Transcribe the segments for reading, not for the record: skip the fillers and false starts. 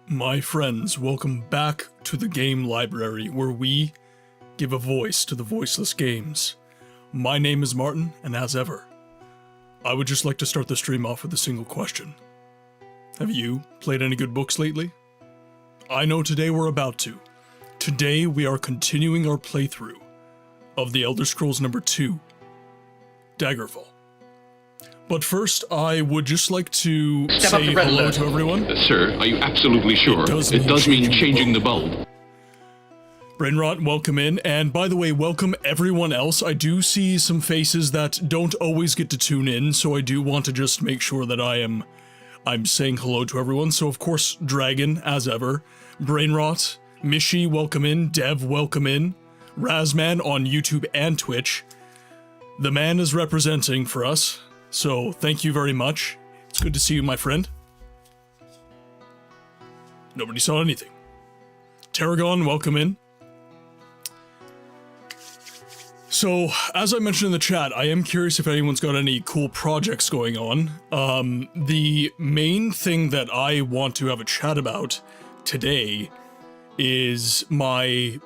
My friends, welcome back to the game library, where we give a voice to the voiceless games. My name is Martin, and as ever, I would just like to start the stream off with a single question. Have you played any good books lately? I know today we're about to. Today we are continuing our playthrough of The Elder Scrolls No. 2, Daggerfall. But first, I would just like to say hello to everyone. Sir, are you absolutely sure? It does mean changing the bulb. Brainrot, welcome in. And by the way, welcome everyone else. I do see some faces that don't always get to tune in, so I do want to just make sure that I'm saying hello to everyone. So of course, Dragon, as ever. Brainrot, Mishi, welcome in. Dev, welcome in. Razman on YouTube and Twitch. The man is representing for us. So, thank you very much. It's good to see you, my friend. Nobody saw anything. Tarragon, welcome in. So, as I mentioned in the chat, I am curious if anyone's got any cool projects going on. The main thing that I want to have a chat about today is my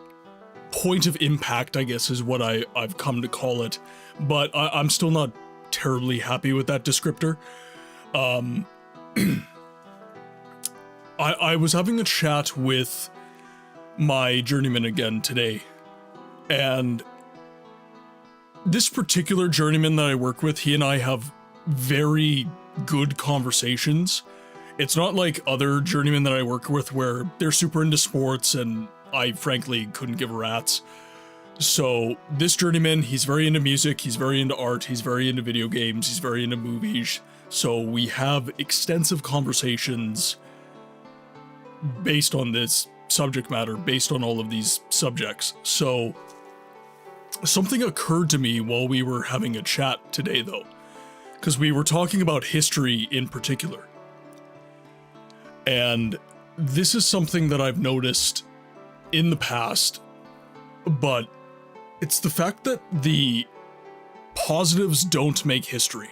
point of impact, I guess is what I've come to call it. But I'm still not terribly happy with that descriptor. I was having a chat with my journeyman again today, and this particular journeyman that I work with, he and I have very good conversations. It's not like other journeymen that I work with where they're super into sports and I frankly couldn't give a rat's. So this journeyman, he's very into music, he's very into art, he's very into video games, he's very into movies. So we have extensive conversations based on this subject matter, based on all of these subjects. So something occurred to me while we were having a chat today though, because we were talking about history in particular. And this is something that I've noticed in the past, but it's the fact that the positives don't make history.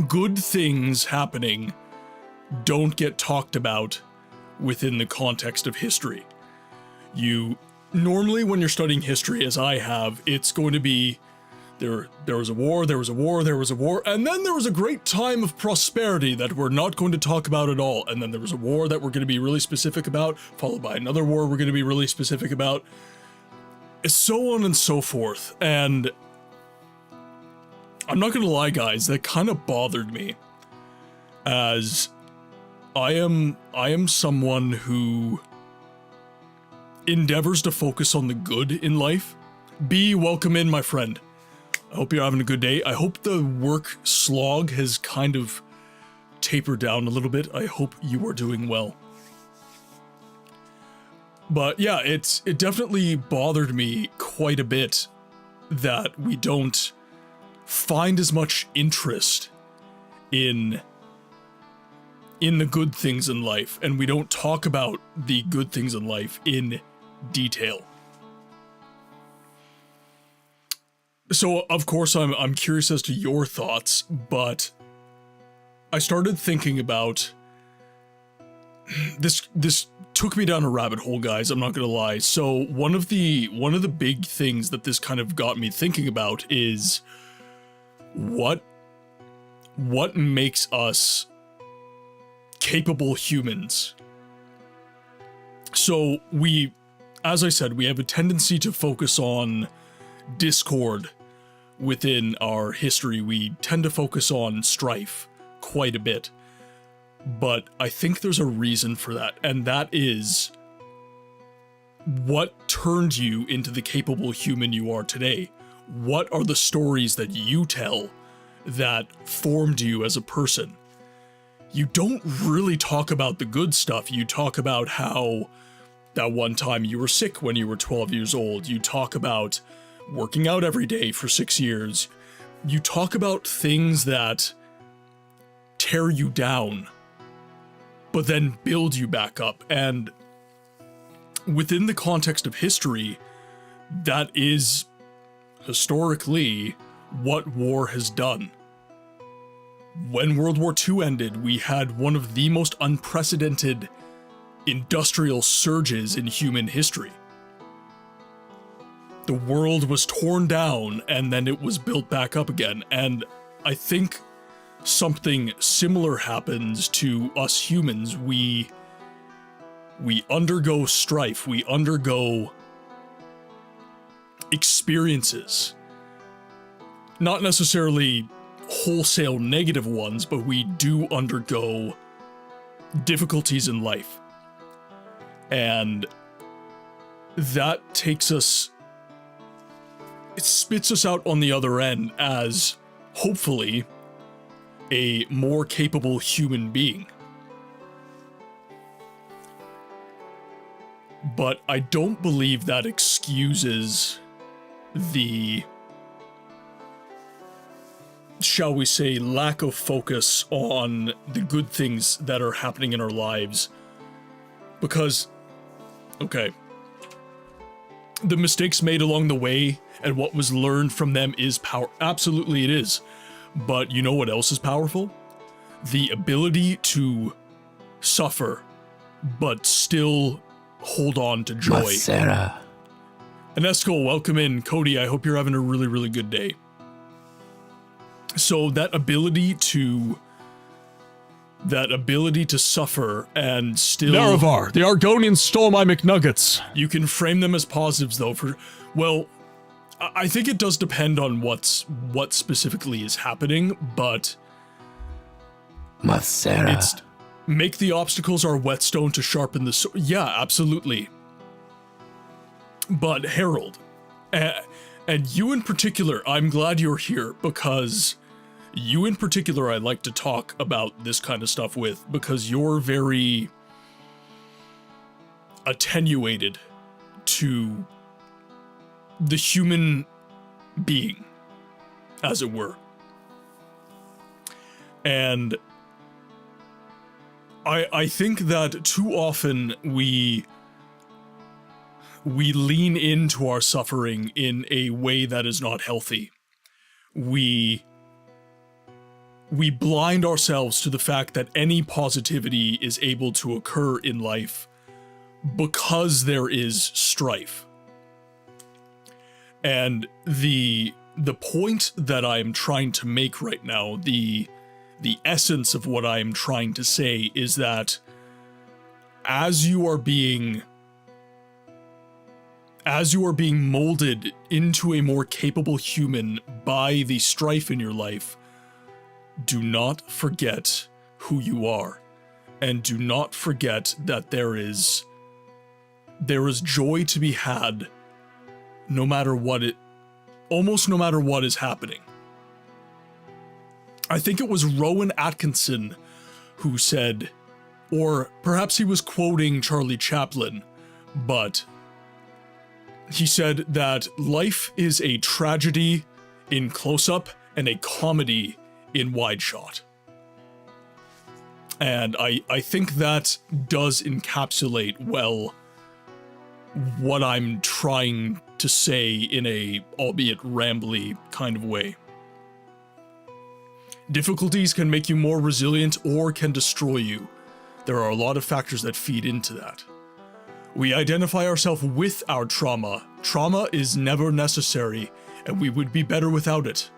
Good things happening don't get talked about within the context of history. Normally when you're studying history, as I have, it's going to be there was a war, there was a war, there was a war, and then there was a great time of prosperity that we're not going to talk about at all, and then there was a war that we're going to be really specific about, followed by another war we're going to be really specific about, so on and so forth. And I'm not going to lie, guys, that kind of bothered me, as I am someone who endeavors to focus on the good in life. B, welcome in, my friend. I hope you're having a good day. I hope the work slog has kind of tapered down a little bit. I hope you are doing well. But yeah, it definitely bothered me quite a bit that we don't find as much interest in the good things in life, and we don't talk about the good things in life in detail. So, of course, I'm curious as to your thoughts, but I started thinking about this took me down a rabbit hole, guys, I'm not gonna lie. So, one of the big things that this kind of got me thinking about is what makes us capable humans. So, as I said, we have a tendency to focus on discord within our history. We tend to focus on strife quite a bit, but I think there's a reason for that, and that is what turned you into the capable human you are today. What are the stories that you tell that formed you as a person? You don't really talk about the good stuff. You talk about how that one time you were sick when you were 12 years old. You talk about working out every day for 6 years. You talk about things that tear you down, but then build you back up. And within the context of history, that is historically what war has done. When World War II ended, we had one of the most unprecedented industrial surges in human history. The world was torn down and then it was built back up again. And I think something similar happens to us humans. We undergo strife, we undergo experiences. Not necessarily wholesale negative ones, but we do undergo difficulties in life. And that takes us, it spits us out on the other end as, hopefully, a more capable human being. But I don't believe that excuses the, shall we say, lack of focus on the good things that are happening in our lives. Because, okay, the mistakes made along the way and what was learned from them is power. Absolutely it is. But you know what else is powerful? The ability to suffer, but still hold on to joy. Sarah. And that's cool. Welcome in, Cody. I hope you're having a really, really good day. So that ability to suffer and still... Naravar, the Argonians stole my McNuggets. You can frame them as positives, though, well, I think it does depend on what specifically is happening, but... Sarah. It's make the obstacles our whetstone to sharpen the sword. Yeah, absolutely. But Harold, and you in particular, I'm glad you're here, because you in particular I like to talk about this kind of stuff with, because you're very attenuated to the human being, as it were. And I think that too often we lean into our suffering in a way that is not healthy. We blind ourselves to the fact that any positivity is able to occur in life because there is strife. And the point that I'm trying to make right now, the essence of what I'm trying to say is that as you are being molded into a more capable human by the strife in your life, do not forget who you are, and do not forget that there is joy to be had no matter what is happening. I think it was Rowan Atkinson who said, or perhaps he was quoting Charlie Chaplin, but he said that life is a tragedy in close-up and a comedy in wide shot. And I think that does encapsulate well what I'm trying to say in a, albeit rambly, kind of way. Difficulties can make you more resilient or can destroy you. There are a lot of factors that feed into that. We identify ourselves with our trauma. Trauma is never necessary, and we would be better without it.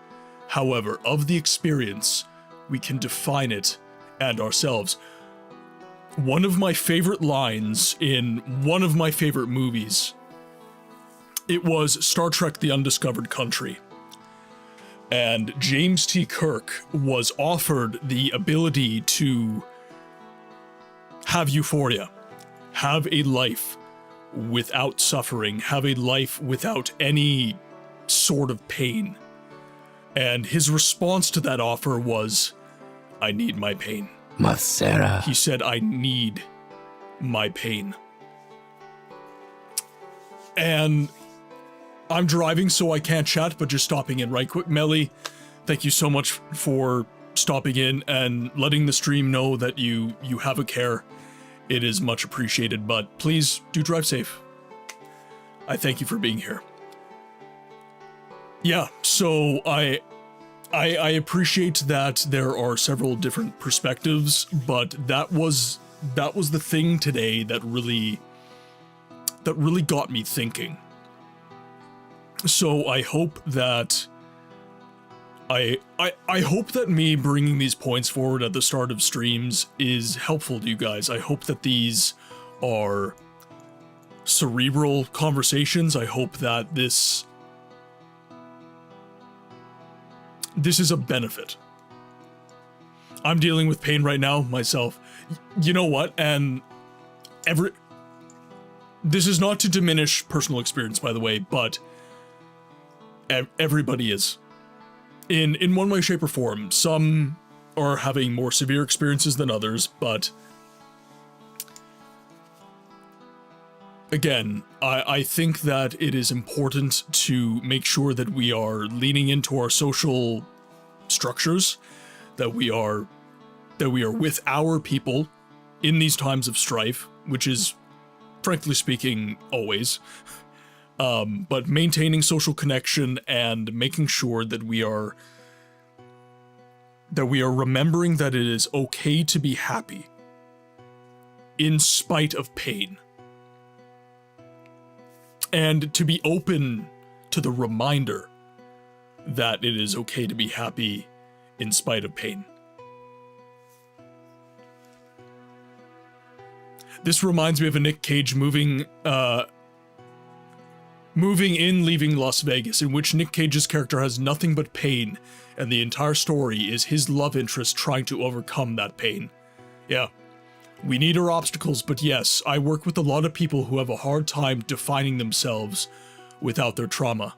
However, of the experience, we can define it and ourselves. One of my favorite lines in one of my favorite movies, it was Star Trek: The Undiscovered Country. And James T. Kirk was offered the ability to have euphoria, have a life without suffering, have a life without any sort of pain. And his response to that offer was, I need my pain. Masera. He said, I need my pain. And I'm driving, so I can't chat, but just stopping in right quick. Melly, thank you so much for stopping in and letting the stream know that you have a care. It is much appreciated, but please do drive safe. I thank you for being here. Yeah, so I appreciate that there are several different perspectives, but that was the thing today that really got me thinking. So I hope that I hope that me bringing these points forward at the start of streams is helpful to you guys. I hope that these are cerebral conversations. I hope that this is a benefit. I'm dealing with pain right now myself. You know what? And this is not to diminish personal experience, by the way, but everybody is. In one way, shape, or form. Some are having more severe experiences than others, but again, I think that it is important to make sure that we are leaning into our social structures, that we are with our people in these times of strife, which is, frankly speaking, always. But maintaining social connection and making sure that we are remembering that it is okay to be happy in spite of pain. And to be open to the reminder that it is okay to be happy in spite of pain. This reminds me of a Nick Cage moving in, leaving Las Vegas, in which Nick Cage's character has nothing but pain, and the entire story is his love interest trying to overcome that pain. Yeah, we need our obstacles, but yes, I work with a lot of people who have a hard time defining themselves without their trauma.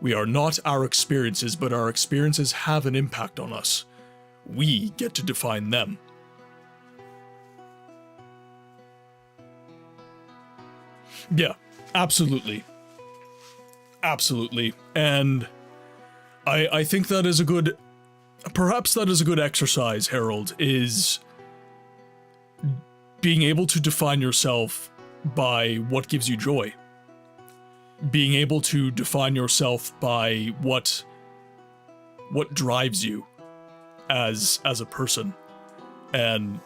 We are not our experiences, but our experiences have an impact on us. We get to define them. Yeah, absolutely. Absolutely. And I think that is perhaps that is a good exercise, Harold, is being able to define yourself by what gives you joy. Being able to define yourself by what drives you as a person. And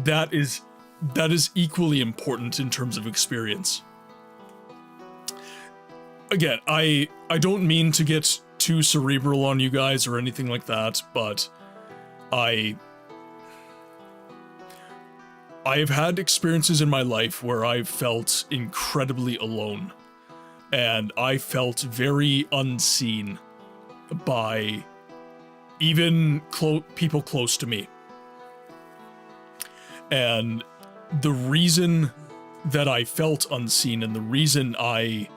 that is that is equally important in terms of experience. Again, I don't mean to get too cerebral on you guys or anything like that, but I have had experiences in my life where I've felt incredibly alone, and I felt very unseen by even people close to me. And the reason that I felt unseen and the reason I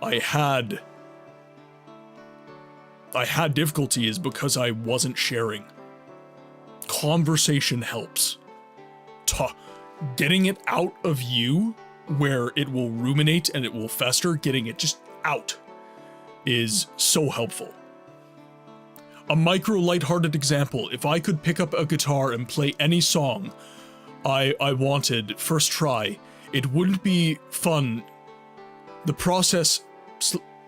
had difficulty is because I wasn't sharing. Conversation helps. Getting it out of you where it will ruminate and it will fester, getting it just out is so helpful. A micro lighthearted example, if I could pick up a guitar and play any song I wanted first try, it wouldn't be fun. The process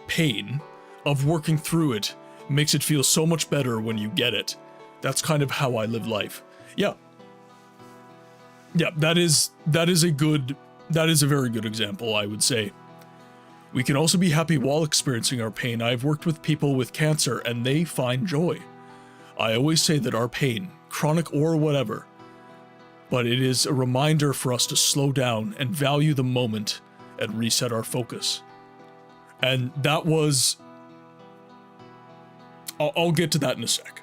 pain of working through it makes it feel so much better when you get it. That's kind of how I live life. Yeah, that is a very good example, I would say. We can also be happy while experiencing our pain. I've worked with people with cancer and they find joy. I always say that our pain, chronic or whatever, but it is a reminder for us to slow down and value the moment and reset our focus. And that was... I'll get to that in a sec.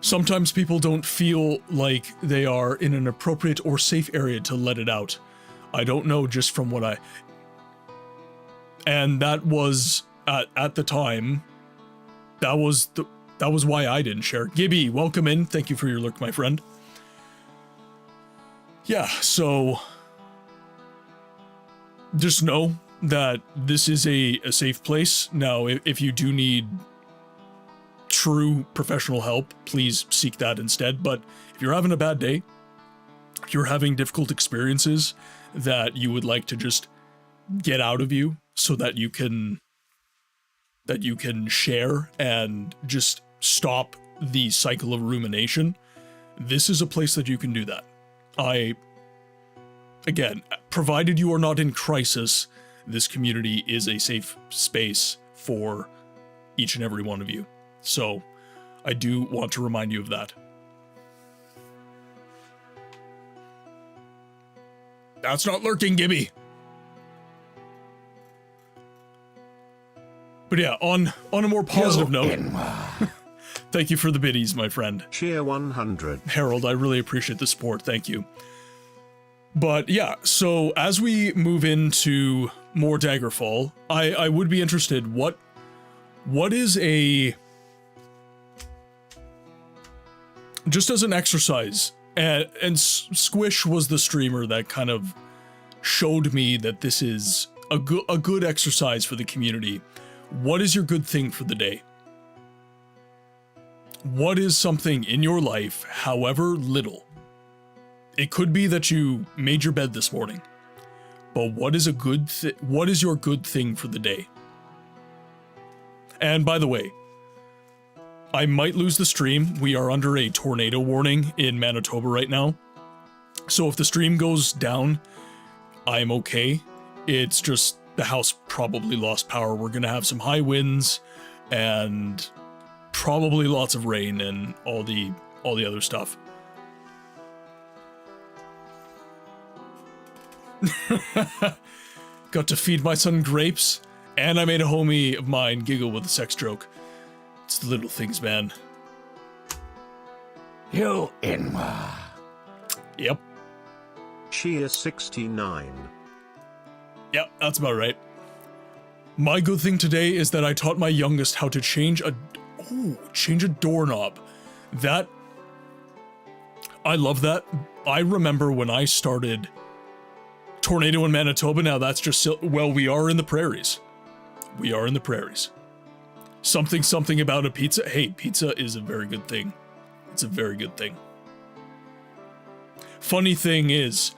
Sometimes people don't feel like they are in an appropriate or safe area to let it out. I don't know, just from what and that was, at the time, that was why I didn't share. Gibby, welcome in. Thank you for your lurk, my friend. Yeah, so just know that this is a safe place. Now, if you do need true professional help, please seek that instead. But if you're having a bad day, if you're having difficult experiences that you would like to just get out of you so that you can share and just stop the cycle of rumination, this is a place that you can do that. Again, provided you are not in crisis, this community is a safe space for each and every one of you. So I do want to remind you of that. That's not lurking, Gibby. But yeah, on a more positive note, thank you for the biddies, my friend. Cheer 100. Harold, I really appreciate the support. Thank you. But yeah, so as we move into more Daggerfall, I would be interested, what is just as an exercise, and Squish was the streamer that kind of showed me that this is a good exercise for the community. What is your good thing for the day? What is something in your life, however little? It could be that you made your bed this morning, but what is your good thing for the day? And by the way, I might lose the stream. We are under a tornado warning in Manitoba right now. So if the stream goes down, I'm okay. It's just the house probably lost power. We're going to have some high winds and probably lots of rain and all the other stuff. Got to feed my son grapes, and I made a homie of mine giggle with a sex joke. It's the little things, man. You Inwa. Yep. She is 69. Yep, that's about right. My good thing today is that I taught my youngest how to change a doorknob. That, I love that. I remember when I started tornado in Manitoba. Now that's just, well, we are in the prairies. We are in the prairies. Something about a pizza. Hey, pizza is a very good thing. It's a very good thing. Funny thing is,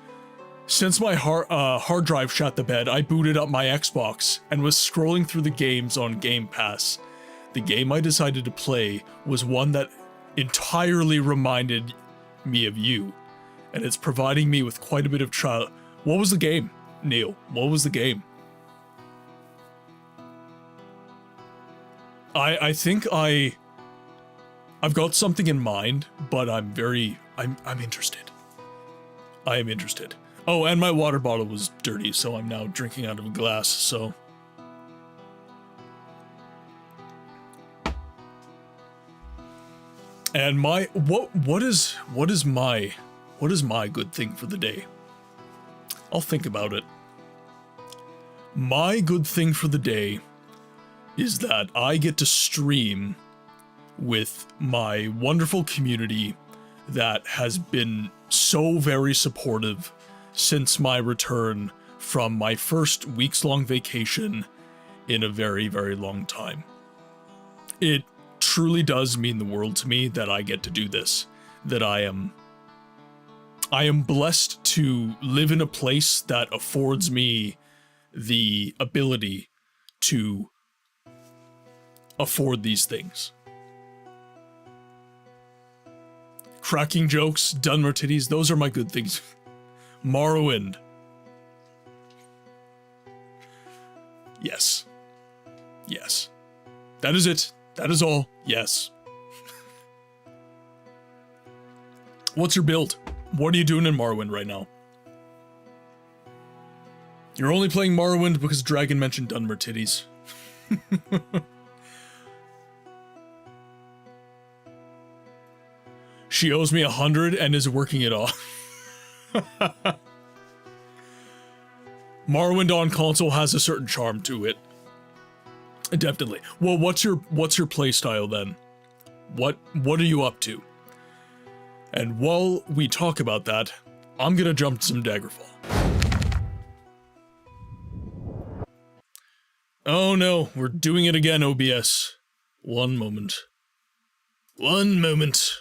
since my hard drive shot the bed, I booted up my Xbox and was scrolling through the games on Game Pass. The game I decided to play was one that entirely reminded me of you, and it's providing me with quite a bit of trial. What was the game, Neil? What was the game? I think I've got something in mind, but I'm interested. I am interested. Oh, and my water bottle was dirty, so I'm now drinking out of a glass, so. And what is my good thing for the day? I'll think about it. My good thing for the day is that I get to stream with my wonderful community that has been so very supportive since my return from my first weeks-long vacation in a very, very long time. It truly does mean the world to me that I get to do this, that I am blessed to live in a place that affords me the ability to afford these things. Cracking jokes, Dunmer titties, those are my good things. Morrowind. Yes. Yes. That is it. That is all. Yes. What's your build? What are you doing in Morrowind right now? You're only playing Morrowind because Dragon mentioned Dunmer titties. She owes me 100 and is working it off. Morrowind on console has a certain charm to it. Definitely. Well, what's your playstyle then? What are you up to? And while we talk about that, I'm gonna jump to some Daggerfall. Oh no, we're doing it again, OBS. One moment. One moment.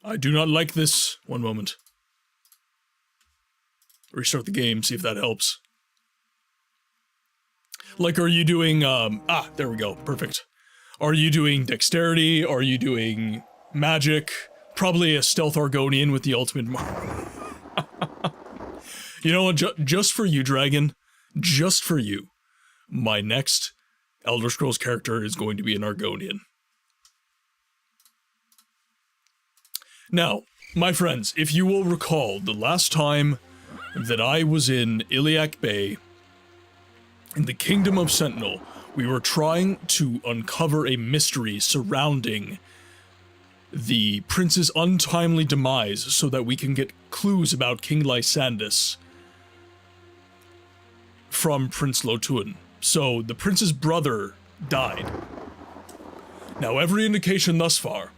I do not like this. One moment. Restart the game, see if that helps. Like, are you doing, there we go, perfect. Are you doing dexterity? Are you doing magic? Probably a stealth Argonian with the ultimate You know what, just for you, Dragon, just for you, my next Elder Scrolls character is going to be an Argonian. Now, my friends, if you will recall, the last time that I was in Iliac Bay, in the Kingdom of Sentinel, we were trying to uncover a mystery surrounding the prince's untimely demise so that we can get clues about King Lysandus from Prince Lohtun. So, the prince's brother died. Now, every indication thus far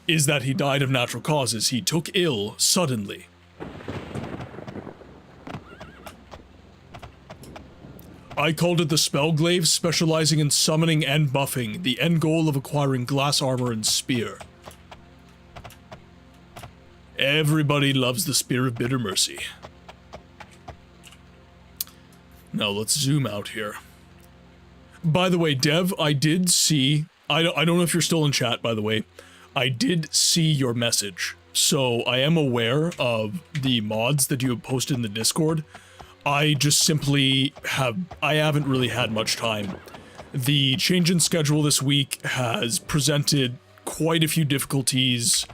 is that he died of natural causes. He took ill suddenly. I called it the Spellglaive, specializing in summoning and buffing, the end goal of acquiring glass armor and spear. Everybody loves the Spear of Bitter Mercy. Now let's zoom out here. By the way, Dev, I did see... I don't know if you're still in chat, by the way. I did see your message, so I am aware of the mods that you have posted in the Discord. I just simply haven't really had much time. The change in schedule this week has presented quite a few difficulties,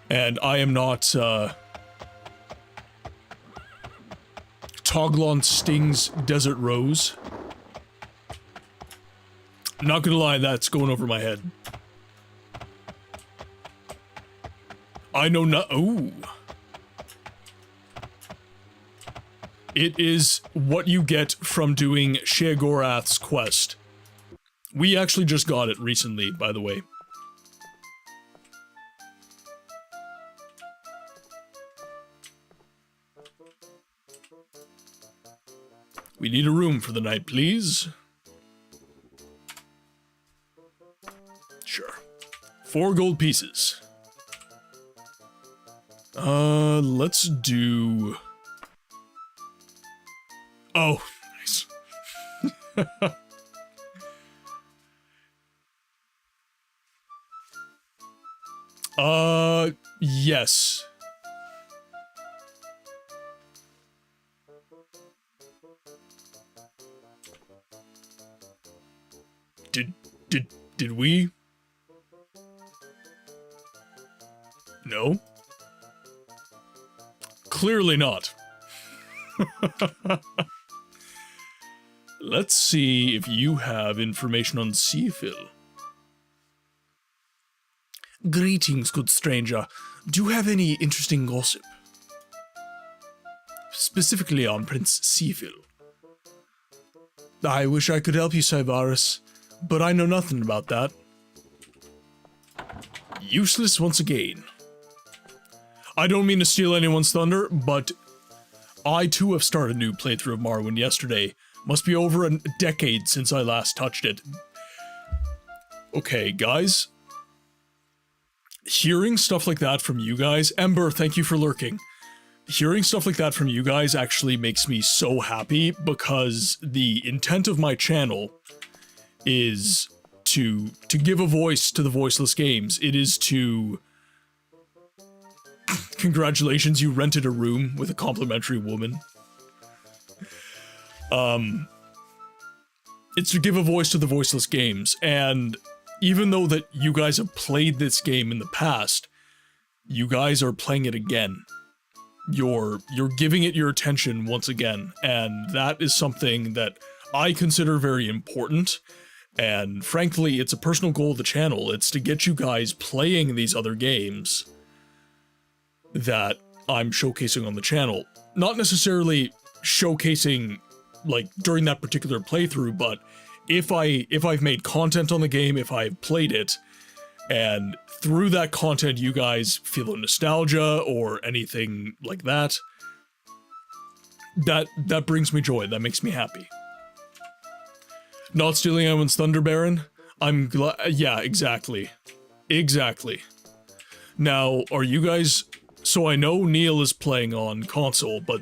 and I am not, Toglon Sting's Desert Rose. Not gonna lie, that's going over my head. I know not- ooh. It is what you get from doing Sheogorath's quest. We actually just got it recently, by the way. We need a room for the night, please. Sure. 4 gold pieces. Let's do... Oh, nice. Yes. Did we? No? Clearly not. Let's see if you have information on Seafill. Greetings, good stranger. Do you have any interesting gossip? Specifically on Prince Seafill. I wish I could help you, Cybarus, but I know nothing about that. Useless once again. I don't mean to steal anyone's thunder, but I too have started a new playthrough of Morrowind yesterday. Must be over a decade since I last touched it. Okay, guys. Hearing stuff like that from you guys, Ember, thank you for lurking. Hearing stuff like that from you guys actually makes me so happy, because the intent of my channel is to give a voice to the voiceless games. It is to... Congratulations, you rented a room with a complimentary woman. It's to give a voice to the voiceless games, and even though that you guys have played this game in the past, you guys are playing it again. You're giving it your attention once again, and that is something that I consider very important, and frankly, it's a personal goal of the channel. It's to get you guys playing these other games that I'm showcasing on the channel. Not necessarily showcasing, like, during that particular playthrough, but if I've made content on the game, if I've played it, and through that content you guys feel a nostalgia or anything like that, that brings me joy, that makes me happy. Not stealing anyone's thunder, Baron? I'm glad, yeah, exactly. Exactly. Now, are you guys, so I know Neil is playing on console, but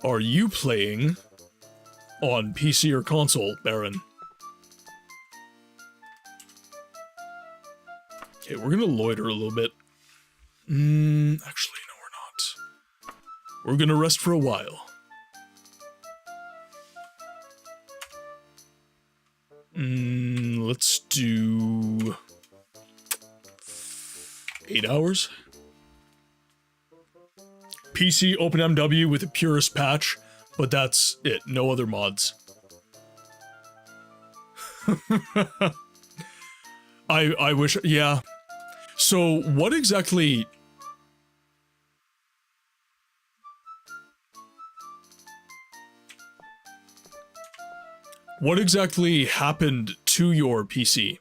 are you playing on PC or console, Baron? Okay, we're gonna loiter a little bit. Actually, no, we're not. We're gonna rest for a while. Let's do 8 hours. PC OpenMW with a purist patch, but that's it. No other mods. I wish, yeah. So what exactly... What exactly happened to your PC?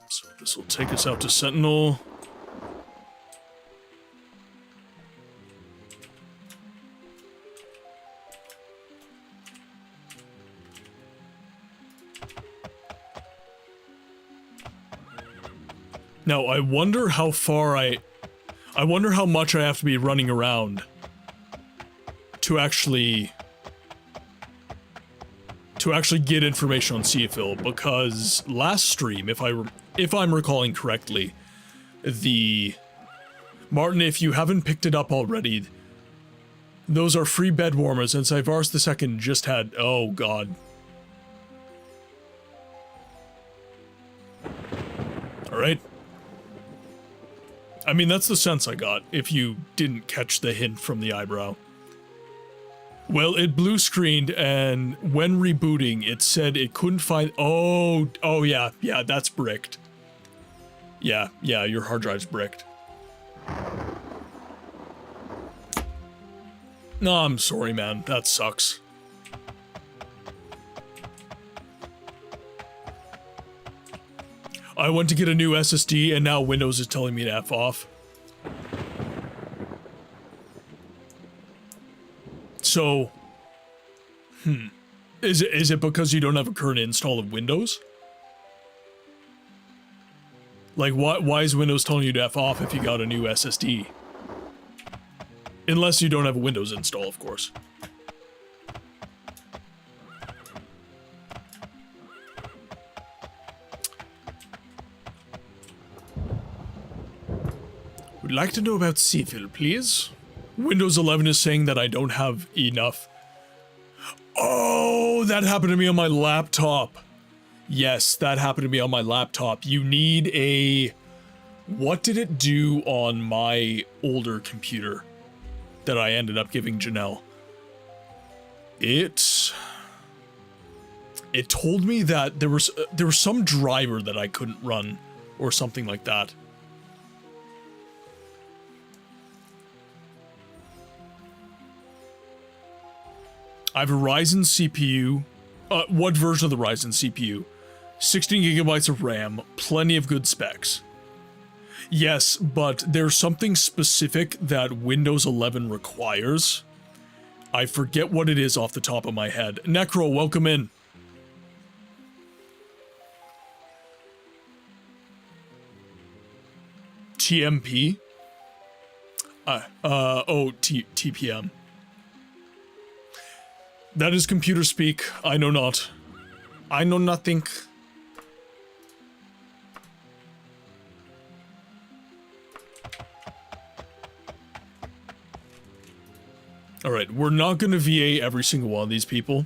So this will take us out to Sentinel. Now, I wonder how far I wonder how much I have to be running around to actually get information on Seafill, because last stream, if I'm recalling correctly, Martin, if you haven't picked it up already, those are free bed warmers, and Cyvarus II just had, oh god. Alright. I mean, that's the sense I got, if you didn't catch the hint from the eyebrow. Well, it blue screened, and when rebooting, it said it couldn't find... Oh, yeah, that's bricked. Yeah, your hard drive's bricked. No, I'm sorry, man. That sucks. I went to get a new SSD, and now Windows is telling me to F off. So, is it because you don't have a current install of Windows? Like, why is Windows telling you to F off if you got a new SSD? Unless you don't have a Windows install, of course. Would like to know about CFIL, please. Windows 11 is saying that I don't have enough. Oh, that happened to me on my laptop. Yes, that happened to me on my laptop. You need a... What did it do on my older computer that I ended up giving Janelle? It told me that there was some driver that I couldn't run or something like that. I have a Ryzen CPU. What version of the Ryzen CPU? 16 gigabytes of RAM, plenty of good specs. Yes, but there's something specific that Windows 11 requires. I forget what it is off the top of my head. Necro, welcome in. TMP? TPM. That is computer speak. I know not. I know nothing. Alright, we're not gonna VA every single one of these people.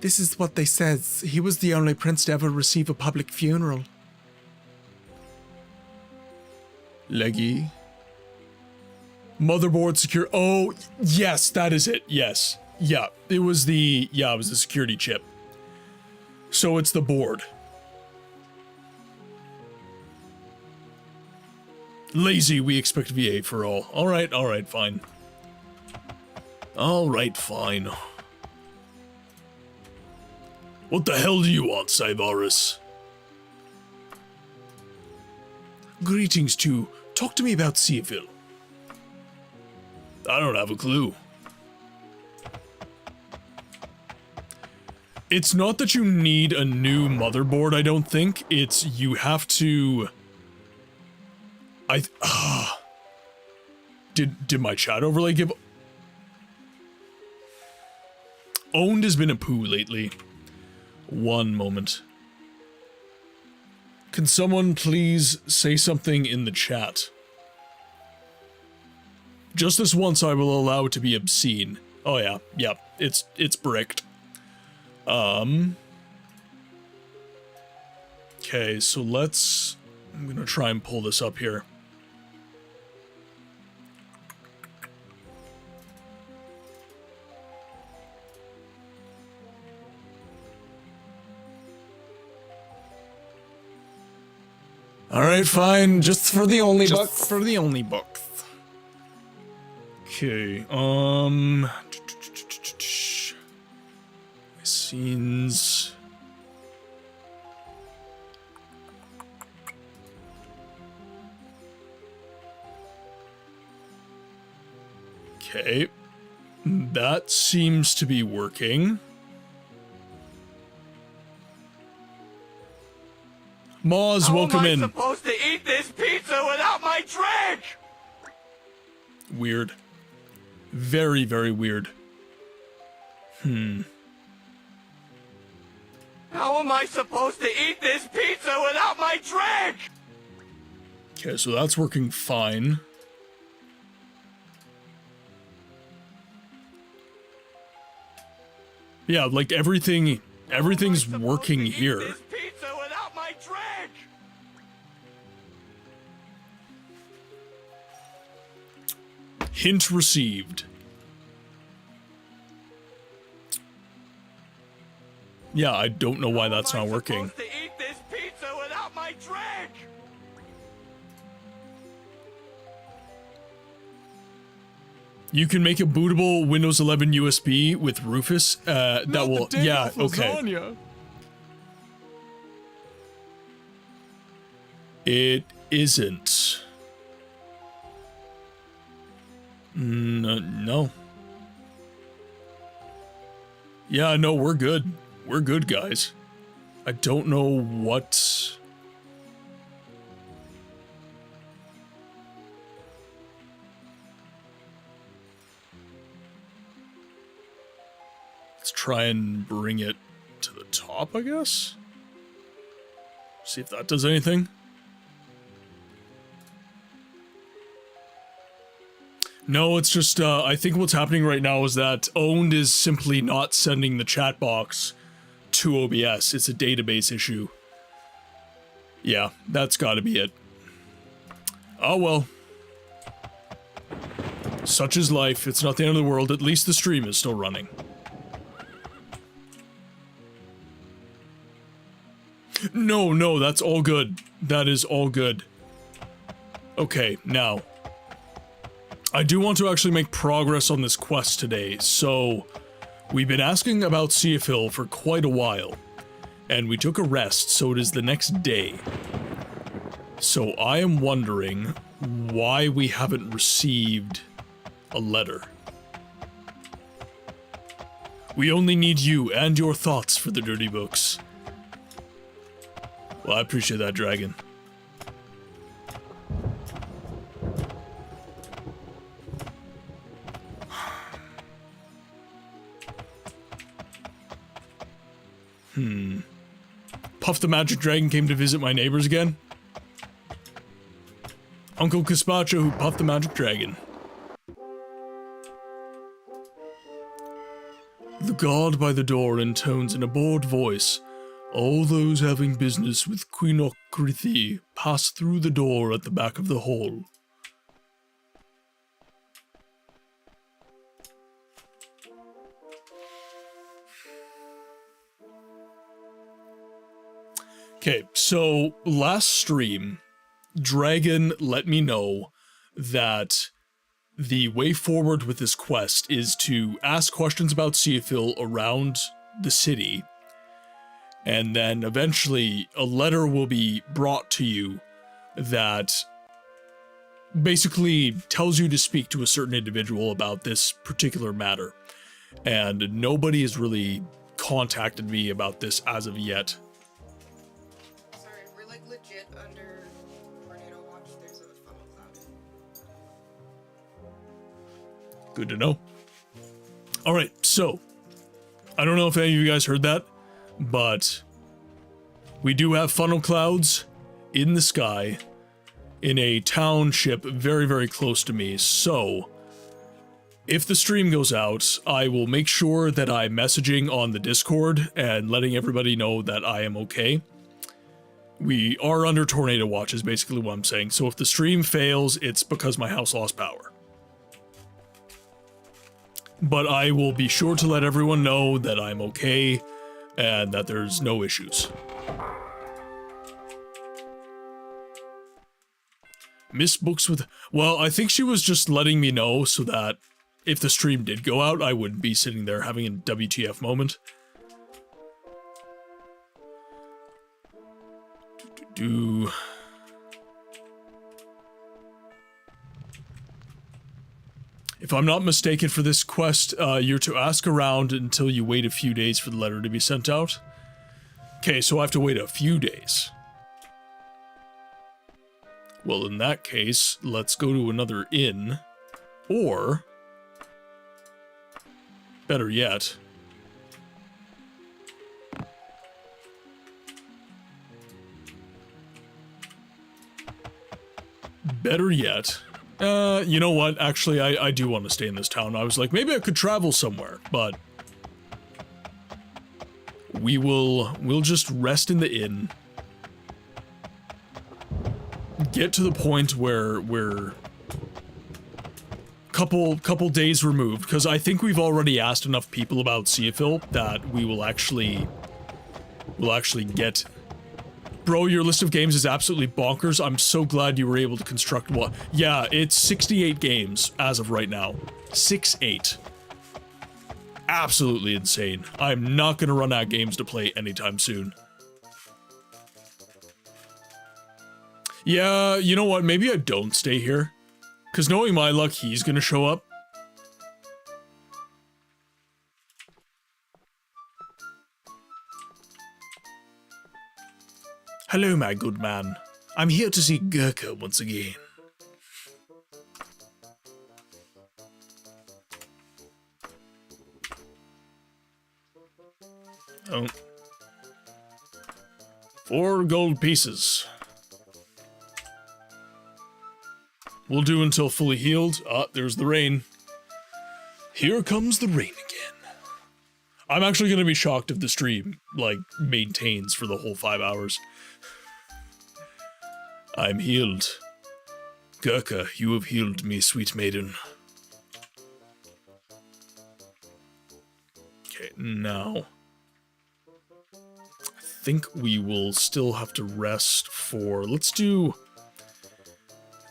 This is what they said. He was the only prince to ever receive a public funeral. Leggy. Motherboard secure. Oh, yes, that is it. Yes. Yeah, it was the security chip. So it's the board. Lazy, we expect VA for all. Alright, fine. Alright, fine. What the hell do you want, Cyvarus? Greetings to... Talk to me about Seaville. I don't have a clue. It's not that you need a new motherboard, I don't think. It's you have to... Did my chat overlay give... Owned has been a poo lately. One moment. Can someone please say something in the chat? Just this once I will allow it to be obscene. Oh yeah, it's bricked. Okay, so I'm gonna try and pull this up here. Alright, fine, just for the only bucks. For the only bucks. Okay, scenes. Okay, that seems to be working. Moz, welcome in. How am I supposed to eat this pizza without my drink? Weird. Very, very weird. How am I supposed to eat this pizza without my drink? Okay, so that's working fine. Yeah, like everything's working here. This pizza without my drink? Hint received. Yeah, I don't know why that's not working. Supposed to eat this pizza without my drink? You can make a bootable Windows 11 USB with Rufus. That will, yeah, okay. Lasagna. It isn't. No. Yeah, no, we're good. We're good, guys. I don't know what... Let's try and bring it to the top, I guess? See if that does anything. No, it's just, I think what's happening right now is that Owned is simply not sending the chat box to OBS. It's a database issue. Yeah, that's gotta be it. Oh well. Such is life. It's not the end of the world. At least the stream is still running. No, that's all good. That is all good. Okay, now. I do want to actually make progress on this quest today, so we've been asking about Seafil for quite a while, and we took a rest, so it is the next day. So I am wondering why we haven't received a letter. We only need you and your thoughts for the dirty books. Well, I appreciate that, Dragon. Puff the Magic Dragon came to visit my neighbors again? Uncle Caspacho who puffed the Magic Dragon. The guard by the door intones in a bored voice, "All those having business with Queen Okrithi pass through the door at the back of the hall." Okay, so last stream, Dragon let me know that the way forward with this quest is to ask questions about Seafil around the city, and then eventually a letter will be brought to you that basically tells you to speak to a certain individual about this particular matter. And nobody has really contacted me about this as of yet. Legit under Tornado Watch, there's a funnel cloud. Good to know. Alright, so I don't know if any of you guys heard that, but we do have funnel clouds in the sky in a township very, very close to me. So if the stream goes out, I will make sure that I'm messaging on the Discord and letting everybody know that I am okay. We are under tornado watch is basically what I'm saying. So if the stream fails, it's because my house lost power. But I will be sure to let everyone know that I'm okay and that there's no issues. Miss Books with... Well, I think she was just letting me know so that if the stream did go out, I wouldn't be sitting there having a WTF moment. If I'm not mistaken for this quest, you're to ask around until you wait a few days for the letter to be sent out. Okay, so I have to wait a few days. Well, in that case, let's go to another inn. Or, better yet, you know what? Actually, I do want to stay in this town. I was like, maybe I could travel somewhere, but we'll just rest in the inn. Get to the point where we're couple days removed, because I think we've already asked enough people about Seafil that we'll actually get. Bro, your list of games is absolutely bonkers. I'm so glad you were able to construct one. Yeah, it's 68 games as of right now. 68. Absolutely insane. I'm not gonna run out of games to play anytime soon. Yeah, you know what? Maybe I don't stay here. Because knowing my luck, he's gonna show up. Hello, my good man. I'm here to see Gurkha once again. Oh. 4 gold pieces. We'll do until fully healed. Ah, there's the rain. Here comes the rain again. I'm actually going to be shocked if the stream, like, maintains for the whole 5 hours. I'm healed. Gurkha, you have healed me, sweet maiden. Okay, now... I think we will still have to rest for... Let's do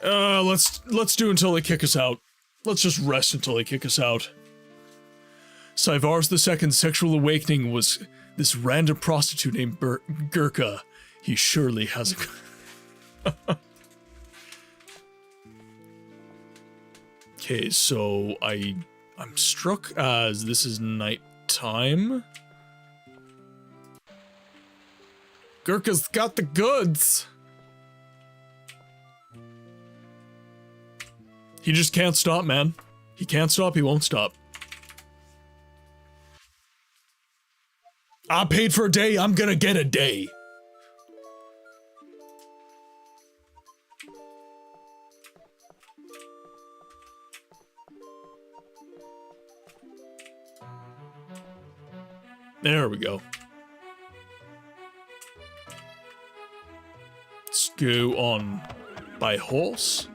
until they kick us out. Let's just rest until they kick us out. Saivars II's sexual awakening was this random prostitute named Gurkha. He surely has a... Okay, so I'm struck as this is nighttime. Gurkha's got the goods. He just can't stop, man. He can't stop, he won't stop. I paid for a day, I'm gonna get a day. There we go. Let's go on by horse.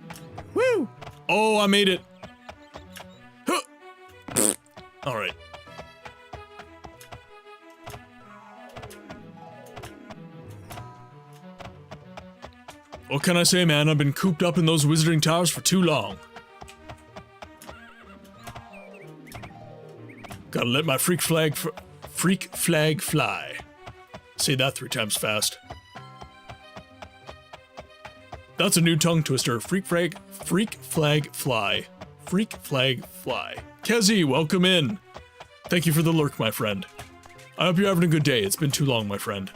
Woo! Oh, I made it. Huh. All right. What can I say, man? I've been cooped up in those wizarding towers for too long. Gotta let my freak flag fly. Say that 3 times fast. That's a new tongue twister. Freak flag fly. Freak flag fly. Kezi, welcome in. Thank you for the lurk, my friend. I hope you're having a good day. It's been too long, my friend.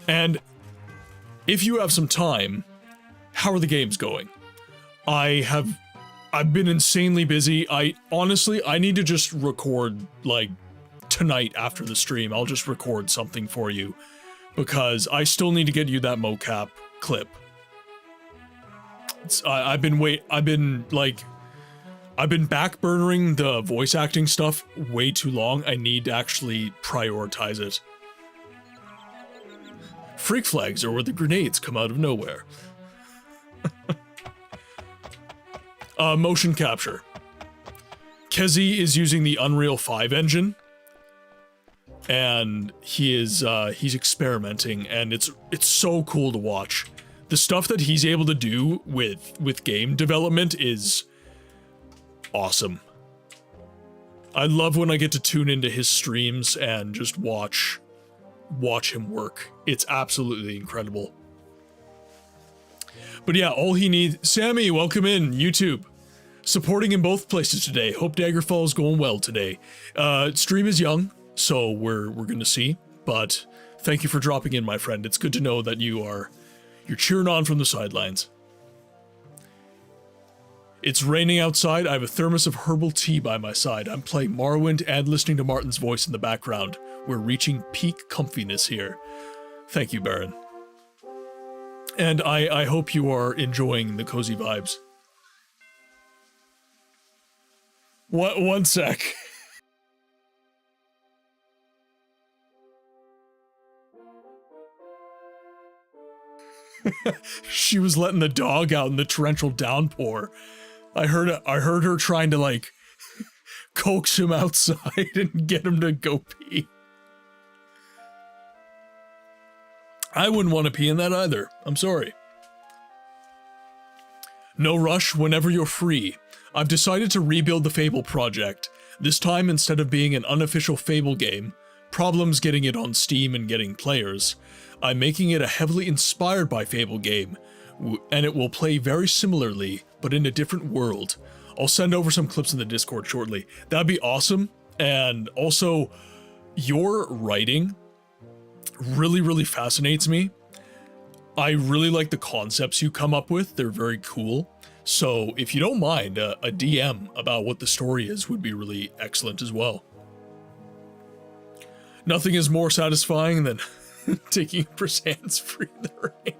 And if you have some time, how are the games going? I've been insanely busy. Honestly, I need to just record, like, tonight after the stream. I'll just record something for you because I still need to get you that mocap clip. I've been backburnering the voice acting stuff way too long. I need to actually prioritize it. Freak flags are where the grenades come out of nowhere. Motion capture. Kezi is using the Unreal 5 engine, and he's experimenting, and it's so cool to watch. The stuff that he's able to do with game development is awesome. I love when I get to tune into his streams and just watch him work. It's absolutely incredible. But yeah, all he needs... Sammy, welcome in, YouTube. Supporting in both places today. Hope Daggerfall is going well today. Stream is young, so we're gonna see. But thank you for dropping in, my friend. It's good to know that you're cheering on from the sidelines. It's raining outside. I have a thermos of herbal tea by my side. I'm playing Morrowind and listening to Martin's voice in the background. We're reaching peak comfiness here. Thank you, Baron. And I hope you are enjoying the cozy vibes. One sec. She was letting the dog out in the torrential downpour. I heard her trying to, like, coax him outside and get him to go pee. I wouldn't want to pee in that either. I'm sorry. No rush whenever you're free. I've decided to rebuild the Fable project. This time, instead of being an unofficial Fable game, problems getting it on Steam and getting players, I'm making it a heavily inspired by Fable game, and it will play very similarly, but in a different world. I'll send over some clips in the Discord shortly. That'd be awesome. And also, your writing really, really fascinates me. I really like the concepts you come up with. They're very cool. So if you don't mind, a DM about what the story is would be really excellent as well. Nothing is more satisfying than taking Prasan's breather. We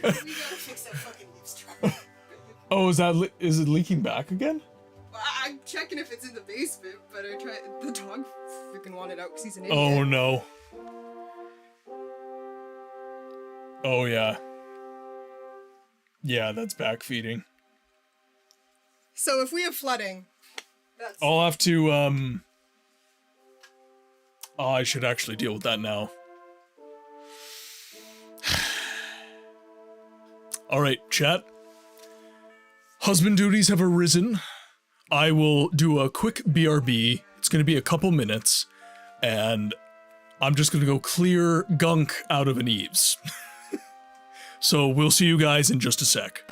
gotta fix that fucking eavesdrop. Oh, is it leaking back again? I'm checking if it's in the basement, but the dog freaking wanted out because he's an idiot. Oh no. Oh yeah. Yeah, that's backfeeding. So if we have flooding, that's... I'll have to, oh, I should actually deal with that now. Alright, chat. Husband duties have arisen. I will do a quick BRB. It's gonna be a couple minutes, and I'm just gonna go clear gunk out of an eaves. So we'll see you guys in just a sec.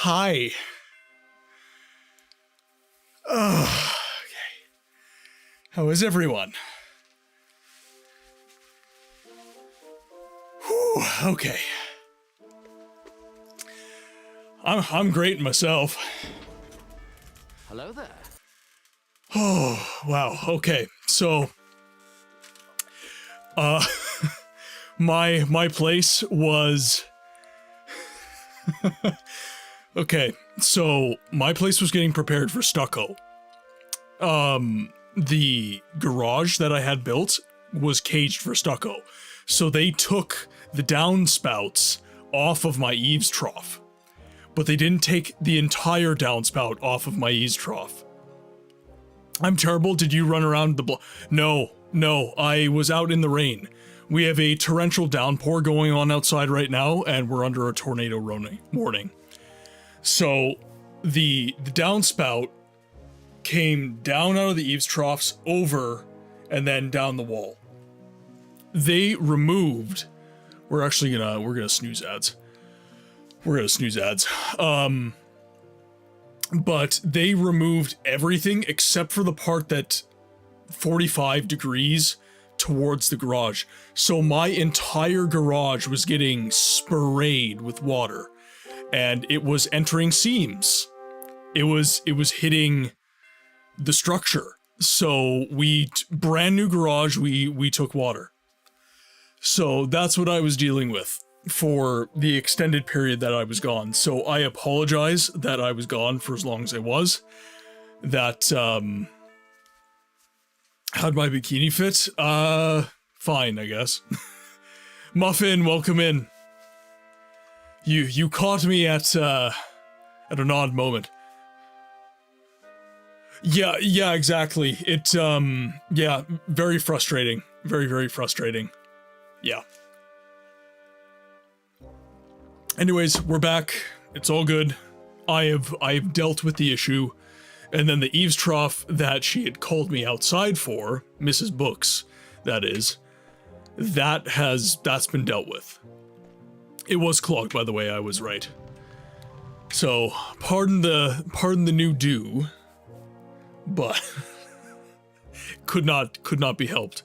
Hi. Oh, okay. How is everyone? Whew, okay. I'm great myself. Hello there. Oh, wow. Okay. So, my place was okay. So, my place was getting prepared for stucco. The garage that I had built was caged for stucco. So they took the downspouts off of my eaves trough. But they didn't take the entire downspout off of my eaves trough. I'm terrible. Did you run around the No, I was out in the rain. We have a torrential downpour going on outside right now, and we're under a tornado warning. So, the downspout came down out of the eaves troughs, over, and then down the wall. They removed... we're gonna snooze ads. We're gonna snooze ads. But they removed everything except for the part that 45 degrees towards the garage. So my entire garage was getting sprayed with water, and it was entering seams. It was hitting the structure. So brand new garage, we took water. So that's what I was dealing with for the extended period that I was gone. So I apologize that I was gone for as long as I was. That, how'd my bikini fit? Fine, I guess. Muffin, welcome in. You caught me at an odd moment. Yeah, exactly. It, yeah, very frustrating. Very, very frustrating. Yeah. Anyways, we're back. It's all good. I've dealt with the issue. And then the eaves trough that she had called me outside for, Mrs. Books, that is, that's been dealt with. It was clogged, by the way, I was right. So, pardon the new do, but could not be helped.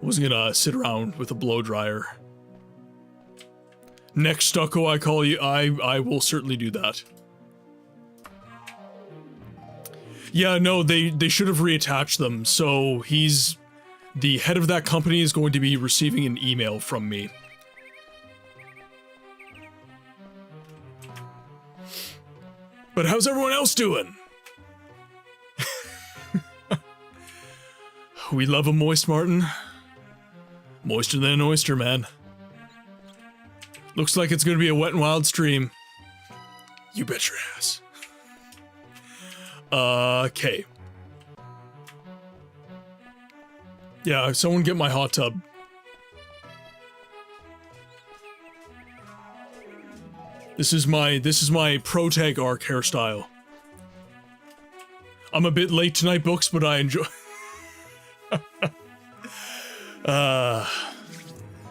I wasn't gonna sit around with a blow dryer. Next stucco I call you, I will certainly do that. Yeah, no, they should have reattached them, so the head of that company is going to be receiving an email from me. But how's everyone else doing? We love a moist Martin. Moister than an oyster, man. Looks like it's gonna be a wet and wild stream. You bet your ass. Okay. Yeah, someone get my hot tub. This is my pro-tag arc hairstyle. I'm a bit late tonight, Books, but I enjoy.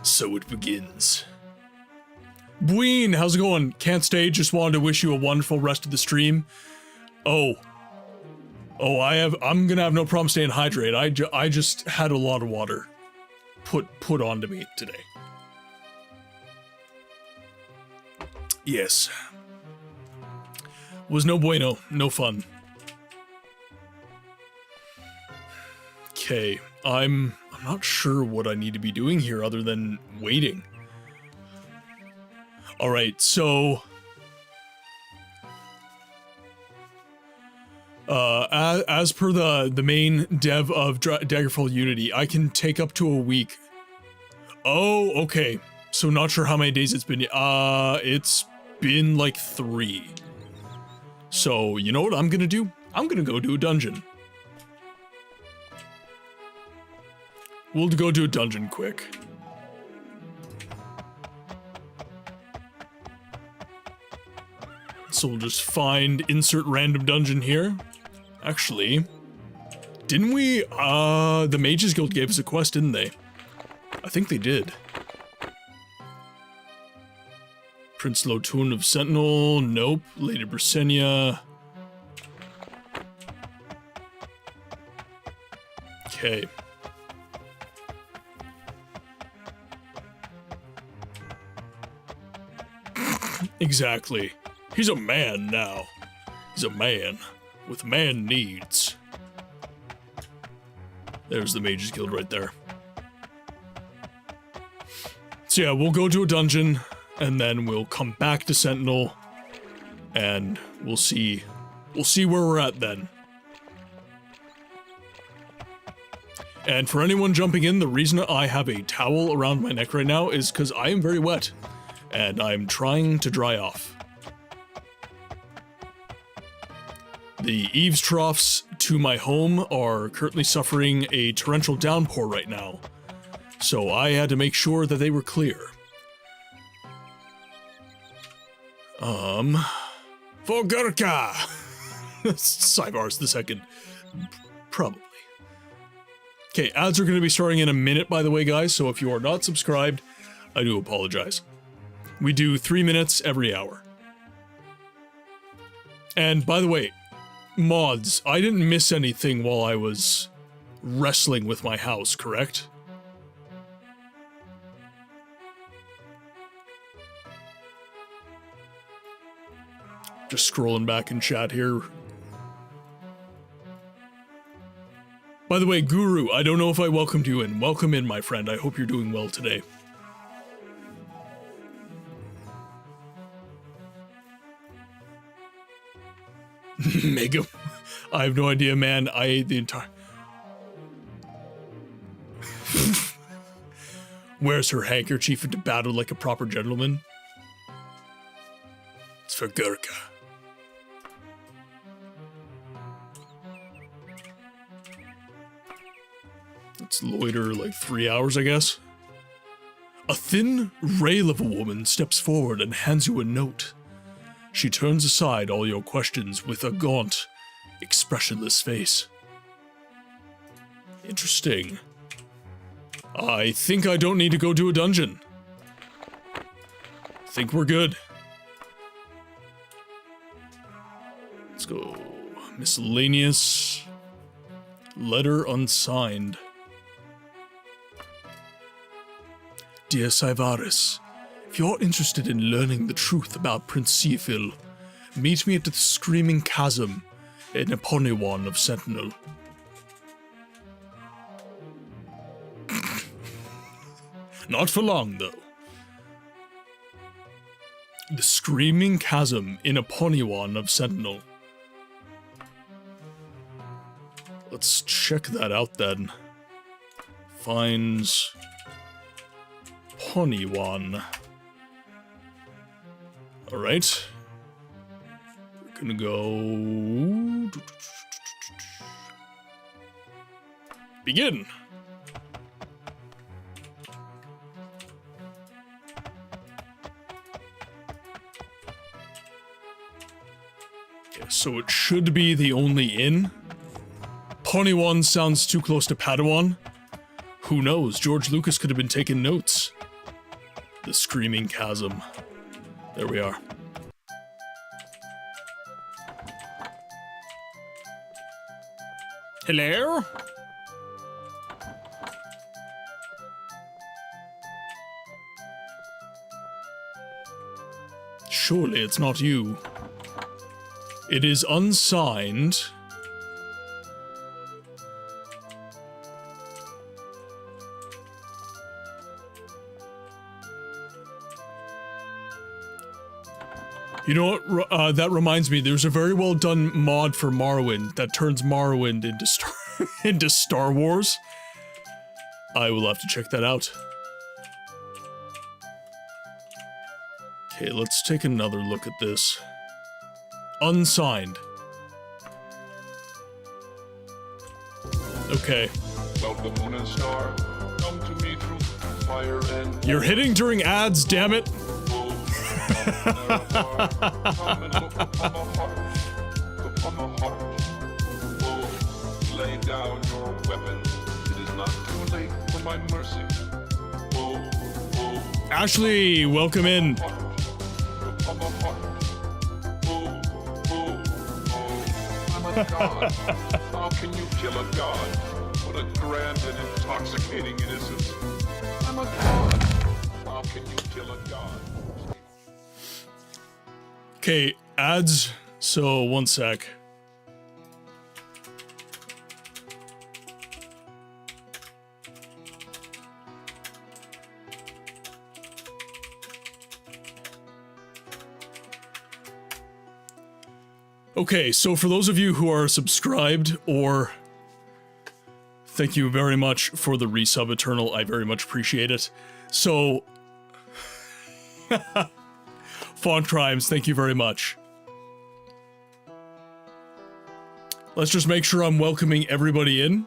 So it begins. Bween, how's it going? Can't stay, just wanted to wish you a wonderful rest of the stream. I'm gonna have no problem staying hydrated. I just had a lot of water put onto me today. Yes. Was no bueno, no fun. Okay, I'm not sure what I need to be doing here other than waiting. Alright, so as per the main dev of Daggerfall Unity, I can take up to a week. Oh, okay. So not sure how many days it's been. It's been like 3. So, you know what I'm gonna do? I'm gonna go do a dungeon. We'll go do a dungeon quick. So we'll just find insert random dungeon here. Actually, didn't we, the Mages Guild gave us a quest, didn't they? I think they did. Prince Lohtun of Sentinel, nope. Lady Brisenia. Okay. Exactly. He's a man now. He's a man with man needs. There's the Mages Guild right there. So yeah, we'll go to a dungeon, and then we'll come back to Sentinel, and we'll see where we're at then. And for anyone jumping in, the reason I have a towel around my neck right now is because I am very wet, and I'm trying to dry off. The eaves troughs to my home are currently suffering a torrential downpour right now, so I had to make sure that they were clear. Fogurka! Cybars the second. Probably. Okay, ads are going to be starting in a minute, by the way, guys, so if you are not subscribed, I do apologize. We do 3 minutes every hour. And, by the way, mods, I didn't miss anything while I was wrestling with my house, correct? Just scrolling back in chat here. By the way, Guru, I don't know if I welcomed you in. Welcome in, my friend. I hope you're doing well today. Mega. I have no idea, man. I ate the entire... Wears her handkerchief into battle like a proper gentleman. It's for Gurkha. Let's loiter like 3 hours, I guess. A thin rail of a woman steps forward and hands you a note. She turns aside all your questions with a gaunt, expressionless face. Interesting. I think I don't need to go do a dungeon. Think we're good. Let's go. Miscellaneous. Letter unsigned. Dear Syvaris, if you're interested in learning the truth about Prince Seafil, meet me at the Screaming Chasm in Eponywan of Sentinel. Not for long, though. The Screaming Chasm in Eponywan of Sentinel. Let's check that out then. Finds Eponywan. Alright. We're gonna go... Begin! Okay, so it should be the only inn. Eponywan sounds too close to Padawan. Who knows? George Lucas could have been taking notes. The Screaming Chasm. There we are. Hello? Surely it's not you. It is unsigned. You know what, that reminds me, there's a very well done mod for Morrowind that turns Morrowind into Star Wars. I will have to check that out. Okay, let's take another look at this. Unsigned. Okay. Welcome, moon and star. Come to me through fire and... You're hitting during ads, damn it! Come and look upon my heart. Upon my heart. Oh, lay down your weapons. It is not too late for my mercy. Oh, oh. Ashley, welcome in. Upon my heart. Oh, oh, oh. I'm a god. How can you kill a god? What a grand and intoxicating innocence. I'm a god. How can you kill a god? Okay, ads. So, one sec. Okay, so for those of you who are subscribed, or thank you very much for the resub, Eternal, I very much appreciate it. So, Font Crimes, thank you very much. Let's just make sure I'm welcoming everybody in.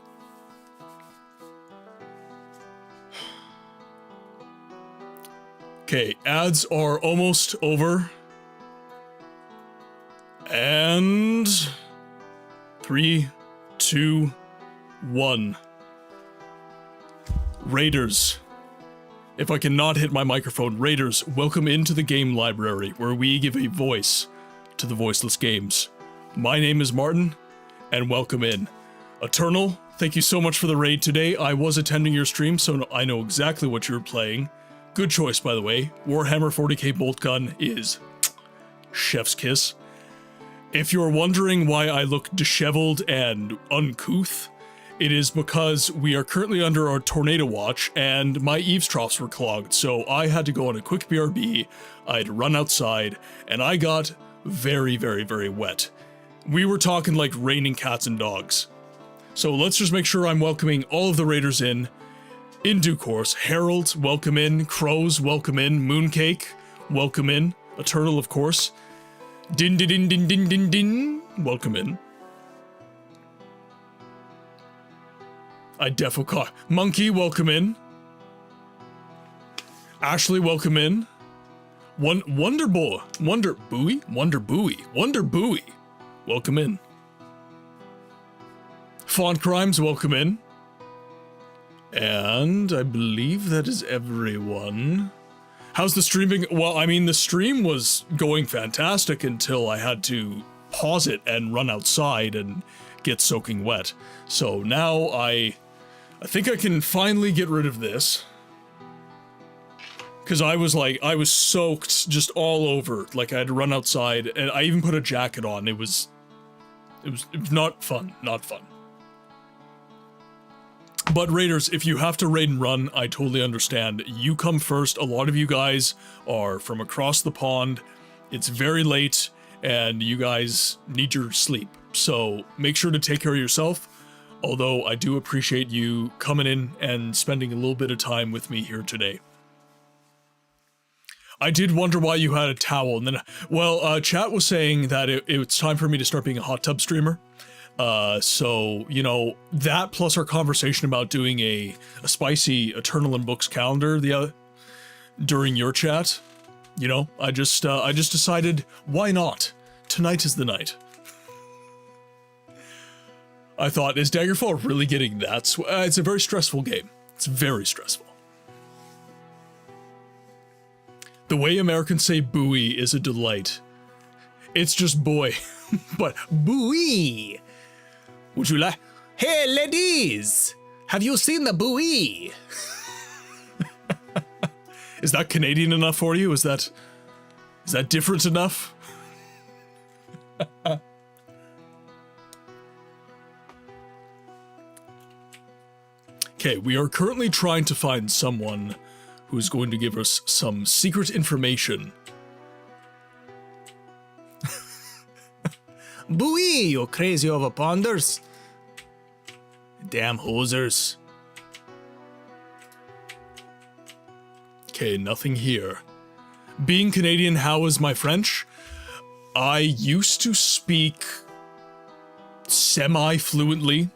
Okay, ads are almost over. And 3, 2, 1. Raiders. If I cannot hit my microphone, Raiders, welcome into the game library, where we give a voice to the voiceless games. My name is Martin, and welcome in. Eternal, thank you so much for the raid today. I was attending your stream, so I know exactly what you were playing. Good choice, by the way. Warhammer 40k Bolt Gun is chef's kiss. If you're wondering why I look disheveled and uncouth, it is because we are currently under our tornado watch and my eaves troughs were clogged, so I had to go on a quick BRB, I had to run outside, and I got very, very, very wet. We were talking like raining cats and dogs. So let's just make sure I'm welcoming all of the raiders in due course. Herald, welcome in. Crows, welcome in. Mooncake, welcome in. Eternal, of course. Din din din din din din din. Welcome in. I defo caught. Monkey, welcome in. Ashley, welcome in. Wonder Buoy, welcome in. Font Crimes, welcome in. And I believe that is everyone. How's the streaming? Well, I mean, the stream was going fantastic until I had to pause it and run outside and get soaking wet. So now I think I can finally get rid of this. Because I was soaked just all over. Like, I had to run outside, and I even put a jacket on. It was not fun, not fun. But Raiders, if you have to raid and run, I totally understand. You come first. A lot of you guys are from across the pond. It's very late, and you guys need your sleep. So make sure to take care of yourself. Although I do appreciate you coming in and spending a little bit of time with me here today. I did wonder why you had a towel, and then, well, chat was saying that it's time for me to start being a hot tub streamer. So, you know, that plus our conversation about doing a spicy Eternal in Books calendar during your chat, you know, I just decided, why not? Tonight is the night. I thought, is Daggerfall really getting that? It's a very stressful game. It's very stressful. The way Americans say buoy is a delight. It's just boy, but buoy. Would you like? Hey, ladies, have you seen the buoy? Is that Canadian enough for you? Is that different enough? Okay, we are currently trying to find someone who's going to give us some secret information. Buoy, you crazy over ponders. Damn hosers. Okay, nothing here. Being Canadian, how is my French? I used to speak semi-fluently,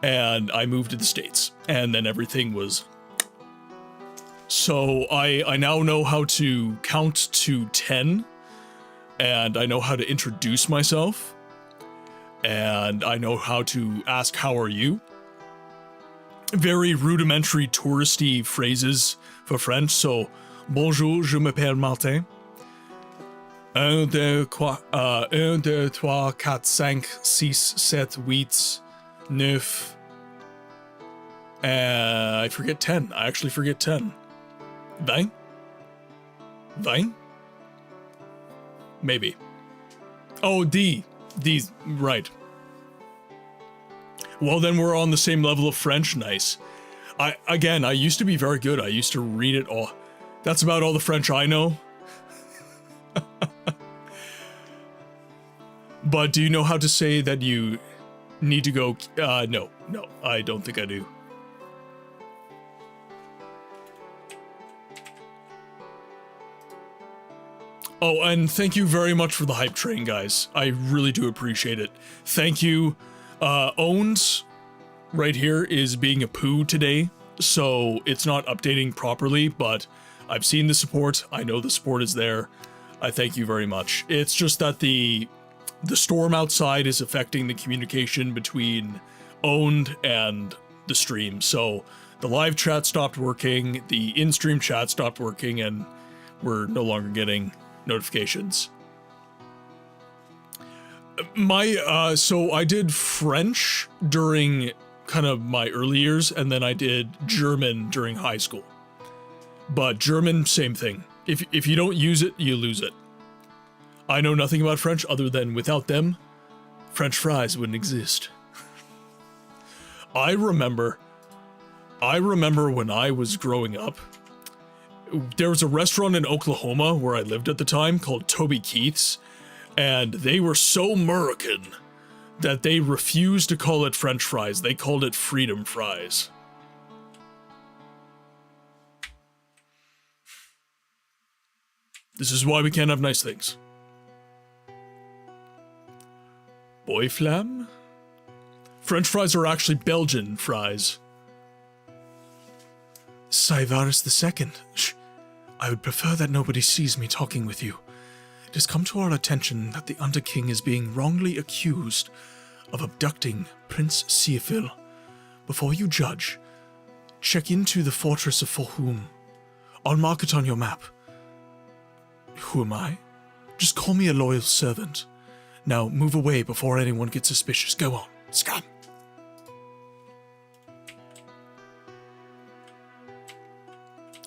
and I moved to the States, and then everything was... So I now know how to count to 10, and I know how to introduce myself, and I know how to ask, how are you? Very rudimentary touristy phrases for French, so bonjour, je m'appelle Martin. 1, 2, 3, 4, 5, 6, 7, 8, 9. I forget 10. I actually forget 10. 20? 20? Maybe. Oh, D's, right. Well, then we're on the same level of French, nice. I used to be very good. I used to read it all. That's about all the French I know. But do you know how to say that you need to go? No, I don't think I do. Oh, and thank you very much for the hype train, guys. I really do appreciate it. Thank you. Owned right here is being a poo today, so it's not updating properly, but I've seen the support. I know the support is there. I thank you very much. It's just that the storm outside is affecting the communication between Owned and the stream, so the live chat stopped working, the in-stream chat stopped working, and we're no longer getting notifications. So I did French during kind of my early years, and then I did German during high school. But German, same thing. If you don't use it, you lose it. I know nothing about French other than without them, French fries wouldn't exist. I remember when I was growing up, there was a restaurant in Oklahoma where I lived at the time called Toby Keith's, and they were so American that they refused to call it French fries. They called it freedom fries. This is why we can't have nice things. Boy Flam? French fries are actually Belgian fries. Cyvarus II. Shh. I would prefer that nobody sees me talking with you. It has come to our attention that the Underking is being wrongly accused of abducting Prince Lohtun. Before you judge, check into the fortress of Lohtun. I'll mark it on your map. Who am I? Just call me a loyal servant. Now move away before anyone gets suspicious. Go on, scum.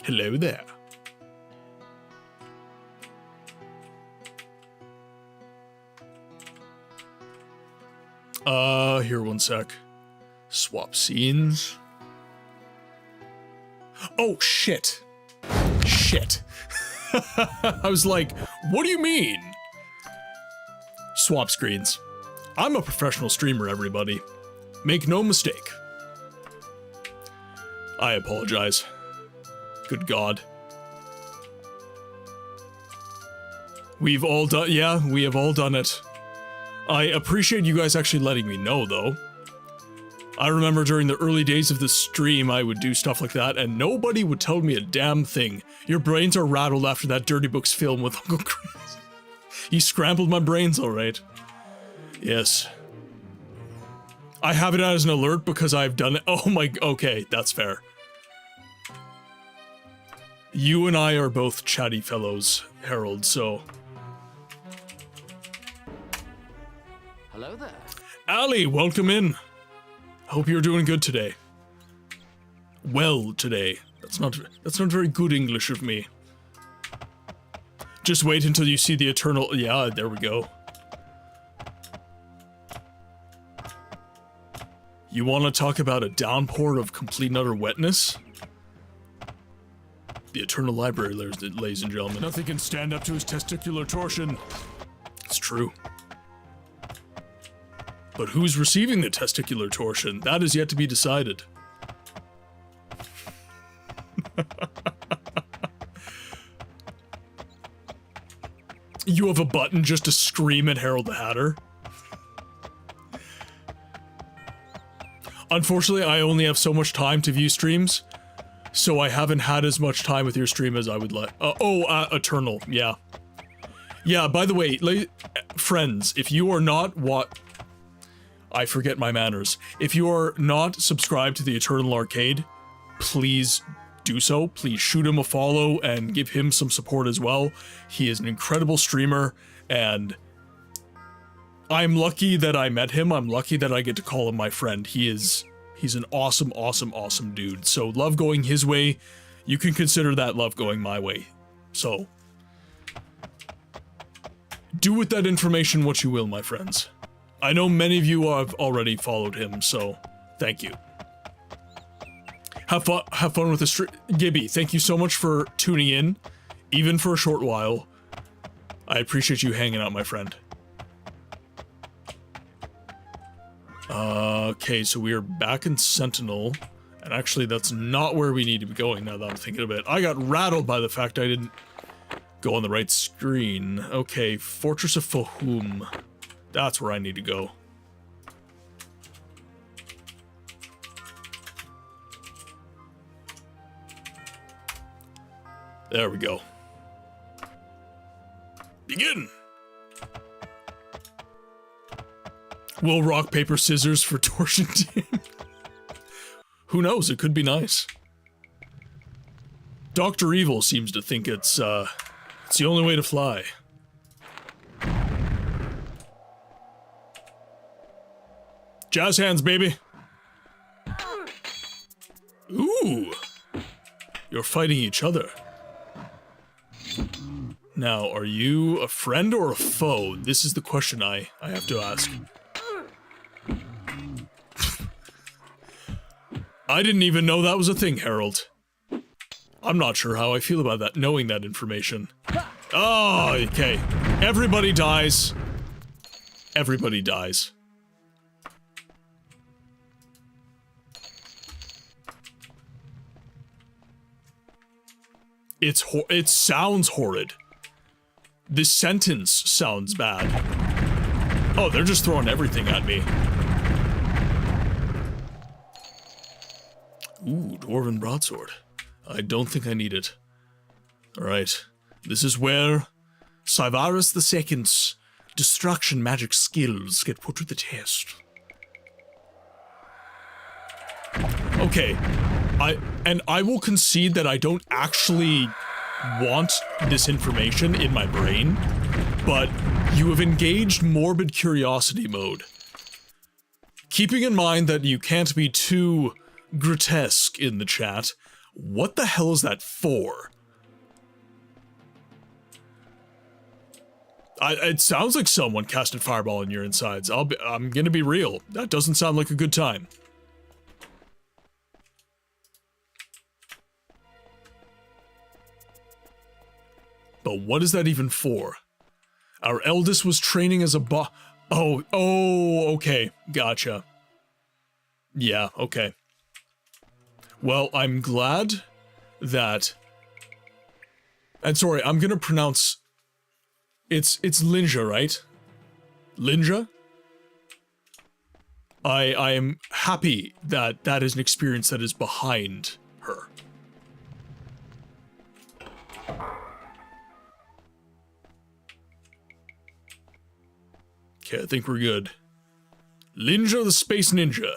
Hello there. Here, one sec. Swap scenes. Oh, shit. Shit. I was like, what do you mean? Swap screens. I'm a professional streamer, everybody. Make no mistake. I apologize. Good God. We've all done, yeah, we have all done it. I appreciate you guys actually letting me know, though. I remember during the early days of the stream, I would do stuff like that, and nobody would tell me a damn thing. Your brains are rattled after that Dirty Books film with Uncle Chris. He scrambled my brains, alright. Yes. I have it as an alert because I've done it. Oh my, okay, that's fair. You and I are both chatty fellows, Harold, so... Hello there. Ali, welcome in. Hope you're doing good today. Well today. That's not very good English of me. Just wait until you see the eternal... Yeah, there we go. You want to talk about a downpour of complete and utter wetness? The Eternal Library, ladies and gentlemen. Nothing can stand up to his testicular torsion. It's true. But who's receiving the testicular torsion? That is yet to be decided. You have a button just to scream at Harold the Hatter? Unfortunately, I only have so much time to view streams, so I haven't had as much time with your stream as I would like. Eternal, yeah. Yeah, by the way, friends, if you are not I forget my manners. If you are not subscribed to the Eternal Arcade, please do so. Please shoot him a follow and give him some support as well. He is an incredible streamer, and I'm lucky that I met him. I'm lucky that I get to call him my friend. He's an awesome, awesome, awesome dude. So love going his way. You can consider that love going my way. So do with that information what you will, my friends. I know many of you have already followed him, so thank you. Have fun with the stream. Gibby, thank you so much for tuning in, even for a short while. I appreciate you hanging out, my friend. Okay, so we are back in Sentinel, and actually that's not where we need to be going now that I'm thinking of it. I got rattled by the fact I didn't go on the right screen. Okay, Fortress of Lohtun. That's where I need to go. There we go. Begin! Will rock, paper, scissors for torsion team? Who knows? It could be nice. Dr. Evil seems to think it's the only way to fly. Jazz hands, baby. Ooh. You're fighting each other. Now, are you a friend or a foe? This is the question I have to ask. I didn't even know that was a thing, Harold. I'm not sure how I feel about that, knowing that information. Oh, okay. Everybody dies. Everybody dies. It sounds horrid. This sentence sounds bad. Oh, they're just throwing everything at me. Ooh, Dwarven Broadsword. I don't think I need it. Alright. This is where Cyvarus II's destruction magic skills get put to the test. Okay. I will concede that I don't actually want this information in my brain, but you have engaged morbid curiosity mode. Keeping in mind that you can't be too grotesque in the chat, what the hell is that for? It sounds like someone casted Fireball in your insides. I'm gonna be real. That doesn't sound like a good time. But what is that even for? Our eldest was training as a Oh, okay. Gotcha. Yeah, okay. Well, I'm glad that... And sorry, I'm gonna pronounce... It's Linja, right? Linja? I am happy that that is an experience that is behind her. Okay, I think we're good. Linja the Space Ninja.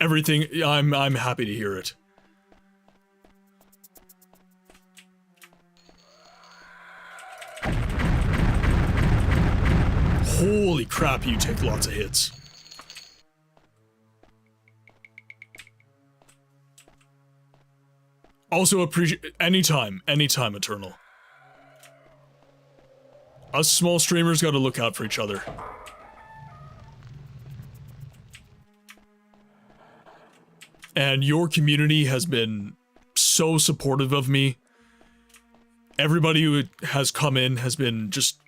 Everything, I'm happy to hear it. Holy crap, you take lots of hits. Also appreciate anytime, Eternal. Us small streamers gotta look out for each other. And your community has been so supportive of me. Everybody who has come in has been just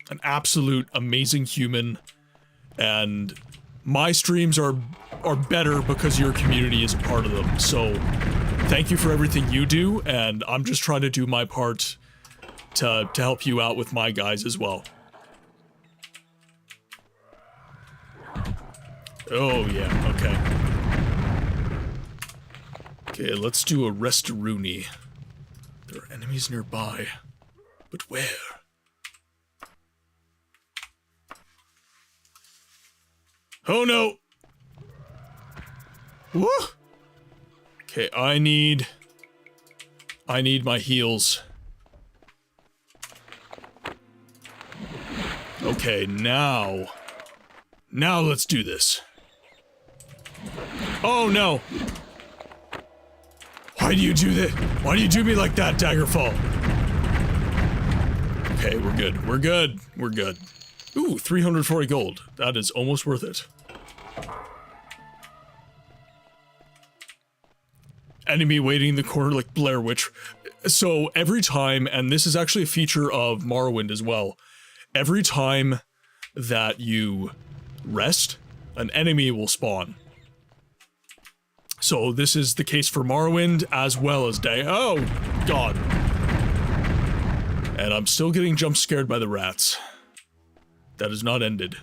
an absolute amazing human. And my streams are better because your community is a part of them. So thank you for everything you do, and I'm just trying to do my part to help you out with my guys as well. Oh yeah, okay. Okay, let's do a Restaruni. There are enemies nearby, but where? Oh no! Woo! Okay, I need my heals. Okay, now let's do this. Oh no! Why do you do that? Why do you do me like that, Daggerfall? Okay, we're good. We're good. We're good. Ooh, 340 gold. That is almost worth it. Enemy waiting in the corner like Blair Witch. So every time, and this is actually a feature of Morrowind as well, every time that you rest, an enemy will spawn. So this is the case for Morrowind as well as Oh, God. And I'm still getting jump scared by the rats. That has not ended.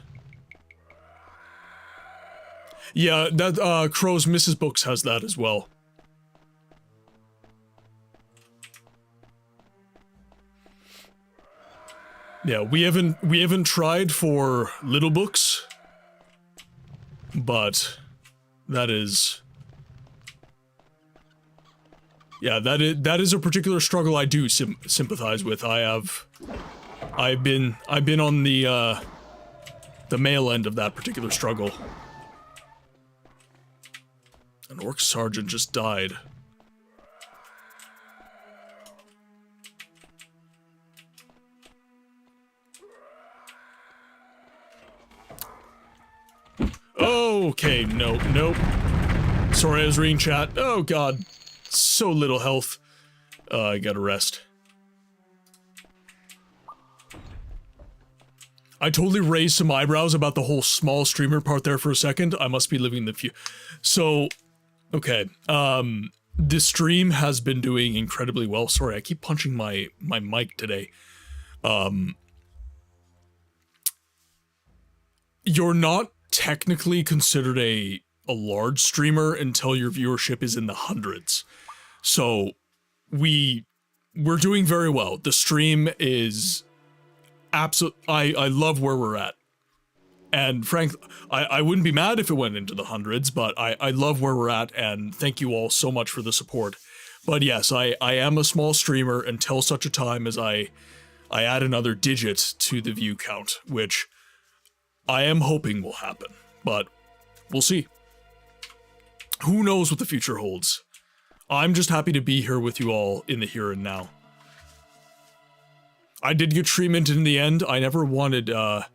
Yeah, that, Crow's Mrs. Books has that as well. Yeah, we haven't tried for Little Books, but that is... Yeah, that is a particular struggle I do sympathize with. I've been on the male end of that particular struggle. An orc sergeant just died. Okay, nope. Sorry, I was reading chat. Oh god, so little health. I gotta rest. I totally raised some eyebrows about the whole small streamer part there for a second. I must be living the So, okay, this stream has been doing incredibly well. Sorry, I keep punching my mic today. You're not technically considered a large streamer until your viewership is in the hundreds. So we're doing very well. The stream is absolute. I love where we're at. And frankly, I wouldn't be mad if it went into the hundreds, but I love where we're at, and thank you all so much for the support. But yes, I am a small streamer until such a time as I add another digit to the view count, which I am hoping will happen, but we'll see. Who knows what the future holds? I'm just happy to be here with you all in the here and now. I did get treatment in the end. I never wanted, and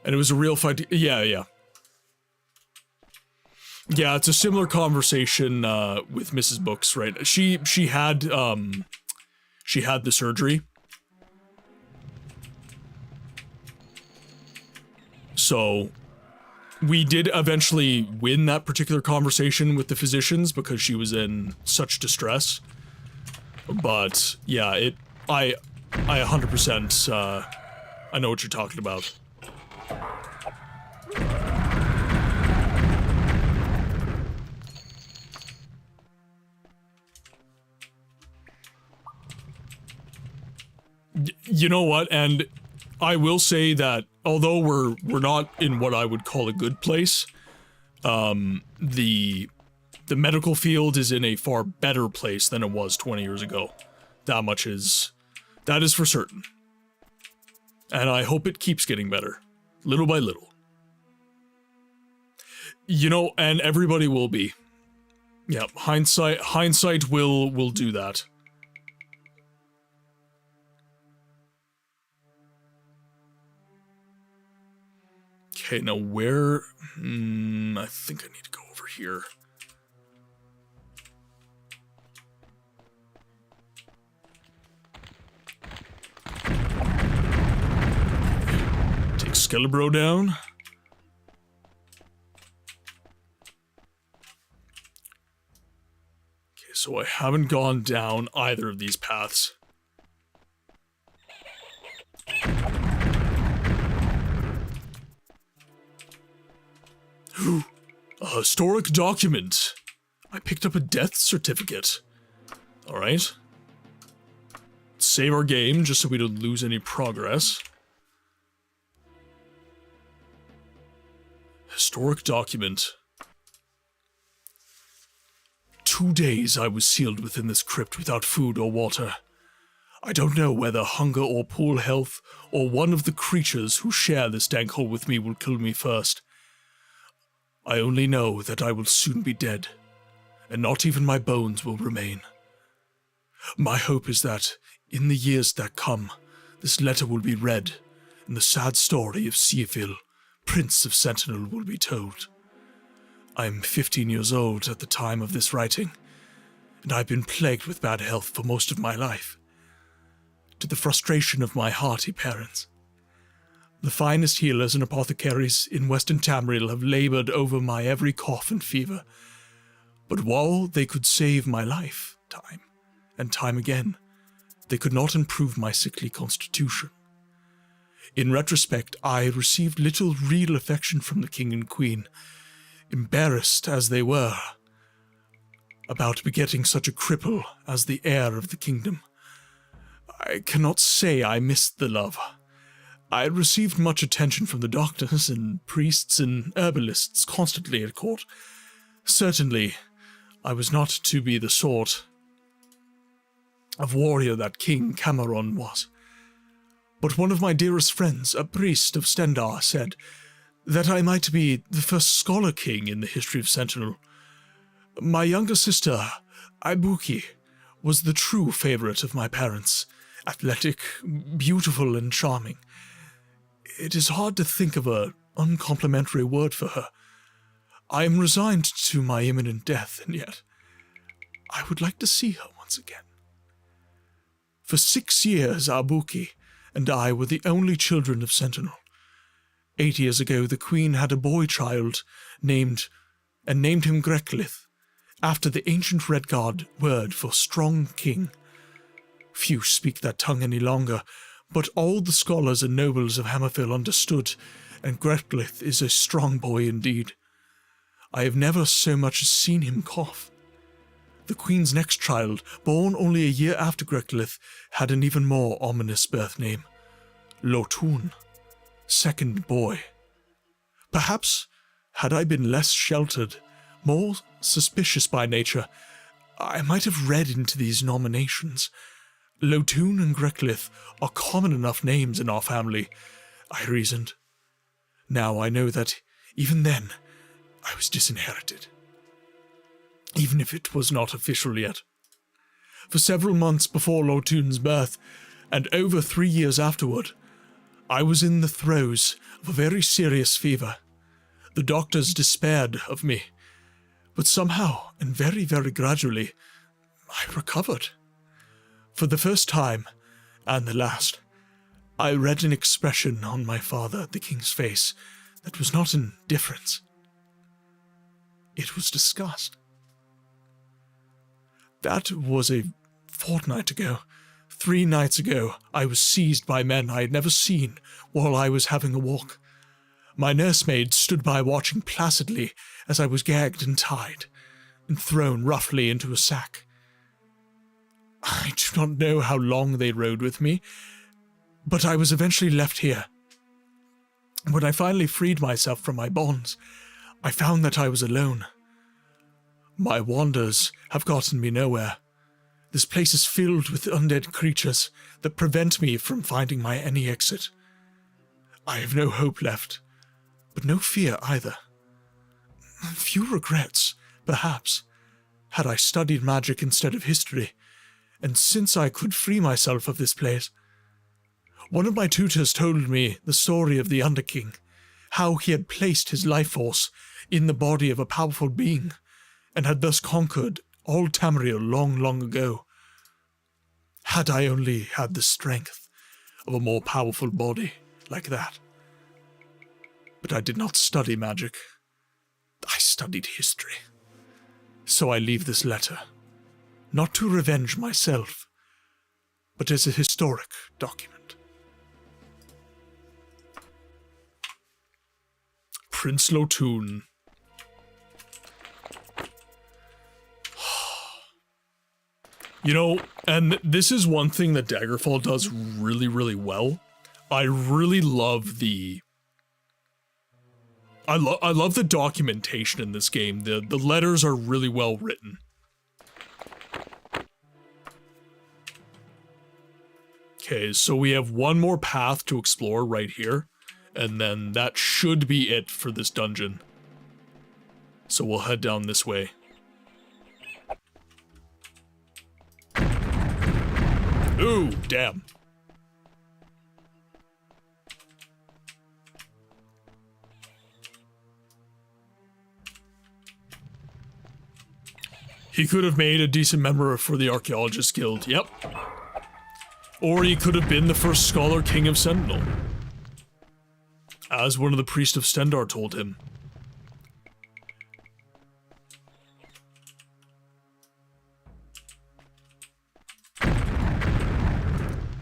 it was a real fight. Yeah, it's a similar conversation with Mrs. Books, right? She had the surgery. So we did eventually win that particular conversation with the physicians because she was in such distress. But yeah, I 100% I know what you're talking about. You know what? And I will say that although we're not in what I would call a good place, the medical field is in a far better place than it was 20 years ago. That is for certain. And I hope it keeps getting better, little by little. You know, and everybody will be. Yeah, hindsight will do that. Okay, now where... I think I need to go over here. Take Skelebro down. Okay, so I haven't gone down either of these paths. A historic document. I picked up a death certificate. Alright. Save our game just so we don't lose any progress. Historic document. 2 days I was sealed within this crypt without food or water. I don't know whether hunger or poor health or one of the creatures who share this dank hole with me will kill me first. I only know that I will soon be dead, and not even my bones will remain. My hope is that, in the years that come, this letter will be read, and the sad story of Seafil, Prince of Sentinel, will be told. I am 15 years old at the time of this writing, and I've been plagued with bad health for most of my life, to the frustration of my hearty parents. The finest healers and apothecaries in Western Tamriel have labored over my every cough and fever, but while they could save my life, time and time again, they could not improve my sickly constitution. In retrospect, I received little real affection from the king and queen, embarrassed as they were about begetting such a cripple as the heir of the kingdom. I cannot say I missed the love. I had received much attention from the doctors and priests and herbalists constantly at court. Certainly, I was not to be the sort of warrior that King Cameron was. But one of my dearest friends, a priest of Stendar, said that I might be the first scholar king in the history of Sentinel. My younger sister, Ibuki, was the true favorite of my parents, athletic, beautiful, and charming. It is hard to think of an uncomplimentary word for her. I am resigned to my imminent death, and yet I would like to see her once again. For 6 years, Ibuki and I were the only children of Sentinel. 8 years ago, the Queen had a boy child named him Greklith, after the ancient Red Guard word for strong king. Few speak that tongue any longer, But all the scholars and nobles of Hammerfell understood, and Gretglith is a strong boy indeed. I have never so much as seen him cough. The Queen's next child, born only a year after Gretglith, had an even more ominous birth name, Lohtun, second boy. Perhaps, had I been less sheltered, more suspicious by nature, I might have read into these nominations. Lohtun and Gretglith are common enough names in our family, I reasoned. Now I know that, even then, I was disinherited. Even if it was not official yet. For several months before Lohtun's birth, and over 3 years afterward, I was in the throes of a very serious fever. The doctors despaired of me, but somehow, and very, very gradually, I recovered. For the first time, and the last, I read an expression on my father, the king's face, that was not indifference. It was disgust. That was a fortnight ago. 3 nights ago, I was seized by men I had never seen while I was having a walk. My nursemaid stood by watching placidly as I was gagged and tied, and thrown roughly into a sack. I do not know how long they rode with me, but I was eventually left here. When I finally freed myself from my bonds, I found that I was alone. My wanders have gotten me nowhere. This place is filled with undead creatures that prevent me from finding any exit. I have no hope left, but no fear either. Few regrets, perhaps, had I studied magic instead of history, and since I could free myself of this place. One of my tutors told me the story of the Underking, how he had placed his life force in the body of a powerful being, and had thus conquered all Tamriel long, long ago. Had I only had the strength of a more powerful body like that. But I did not study magic. I studied history. So I leave this letter, not to revenge myself, but as a historic document. Prince Lohtun. You know, and this is one thing that Daggerfall does really, really well. I really love I love the documentation in this game. The letters are really well written. Okay, so we have one more path to explore right here, and then that should be it for this dungeon. So we'll head down this way. Ooh, damn. He could have made a decent member for the Archaeologist Guild, yep. Or he could have been the first Scholar King of Sentinel, as one of the priests of Stendar told him.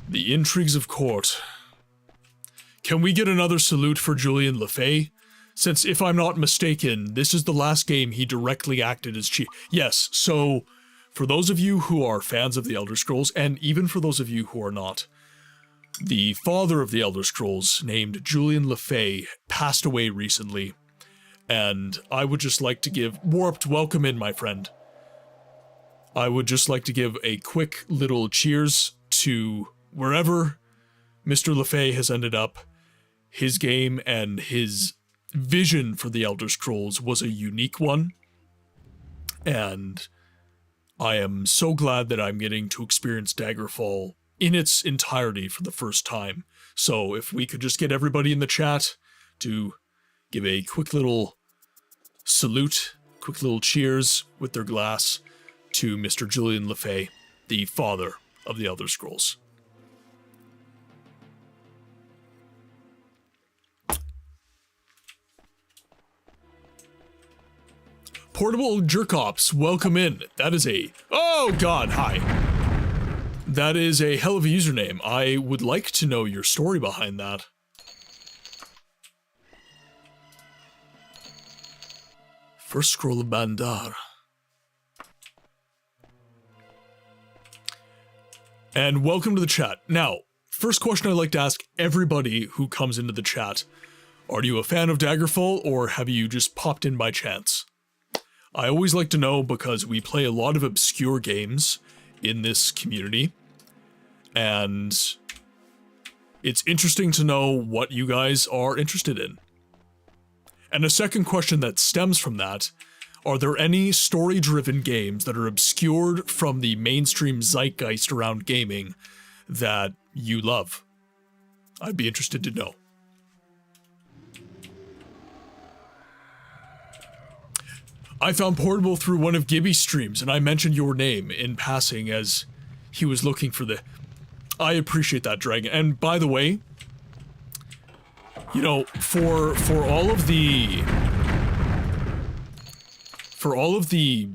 The intrigues of court. Can we get another salute for Julian Lefay? Since, if I'm not mistaken, this is the last game he directly acted as chief. Yes, so for those of you who are fans of the Elder Scrolls, and even for those of you who are not, the father of the Elder Scrolls, named Julian Lefay, passed away recently, and I would just like to give... Warped, welcome in, my friend. I would just like to give a quick little cheers to wherever Mr. Lefay has ended up. His game and his vision for the Elder Scrolls was a unique one, and I am so glad that I'm getting to experience Daggerfall in its entirety for the first time. So if we could just get everybody in the chat to give a quick little salute, quick little cheers with their glass to Mr. Julian Lefay, the father of the Elder Scrolls. Portable Jerkops, welcome in. That is a... Oh god, hi. That is a hell of a username. I would like to know your story behind that. First scroll of Bandar. And welcome to the chat. Now, first question I'd like to ask everybody who comes into the chat. Are you a fan of Daggerfall, or have you just popped in by chance? I always like to know because we play a lot of obscure games in this community, and it's interesting to know what you guys are interested in. And a second question that stems from that, are there any story-driven games that are obscured from the mainstream zeitgeist around gaming that you love? I'd be interested to know. I found Portable through one of Gibby's streams, and I mentioned your name in passing as he was looking for the... I appreciate that, Dragon. And by the way, you know, for all of the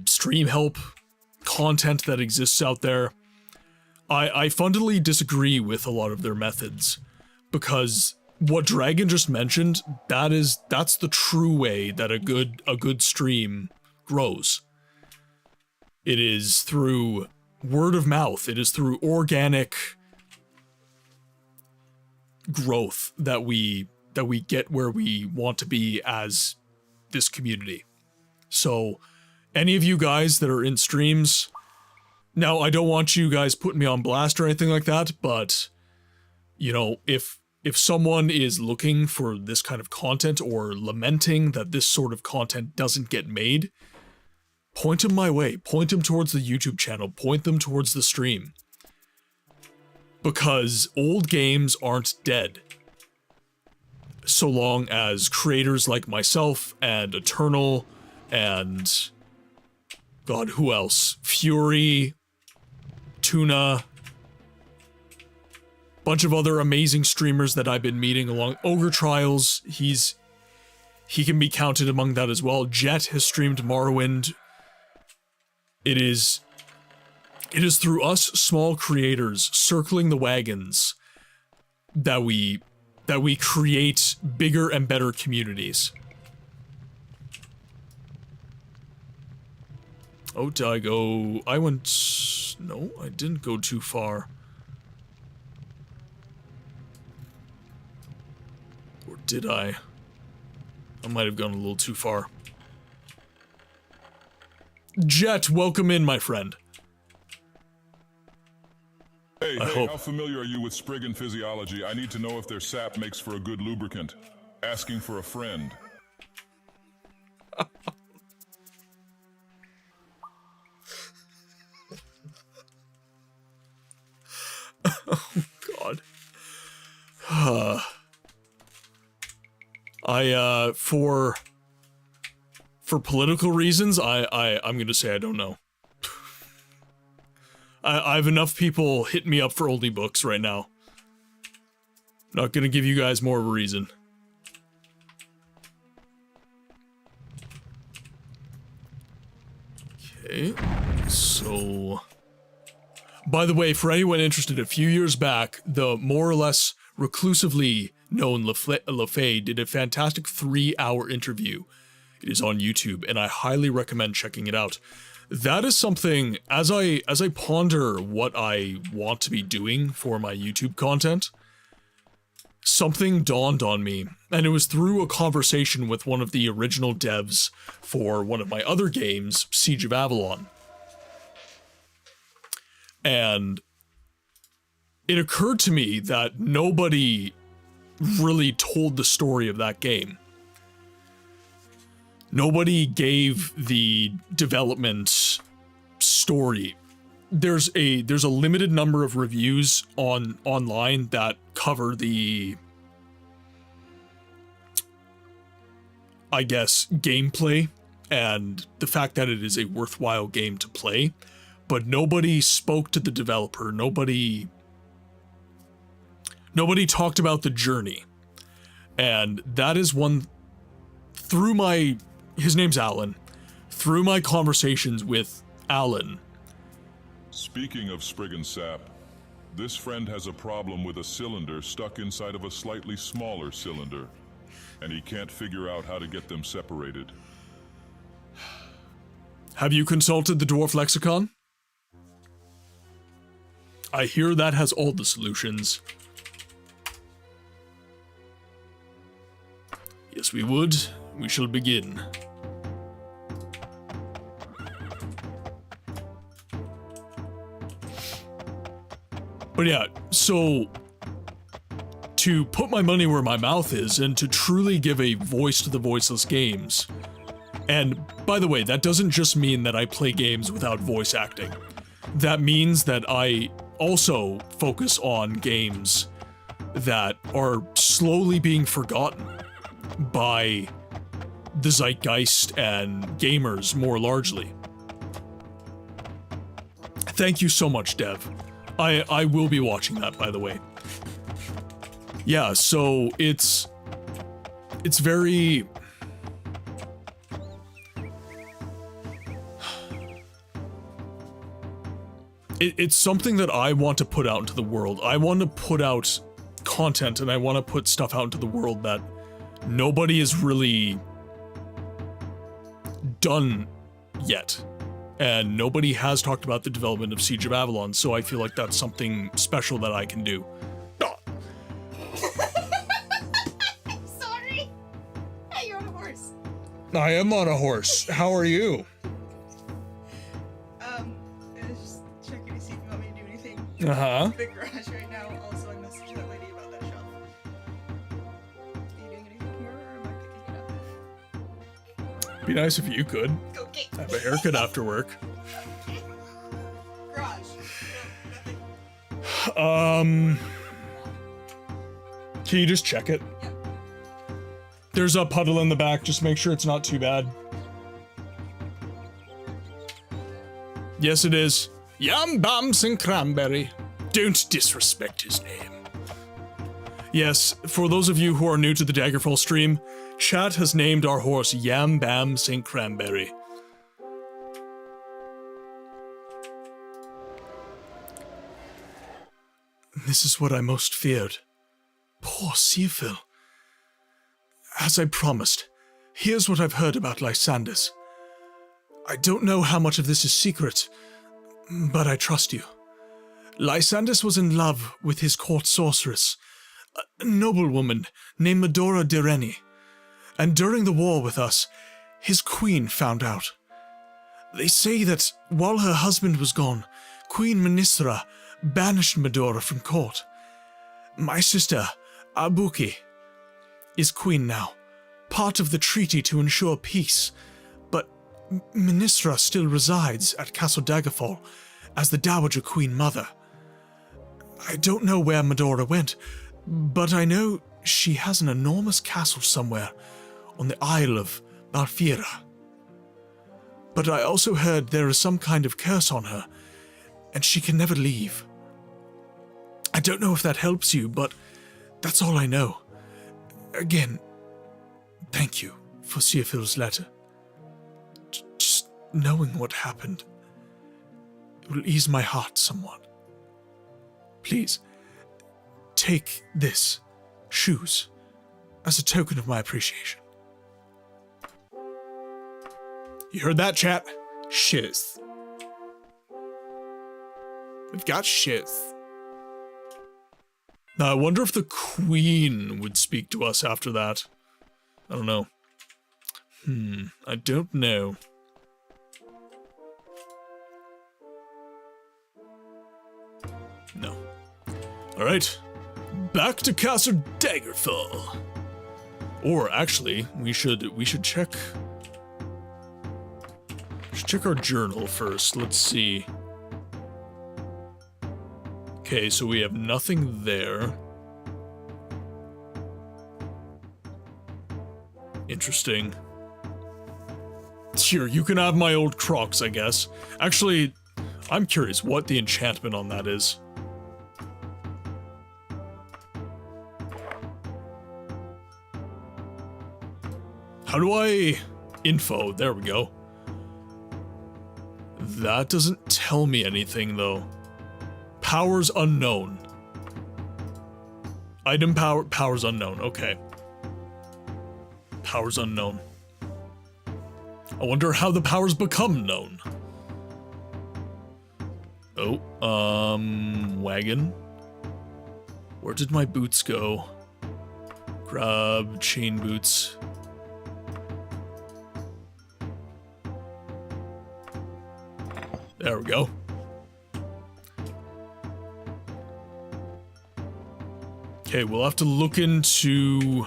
stream help content that exists out there, I fundamentally disagree with a lot of their methods, because what Dragon just mentioned, that's the true way that a good stream grows. It is through word of mouth. It is through organic growth that we get where we want to be as this community. So, any of you guys that are in streams, now I don't want you guys putting me on blast or anything like that, but you know, if someone is looking for this kind of content or lamenting that this sort of content doesn't get made, point them my way. Point them towards the YouTube channel. Point them towards the stream. Because old games aren't dead. So long as creators like myself and Eternal and... God, who else? Fury, Tuna... bunch of other amazing streamers that I've been meeting along Ogre Trials. He can be counted among that as well. Jet has streamed Morrowind. It is through us small creators circling the wagons that we create bigger and better communities. Oh, did I go? No, I didn't go too far. Or did I? I might have gone a little too far. Jet, welcome in, my friend. Hey, how familiar are you with Spriggan physiology? I need to know if their sap makes for a good lubricant. Asking for a friend. Oh, God. For political reasons, I'm gonna say I don't know. I have enough people hitting me up for oldie books right now. Not gonna give you guys more of a reason. Okay, so... By the way, for anyone interested, a few years back, the more or less reclusively known LaFay did a fantastic 3-hour interview. It is on YouTube, and I highly recommend checking it out. That is something, as I ponder what I want to be doing for my YouTube content, something dawned on me, and it was through a conversation with one of the original devs for one of my other games, Siege of Avalon. And it occurred to me that nobody really told the story of that game. Nobody gave the development story. There's a limited number of reviews online that cover the, I guess, gameplay and the fact that it is a worthwhile game to play, but nobody spoke to the developer. Nobody talked about the journey. And that is one, through his name's Alan, through my conversations with Alan. Speaking of Spriggan sap, This friend has a problem with a cylinder stuck inside of a slightly smaller cylinder, and he can't figure out how to get them separated. Have you consulted the dwarf lexicon? I hear that has all the solutions. Yes, we would. We shall begin. But yeah, so to put my money where my mouth is and to truly give a voice to the voiceless games. And by the way, that doesn't just mean that I play games without voice acting. That means that I also focus on games that are slowly being forgotten by the zeitgeist and gamers more largely. Thank you so much, Dev. I will be watching that, by the way. Yeah, so it's very... It's something that I want to put out into the world. I want to put out content and I want to put stuff out into the world that nobody has really done yet. And nobody has talked about the development of Siege of Avalon, so I feel like that's something special that I can do. Sorry. Hey, you're on a horse. I am on a horse. How are you? I was just checking to see if you want me to do anything. Uh-huh. The garage right now. Also, I messaged that lady about that shelf. Are you doing anything tomorrow, or am I picking it up? Be nice if you could. Okay. Have a haircut after work. Garage. No, nothing. Can you just check it? Yeah. There's a puddle in the back, just make sure it's not too bad. Yes, it is. Yum Bums and Cranberry. Don't disrespect his name. Yes, for those of you who are new to the Daggerfall stream, chat has named our horse Yam Bam St. Cranberry. This is what I most feared. Poor Seafill. As I promised, here's what I've heard about Lysandus. I don't know how much of this is secret, but I trust you. Lysandus was in love with his court sorceress, a noblewoman named Medora Direni, and during the war with us, his queen found out. They say that while her husband was gone, Queen Menisra banished Medora from court. My sister, Abuki, is queen now, part of the treaty to ensure peace, but Menisra still resides at Castle Daggerfall as the Dowager Queen Mother. I don't know where Medora went, but I know she has an enormous castle somewhere on the Isle of Balfira. But I also heard there is some kind of curse on her, and she can never leave. I don't know if that helps you, but that's all I know. Again, thank you for Seafill's letter. Just knowing what happened, it will ease my heart somewhat. Please, take this, shoes, as a token of my appreciation. You heard that, chat? Shoes. We've got shoes. Now, I wonder if the Queen would speak to us after that. I don't know. I don't know. No. Alright. Back to Castle Daggerfall. Or actually, we should check. Check our journal first. Let's see. Okay, so we have nothing there. Interesting. Here, you can have my old Crocs, I guess. Actually, I'm curious what the enchantment on that is. How do I... Info, there we go. That doesn't tell me anything, though. Powers unknown. Item powers unknown. Okay. Powers unknown. I wonder how the powers become known. Oh, wagon. Where did my boots go? Grab chain boots. There we go. Okay, we'll have to look into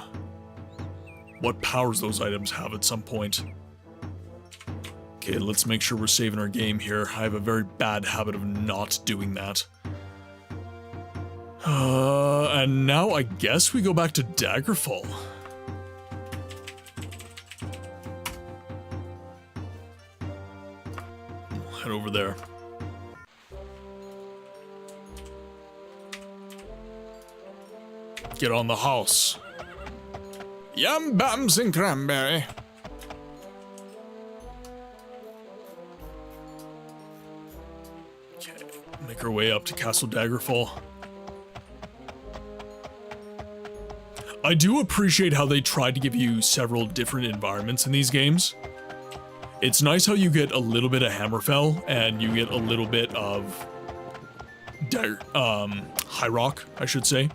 what powers those items have at some point. Okay, let's make sure we're saving our game here. I have a very bad habit of not doing that. And now I guess we go back to Daggerfall. We'll head over there. Get on the house. Yum bums and cranberry. Okay, make our way up to Castle Daggerfall. I do appreciate how they tried to give you several different environments in these games. It's nice how you get a little bit of Hammerfell and you get a little bit of High Rock, I should say.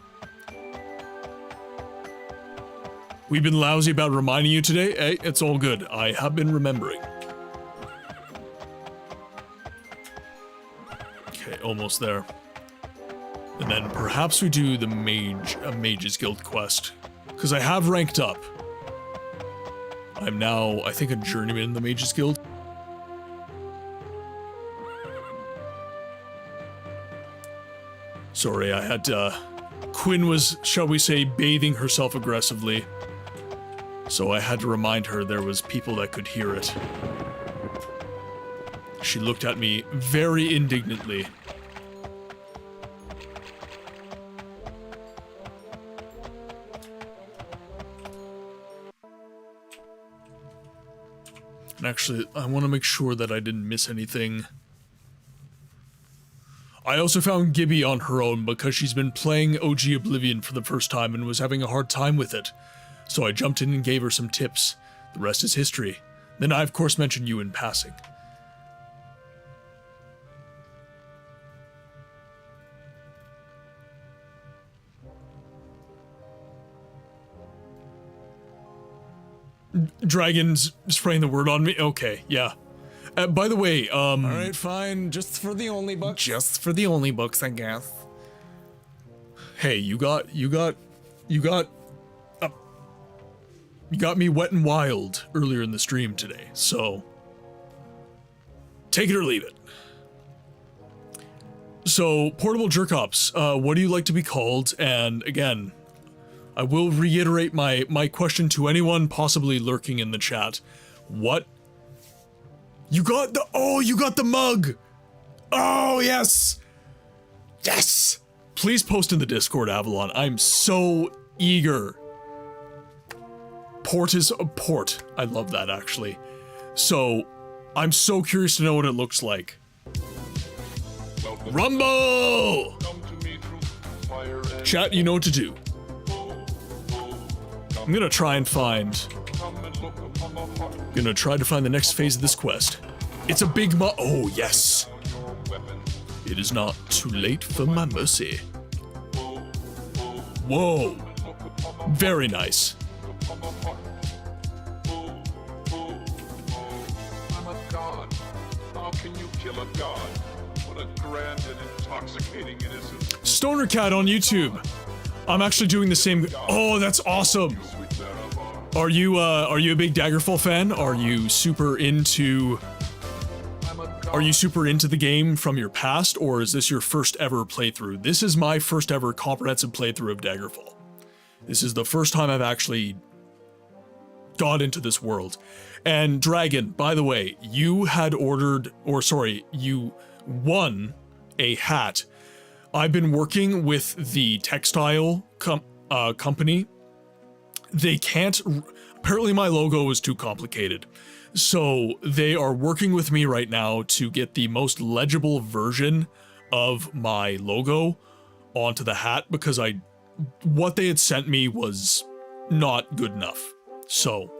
We've been lousy about reminding you today. Hey, it's all good. I have been remembering. Okay, almost there. And then perhaps we do the Mage's Guild quest. Because I have ranked up. I'm now, I think, a journeyman in the Mage's Guild. Sorry, I had Quinn was, shall we say, bathing herself aggressively. So I had to remind her there was people that could hear it. She looked at me very indignantly. And actually, I want to make sure that I didn't miss anything. I also found Gibby on her own because she's been playing OG Oblivion for the first time and was having a hard time with it. So I jumped in and gave her some tips. The rest is history. Then I, of course, mentioned you in passing. Dragon's spraying the word on me? Okay, yeah. By the way, Alright, fine. Just for the only books. Just for the only books, I guess. Hey, you got me wet and wild earlier in the stream today, so take it or leave it. So, portable jerk-ups, what do you like to be called? And again, I will reiterate my question to anyone possibly lurking in the chat. What? You got the mug! Oh, yes! Yes! Please post in the Discord, Avalon. I'm so eager. Port is a port. I love that, actually. So, I'm so curious to know what it looks like. Rumble! Chat, you know what to do. I'm gonna try to find the next phase of this quest. It's a big oh, yes! It is not too late for my mercy. Whoa! Very nice. I'm a god. How can you kill a god? What a grand and intoxicating innocence. Stoner Cat on YouTube. I'm actually doing the same. Oh, that's awesome. Are you a big Daggerfall fan? Are you super into the game from your past, or is this your first ever playthrough? This is my first ever comprehensive playthrough of Daggerfall. This is the first time I've actually got into this world. And Dragon, by the way, you had you won a hat. I've been working with the textile company. They can't, apparently my logo is too complicated. So they are working with me right now to get the most legible version of my logo onto the hat because what they had sent me was not good enough. So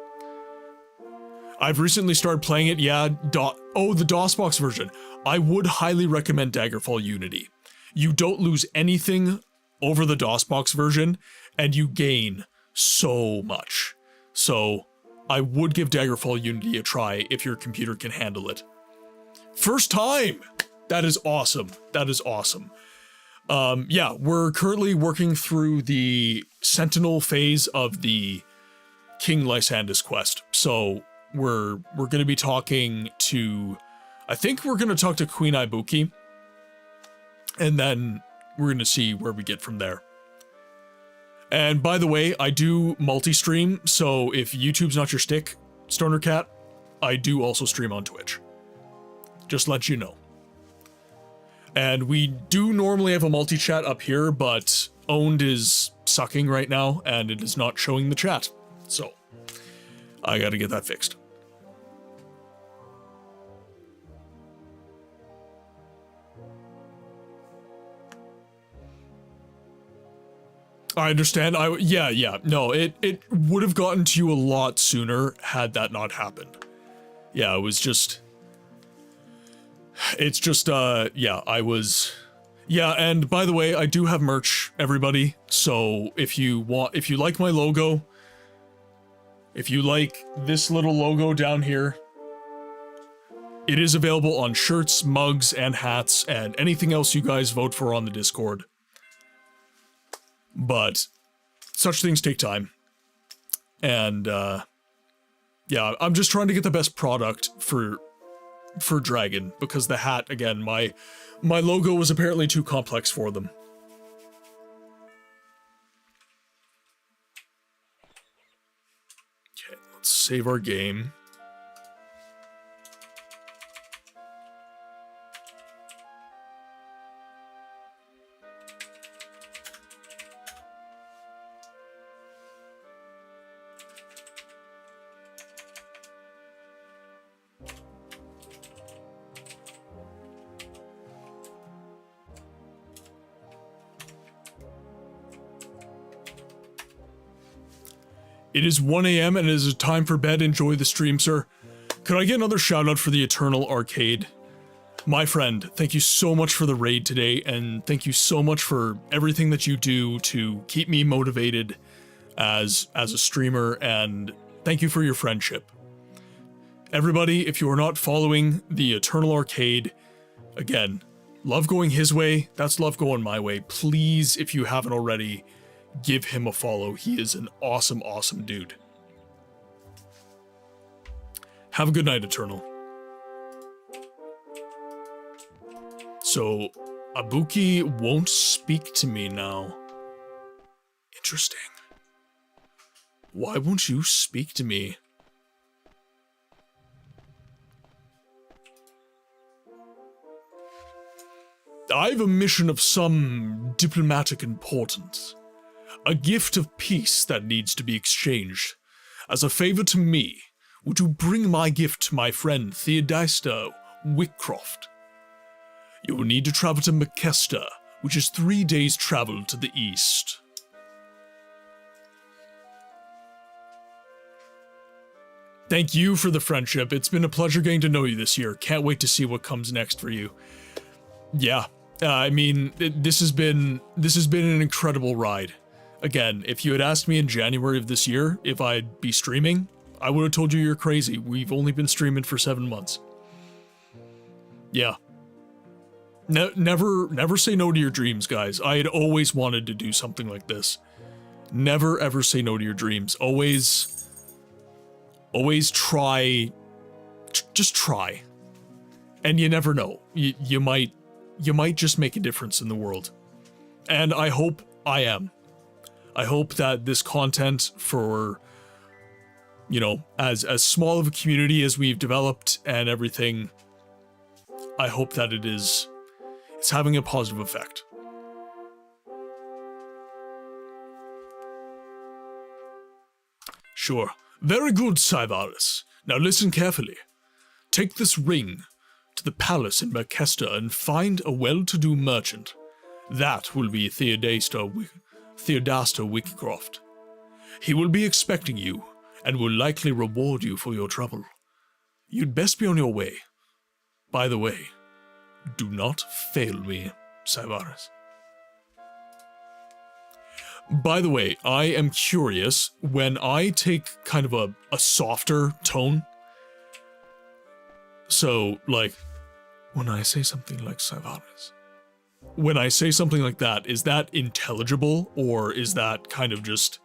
I've recently started playing it. Yeah, the DOSBox version. I would highly recommend Daggerfall Unity. You don't lose anything over the DOSBox version, and you gain so much. So I would give Daggerfall Unity a try if your computer can handle it. First time! That is awesome. That is awesome. Yeah, we're currently working through the Sentinel phase of the King Lysandus quest. So we're going to be talking to, I think we're going to talk to Queen Ibuki, and then we're going to see where we get from there. And by the way, I do multi-stream, so if YouTube's not your stick, Stoner Cat, I do also stream on Twitch. Just let you know. And we do normally have a multi-chat up here, but Owned is sucking right now, and it is not showing the chat. So I gotta get that fixed. I understand. Yeah. No, it would have gotten to you a lot sooner had that not happened. Yeah, it's just, yeah, and by the way, I do have merch, everybody. So if you like my logo, if you like this little logo down here, it is available on shirts, mugs, and hats, and anything else you guys vote for on the Discord. But such things take time. And, yeah, I'm just trying to get the best product for Dragon, because the hat, again, my logo was apparently too complex for them. Okay, let's save our game. It is 1 a.m. and it is time for bed. Enjoy the stream, sir. Could I get another shout out for the Eternal Arcade? My friend, thank you so much for the raid today, and thank you so much for everything that you do to keep me motivated as a streamer, and thank you for your friendship. Everybody, if you are not following the Eternal Arcade, again, love going his way, that's love going my way. Please, if you haven't already, give him a follow. He is an awesome, awesome dude. Have a good night, Eternal. So, Ibuki won't speak to me now. Interesting. Why won't you speak to me? I have a mission of some diplomatic importance. A gift of peace that needs to be exchanged. As a favor to me, would you bring my gift to my friend Theodista Wickcroft? You will need to travel to Makesta, which is 3 days' travel to the east. Thank you for the friendship. It's been a pleasure getting to know you this year. Can't wait to see what comes next for you. Yeah, I mean, this has been an incredible ride. Again, if you had asked me in January of this year if I'd be streaming, I would have told you you're crazy. We've only been streaming for 7 months. Yeah. Never say no to your dreams, guys. I had always wanted to do something like this. Never ever say no to your dreams. Always try. Just try. And you never know. You might just make a difference in the world. And I hope I am. I hope that this content for, you know, as small of a community as we've developed and everything, I hope that it's having a positive effect. Sure. Very good, Cyvarus. Now listen carefully. Take this ring to the palace in Mercester and find a well-to-do merchant. That will be Theodaster Wickcroft. He will be expecting you, and will likely reward you for your trouble. You'd best be on your way. By the way, do not fail me, Cyvaris. By the way, I am curious, when I take kind of a softer tone, so, like, when I say something like Cyvaris, when I say something like that, is that intelligible, or is that kind of just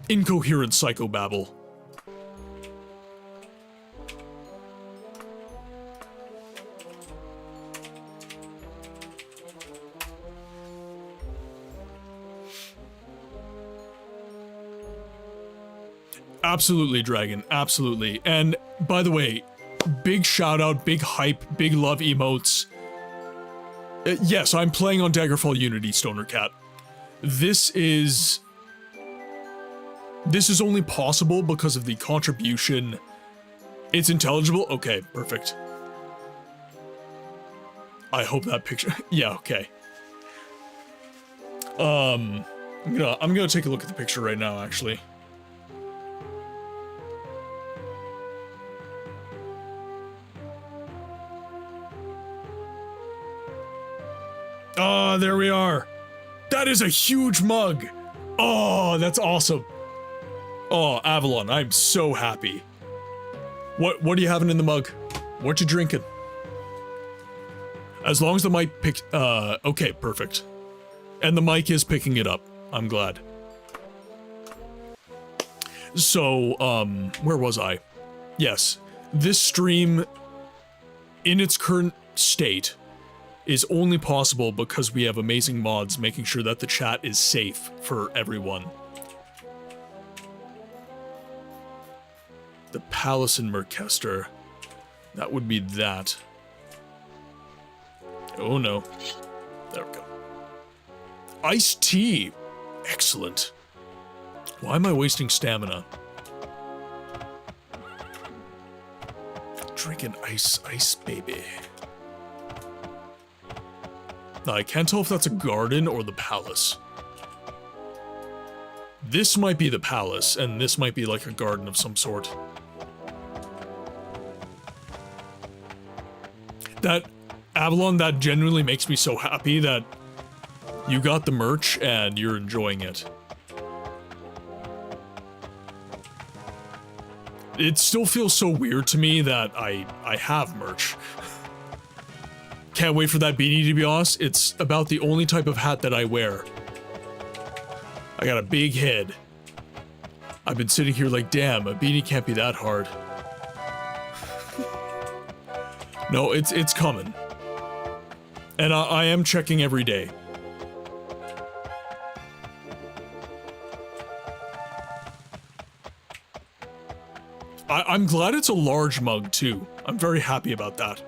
incoherent psychobabble? Absolutely, Dragon, absolutely. And by the way, big shout out, big hype, big love emotes. Yes, I'm playing on Daggerfall Unity, Stoner Cat. This is only possible because of the contribution. It's intelligible? Okay, perfect. I hope that picture, yeah, okay. I'm gonna take a look at the picture right now, actually. Oh, there we are. That is a huge mug. Oh, that's awesome. Oh, Avalon, I'm so happy. What are you having in the mug? What you drinking? As long as the mic picks, okay, perfect. And the mic is picking it up. I'm glad. So, where was I? Yes, this stream, in its current state, is only possible because we have amazing mods making sure that the chat is safe for everyone. The palace in Mercester. That would be that. Oh no. There we go. Iced tea. Excellent. Why am I wasting stamina? Drinking ice, baby. Now, I can't tell if that's a garden or the palace. This might be the palace, and this might be like a garden of some sort. That, Avalon, that genuinely makes me so happy that you got the merch and you're enjoying it. It still feels so weird to me that I have merch. Can't wait for that beanie, to be honest. It's about the only type of hat that I wear. I got a big head. I've been sitting here like, damn, a beanie can't be that hard. No, it's coming. And I am checking every day. I'm glad it's a large mug, too. I'm very happy about that.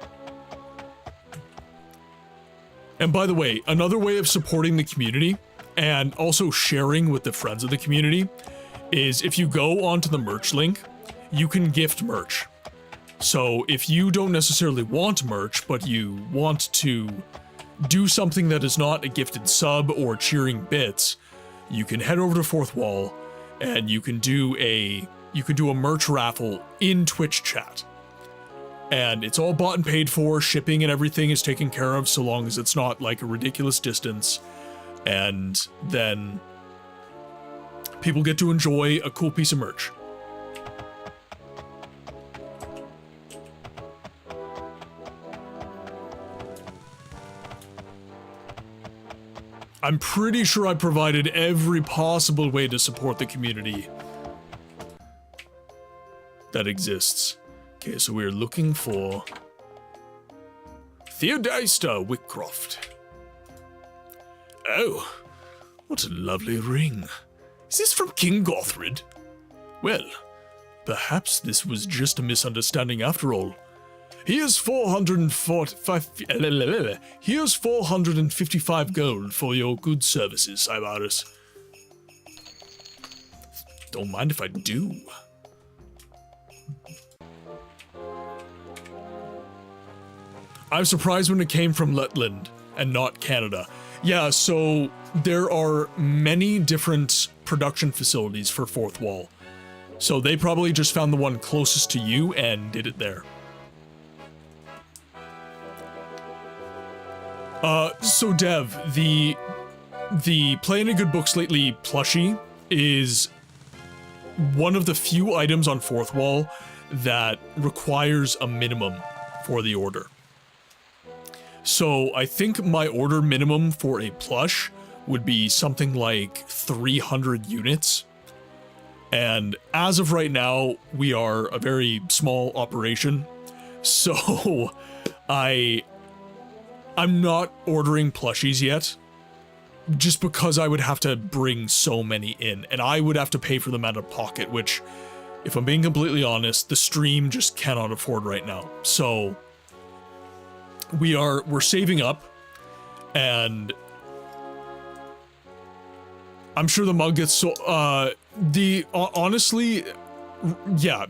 And by the way, another way of supporting the community, and also sharing with the friends of the community, is if you go onto the merch link, you can gift merch. So if you don't necessarily want merch, but you want to do something that is not a gifted sub or cheering bits, you can head over to Fourth Wall, and you can do a merch raffle in Twitch chat. And it's all bought and paid for, shipping and everything is taken care of so long as it's not like a ridiculous distance. And then people get to enjoy a cool piece of merch. I'm pretty sure I provided every possible way to support the community that exists. Okay, so we're looking for Theodaster Wickcroft. Oh, what a lovely ring. Is this from King Gothrid? Well, perhaps this was just a misunderstanding after all. Here's 455 gold for your good services, Cyvaris. Don't mind if I do. I'm surprised when it came from Letland and not Canada. Yeah, so there are many different production facilities for Fourth Wall. So they probably just found the one closest to you and did it there. So Dev, the Play Any Good Books Lately plushie is one of the few items on Fourth Wall that requires a minimum for the order. So I think my order minimum for a plush would be something like 300 units. And as of right now, we are a very small operation. So I'm not ordering plushies yet, just because I would have to bring so many in, and I would have to pay for them out of pocket, which, if I'm being completely honest, the stream just cannot afford right now. So we're saving up, and I'm sure the mug gets so honestly, yeah,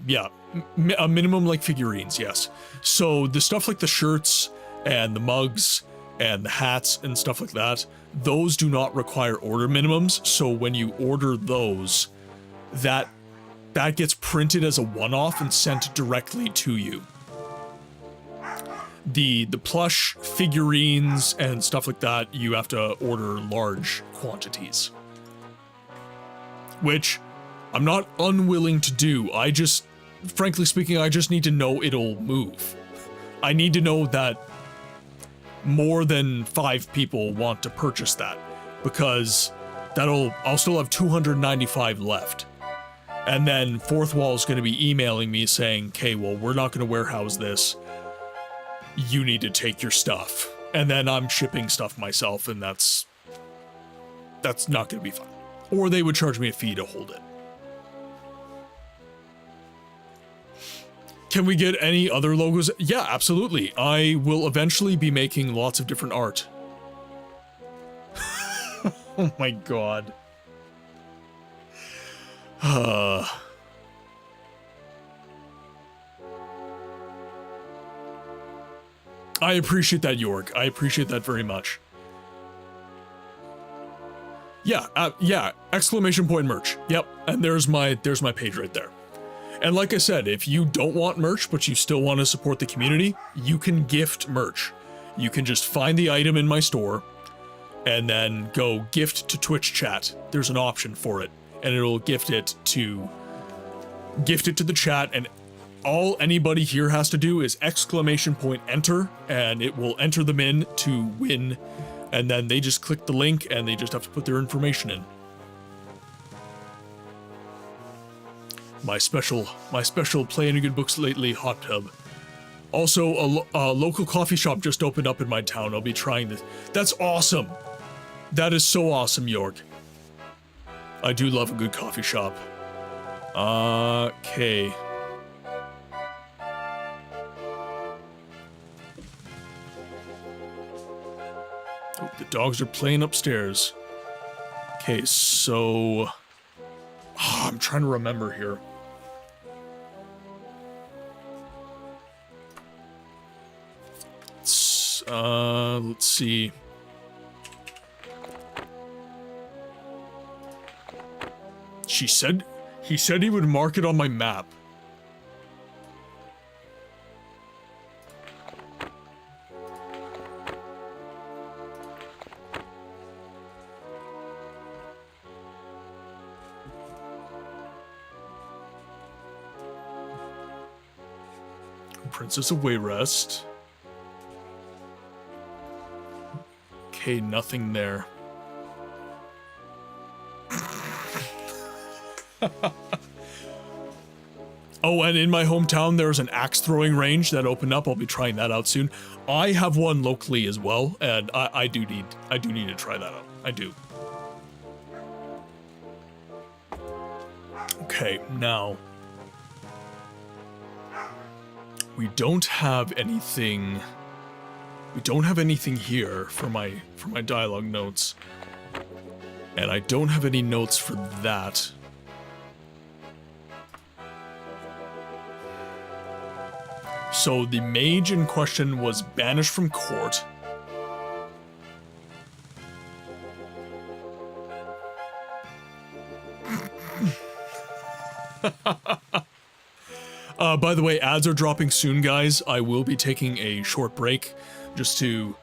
a minimum like figurines, yes. So the stuff like the shirts and the mugs and the hats and stuff like that, those do not require order minimums. So when you order those, that gets printed as a one-off and sent directly to you. The plush figurines and stuff like that, you have to order large quantities, which I'm not unwilling to do. I just, frankly speaking, I just need to know it'll move. I need to know that more than 5 people want to purchase that, because I'll still have 295 left. And then Fourth Wall is going to be emailing me saying, okay, well, we're not going to warehouse this. You need to take your stuff. And then I'm shipping stuff myself, and that's not going to be fun. Or they would charge me a fee to hold it. Can we get any other logos? Yeah, absolutely. I will eventually be making lots of different art. Oh my god. I appreciate that, York. I appreciate that very much. Yeah, exclamation point merch. Yep, and there's my page right there. And like I said, if you don't want merch, but you still want to support the community, you can gift merch. You can just find the item in my store, and then go gift to Twitch chat. There's an option for it, and it'll gift it to the chat, and all anybody here has to do is exclamation point enter, and it will enter them in to win, and then they just click the link, and they just have to put their information in. My special Play Any Good Books Lately hot tub. Also, a local coffee shop just opened up in my town. I'll be trying this. That's awesome. That is so awesome, York. I do love a good coffee shop. Okay. Oh, the dogs are playing upstairs. Okay, so... Oh, I'm trying to remember here. Let's see. He said he would mark it on my map. Princess of Wayrest. Okay, nothing there. Oh, and in my hometown, there's an axe throwing range that opened up. I'll be trying that out soon. I have one locally as well, and I do need to try that out. I do. Okay, now we don't have anything. We don't have anything here for my dialogue notes, and I don't have any notes for that. So the mage in question was banished from court. By the way, ads are dropping soon, guys. I will be taking a short break just to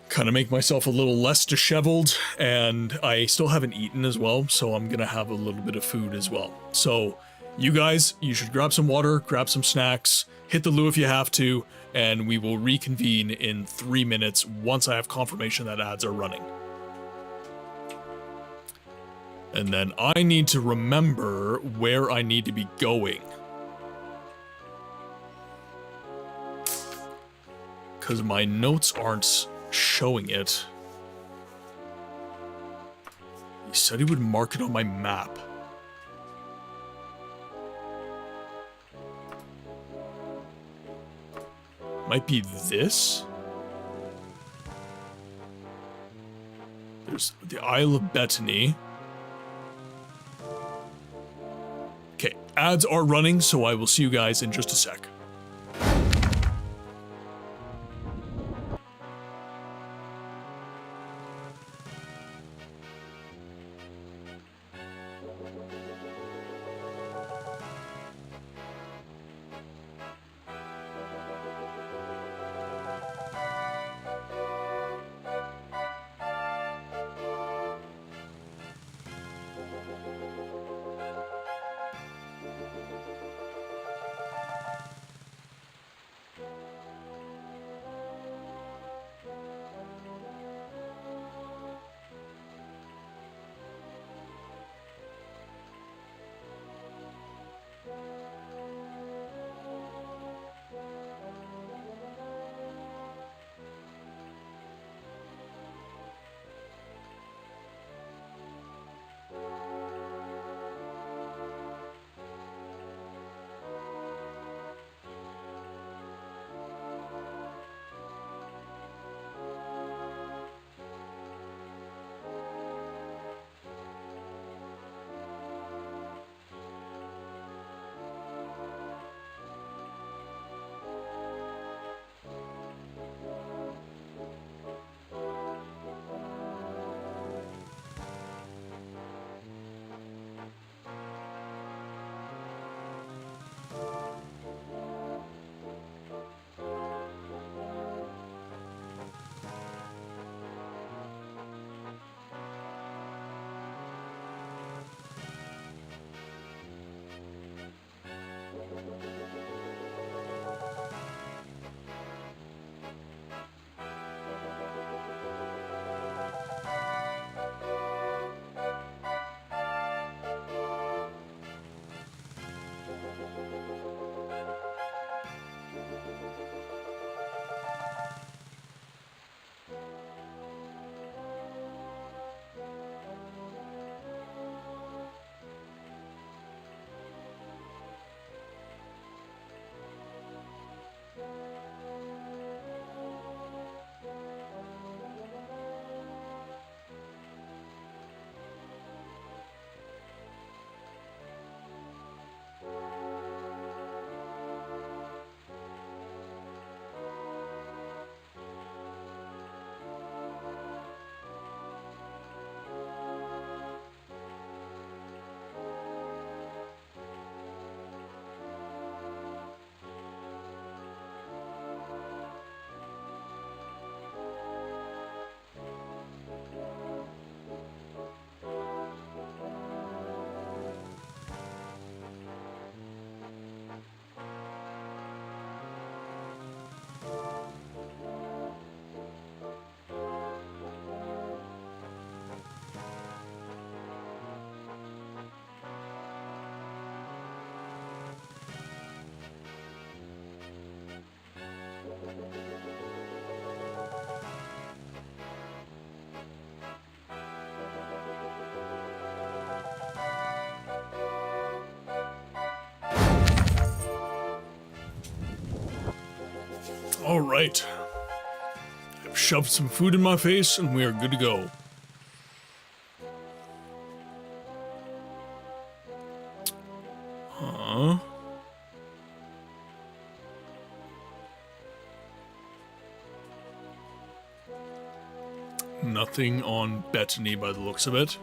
kind of make myself a little less disheveled, and I still haven't eaten as well, so I'm gonna have a little bit of food as well. So you guys, you should grab some water, grab some snacks, hit the loo if you have to, and we will reconvene in 3 minutes once I have confirmation that ads are running. And then I need to remember where I need to be going. Because my notes aren't showing it. He said he would mark it on my map. Might be this? There's the Isle of Bethany. Okay, ads are running, so I will see you guys in just a sec. All right. I've shoved some food in my face and we are good to go. Huh? nothing on Bethany by the looks of it.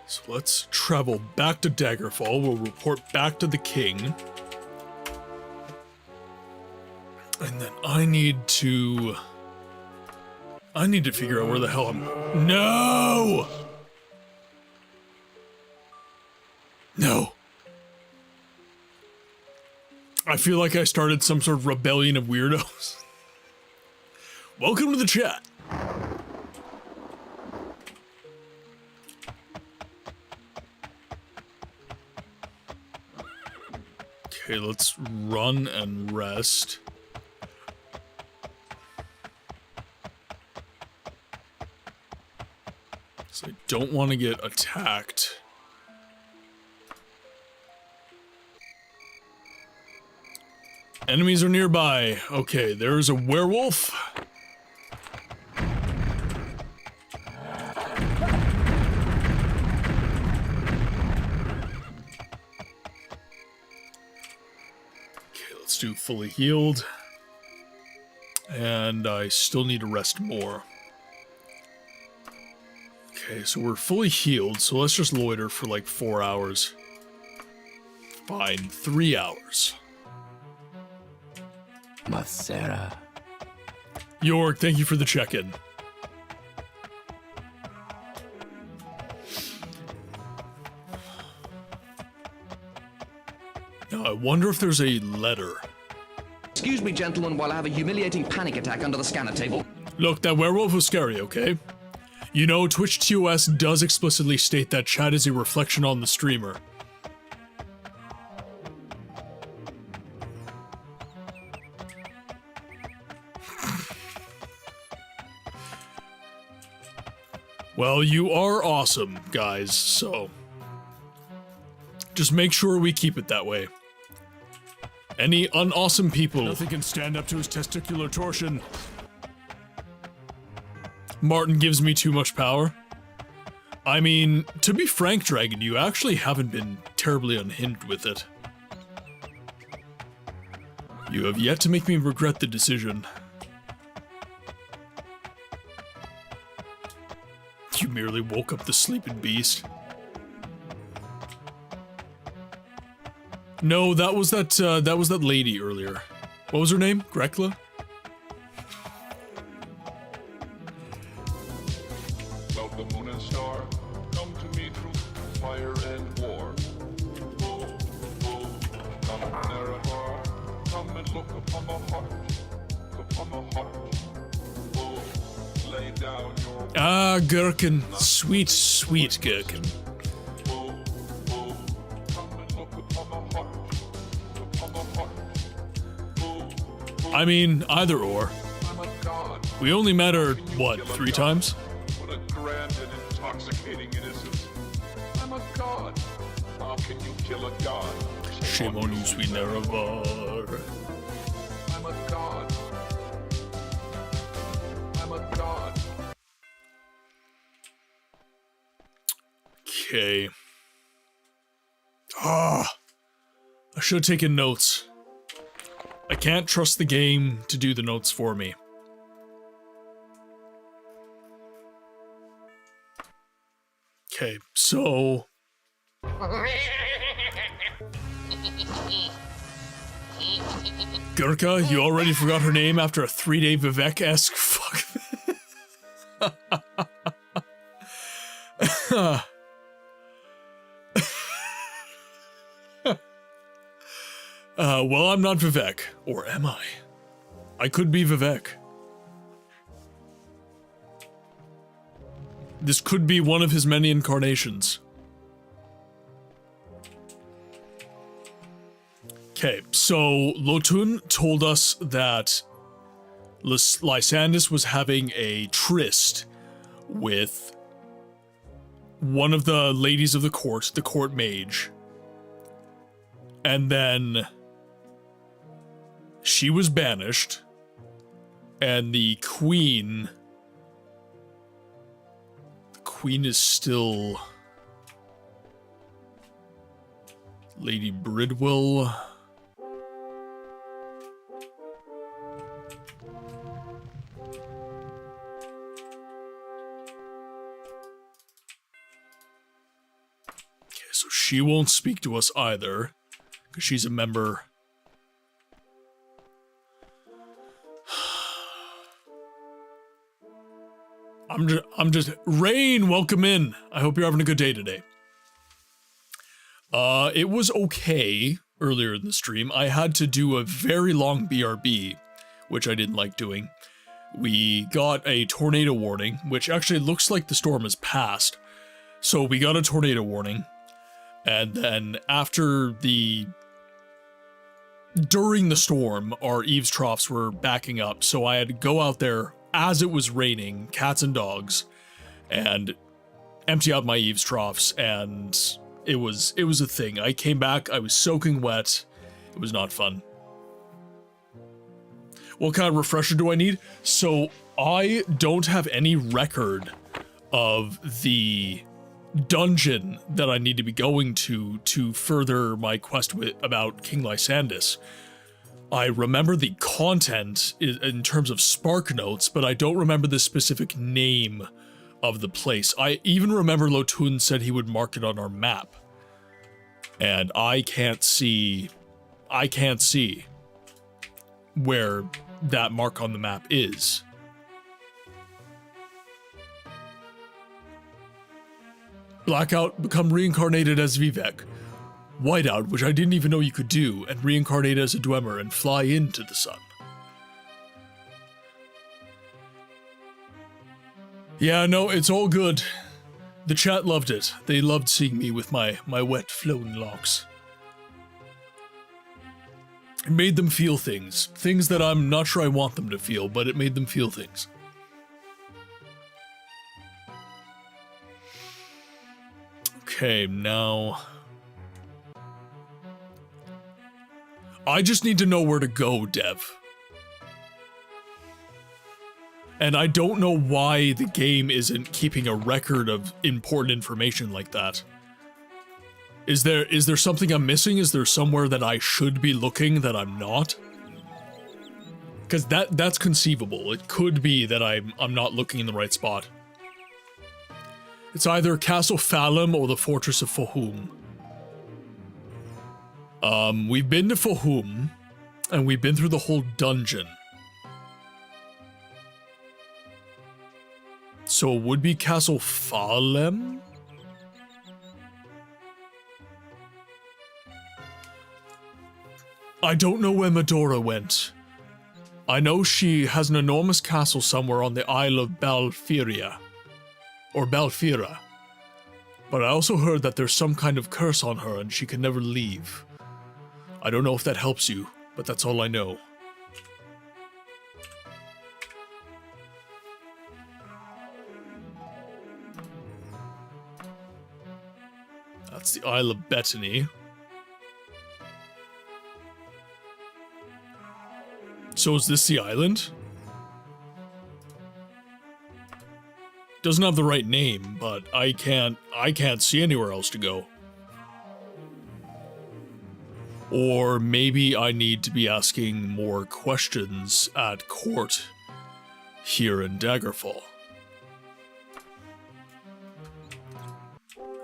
So let's travel back to Daggerfall. We'll report back to the king. And then I need to figure out where the hell I'm... No! No. I feel like I started some sort of rebellion of weirdos. Welcome to the chat. Okay, let's run and rest. So I don't want to get attacked. Enemies are nearby. Okay, there's a werewolf. Okay, let's do fully healed. And I still need to rest more. Okay, so we're fully healed, so let's just loiter for like 4 hours. Fine, 3 hours. Masera. York, thank you for the check-in. Now, I wonder if there's a letter. Excuse me, gentlemen, while I have a humiliating panic attack under the scanner table. Look, that werewolf was scary, okay? You know, Twitch T.E.S does explicitly state that chat is a reflection on the streamer. Well, you are awesome, guys, so just make sure we keep it that way. Any unawesome people... Nothing can stand up to his testicular torsion. Martin gives me too much power. I mean, to be frank, Dragon, you actually haven't been terribly unhinged with it. You have yet to make me regret the decision. You merely woke up the sleeping beast. No, that was that lady earlier. What was her name? Grekla? Welcome, moon and star. Come to me through fire and war. Oh, oh, come Nerevar. Come and look upon the heart. Upon the heart. Oh, lay down your... Ah, Gherkin. Sweet, sweet Gherkin. Oh, oh, come and look upon the heart. Upon the heart. Oh, oh, I mean, either or. I'm a god. We only met her, what, 3 times? What a grand and intoxicating innocence. I'm a god. How can you kill a god? Shame on you, sweet Nerevar. I'm a god. I'm a god. Okay. Ah, I should have taken notes. I can't trust the game to do the notes for me. Okay, so... Gurka, you already forgot her name after a 3-day Vivek-esque fuck. Well, I'm not Vivek. Or am I? I could be Vivek. This could be one of his many incarnations. Okay, so Lohtun told us that Lysandus was having a tryst with one of the ladies of the court mage. And then she was banished, and the queen is still Lady Bridwell. So she won't speak to us either, because she's a member. I'm just Rain, welcome in. I hope you're having a good day today. It was okay earlier in the stream. I had to do a very long BRB, which I didn't like doing. We got a tornado warning, which actually looks like the storm has passed. So we got a tornado warning, and then during the storm, our eaves troughs were backing up, so I had to go out there as it was raining, cats and dogs, and empty out my eaves troughs, and it was a thing. I came back, I was soaking wet. It was not fun. What kind of refresher do I need? So I don't have any record of the dungeon that I need to be going to further my quest about King Lysandus. I remember the content in terms of spark notes, but I don't remember the specific name of the place. I even remember Lohtun said he would mark it on our map. And I can't see where that mark on the map is. Blackout, become reincarnated as Vivek. Whiteout, which I didn't even know you could do, and reincarnate as a Dwemer and fly into the sun. Yeah, no, it's all good. The chat loved it. They loved seeing me with my wet flowing locks. It made them feel things. Things that I'm not sure I want them to feel, but it made them feel things. Okay, now... I just need to know where to go, Dev. And I don't know why the game isn't keeping a record of important information like that. Is there something I'm missing? Is there somewhere that I should be looking that I'm not? Because that's conceivable. It could be that I'm not looking in the right spot. It's either Castle Falem or the Fortress of Fohum. We've been to Fohum, and we've been through the whole dungeon. So it would be Castle Falem? I don't know where Medora went. I know she has an enormous castle somewhere on the Isle of Balfiria. Or Balfira. But I also heard that there's some kind of curse on her and she can never leave. I don't know if that helps you, but that's all I know. That's the Isle of Bethany. So is this the island? Doesn't have the right name, but I can't see anywhere else to go. Or maybe I need to be asking more questions at court here in Daggerfall.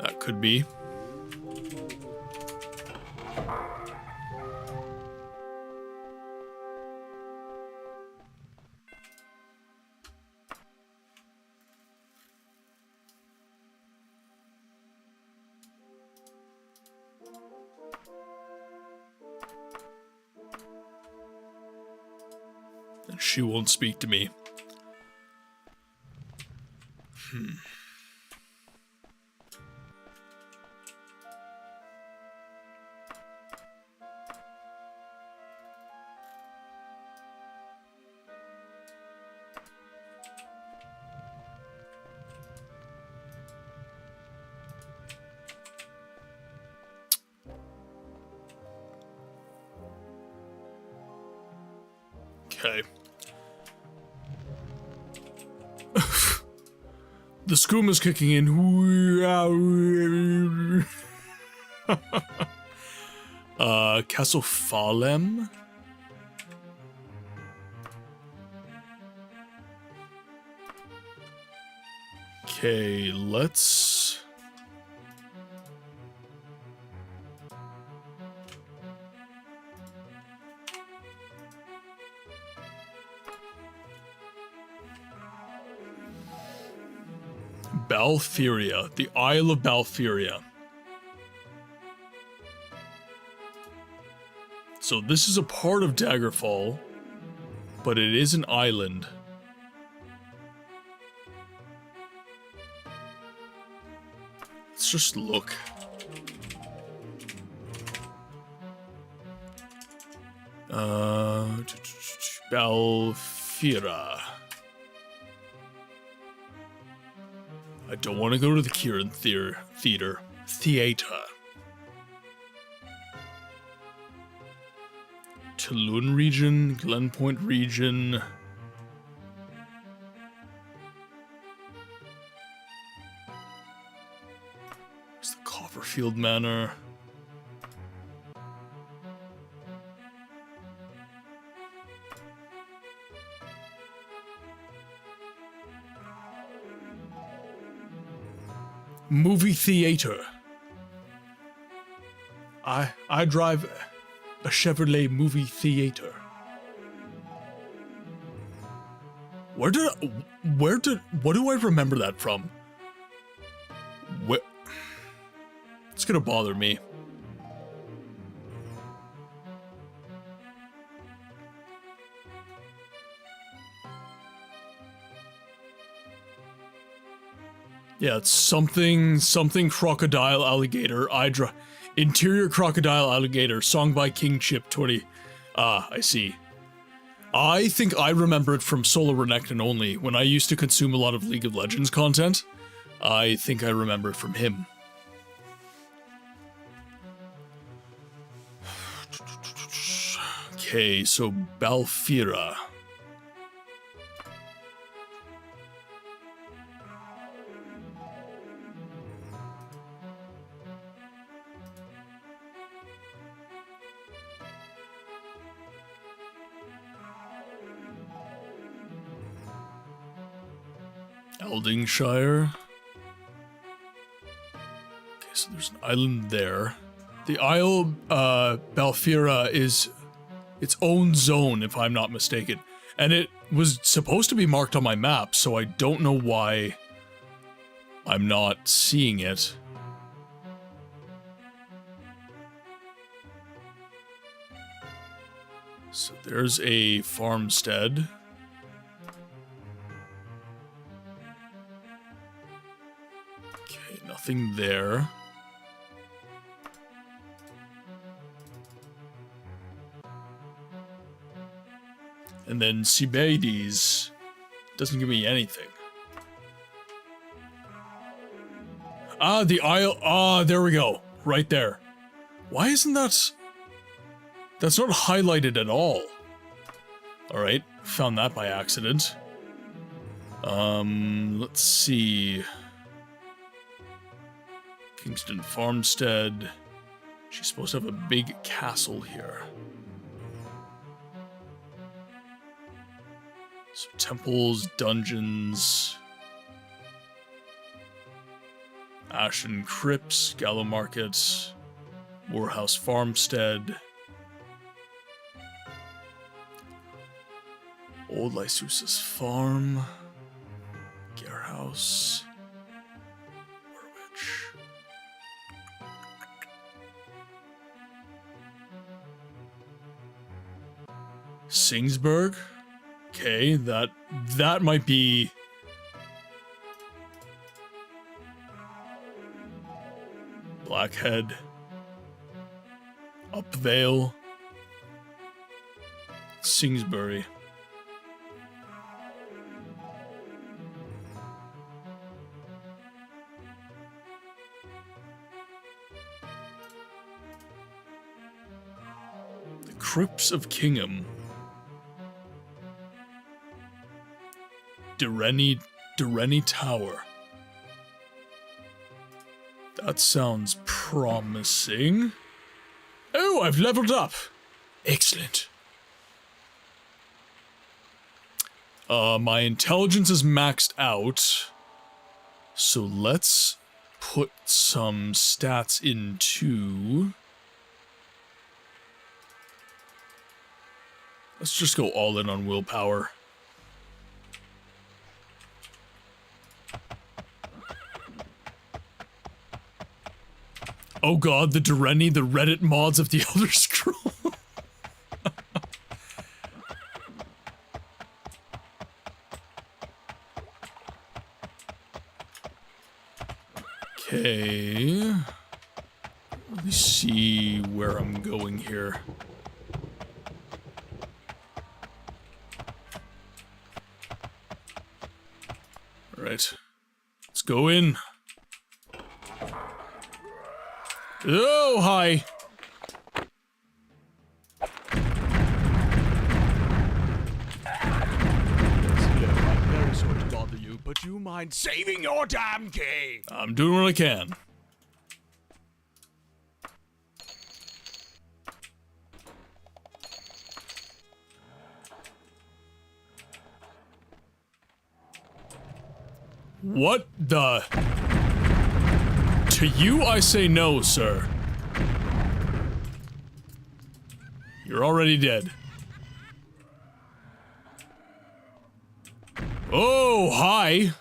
That could be. And she won't speak to me. Okay. The skoom kicking in. Castle Falem? Okay, let's... Balthiria, the Isle of Balthiria. So this is a part of Daggerfall, but it is an island. Let's just look. Balfira. I don't want to go to the Kieran Theater. Tulun region, Glen Point region. There's the Copperfield Manor. Movie theater. I drive a Chevrolet movie theater. What do I remember that from? Where? It's gonna bother me. Yeah, it's something crocodile alligator. Interior crocodile alligator. Song by King Chip 20. I see. I think I remember it from Solo Renekton only. When I used to consume a lot of League of Legends content, I think I remember it from him. Okay, so Balfira. Eldingshire. Okay, so there's an island there. The Isle Balfira is its own zone, if I'm not mistaken. And it was supposed to be marked on my map, so I don't know why I'm not seeing it. So there's a farmstead. Nothing there. And then Sibades doesn't give me anything. Ah, the Isle. Ah, there we go. Right there. Why isn't that... That's not highlighted at all. Alright, found that by accident. Let's see... Kingston Farmstead. She's supposed to have a big castle here. So temples, dungeons, Ashen Crypts, Gallow Market, Moorhouse Farmstead, Old Lysusus Farm, Garehouse, Warwich. Singsburg? Okay, that might be... Blackhead. Upvale. Singsbury. The Crypts of Kingham. Dureni Tower. That sounds promising. Oh, I've leveled up. Excellent. My intelligence is maxed out. So let's put some stats into... Let's just go all in on willpower. Oh god, the Dureni, the Reddit mods of the Elder Scroll. Okay. Let me see where I'm going here. Alright. Let's go in. Oh, hi. I'm very sorry to bother you, but do you mind saving your damn key? I'm doing what I can. What the? To you, I say no, sir. You're already dead. Oh, hi.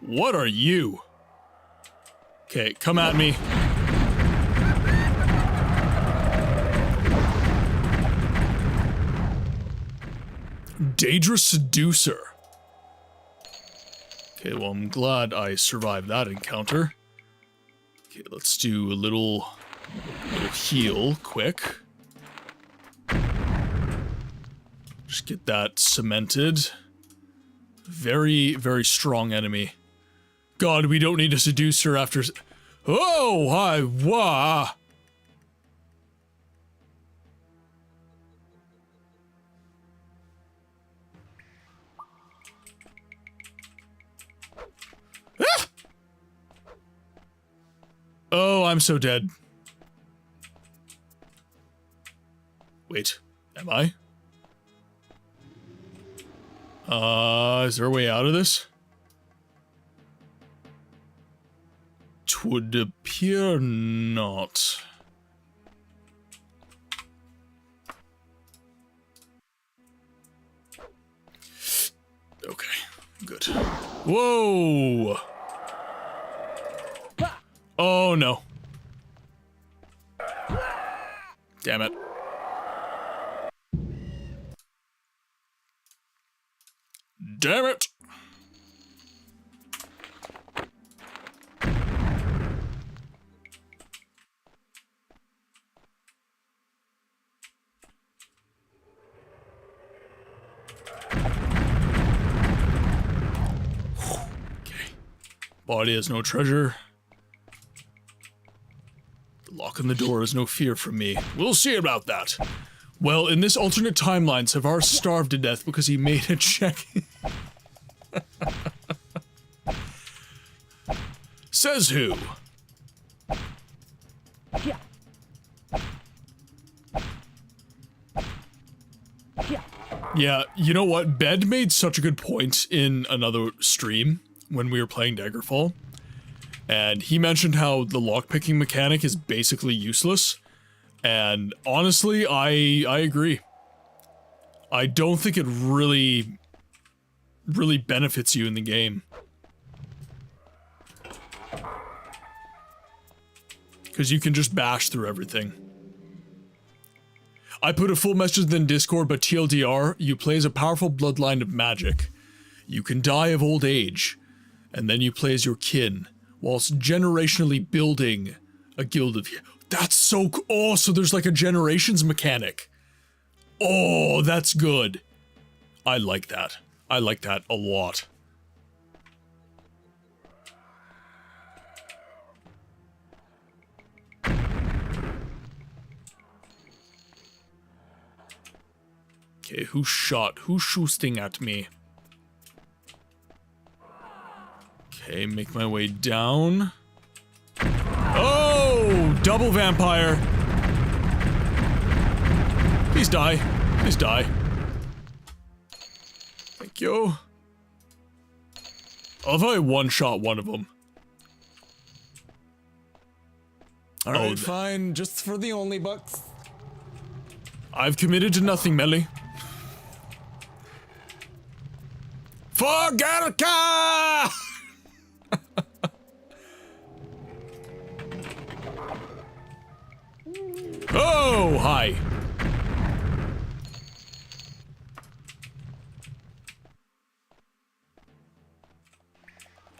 What are you? Okay, come at me. Daedra Seducer. Okay, well, I'm glad I survived that encounter. Okay, let's do a little heal quick. Just get that cemented. Very, very strong enemy. God, we don't need a seducer after... Oh, hi, wah! Ah! Oh, I'm so dead. Wait, am I? Is there a way out of this? Twould appear not. Okay, good. Whoa! Oh no. Damn it. Damn it! Okay. Body has no treasure. The lock on the door is no fear from me. We'll see about that. Well, in this alternate timeline, Savar starved to death because he made a check. Says who? Yeah, you know what? Bed made such a good point in another stream when we were playing Daggerfall. And he mentioned how the lockpicking mechanic is basically useless. And honestly, I agree. I don't think it really benefits you in the game. Because you can just bash through everything. I put a full message in Discord, but TLDR, you play as a powerful bloodline of magic. You can die of old age, and then you play as your kin, whilst generationally building a guild of... That's so cool. Oh, so there's like a generations mechanic. Oh, that's good. I like that. I like that a lot. Okay, who's shooting at me? Okay, make my way down. Oh, double vampire. Please die. Please die. Thank you. I love how I one-shot one of them. Alright, fine, just for the only bucks. I've committed to nothing, Melly. For Galka! Oh, hi.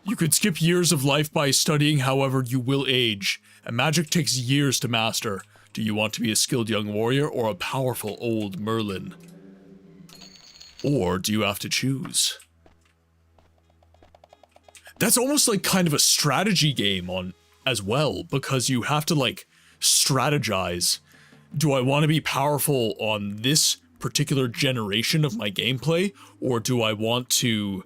You could skip years of life by studying, however, you will age. And magic takes years to master. Do you want to be a skilled young warrior or a powerful old Merlin? Or do you have to choose? That's almost like kind of a strategy game on as well, because you have to like strategize. Do I want to be powerful on this particular generation of my gameplay, or do I want to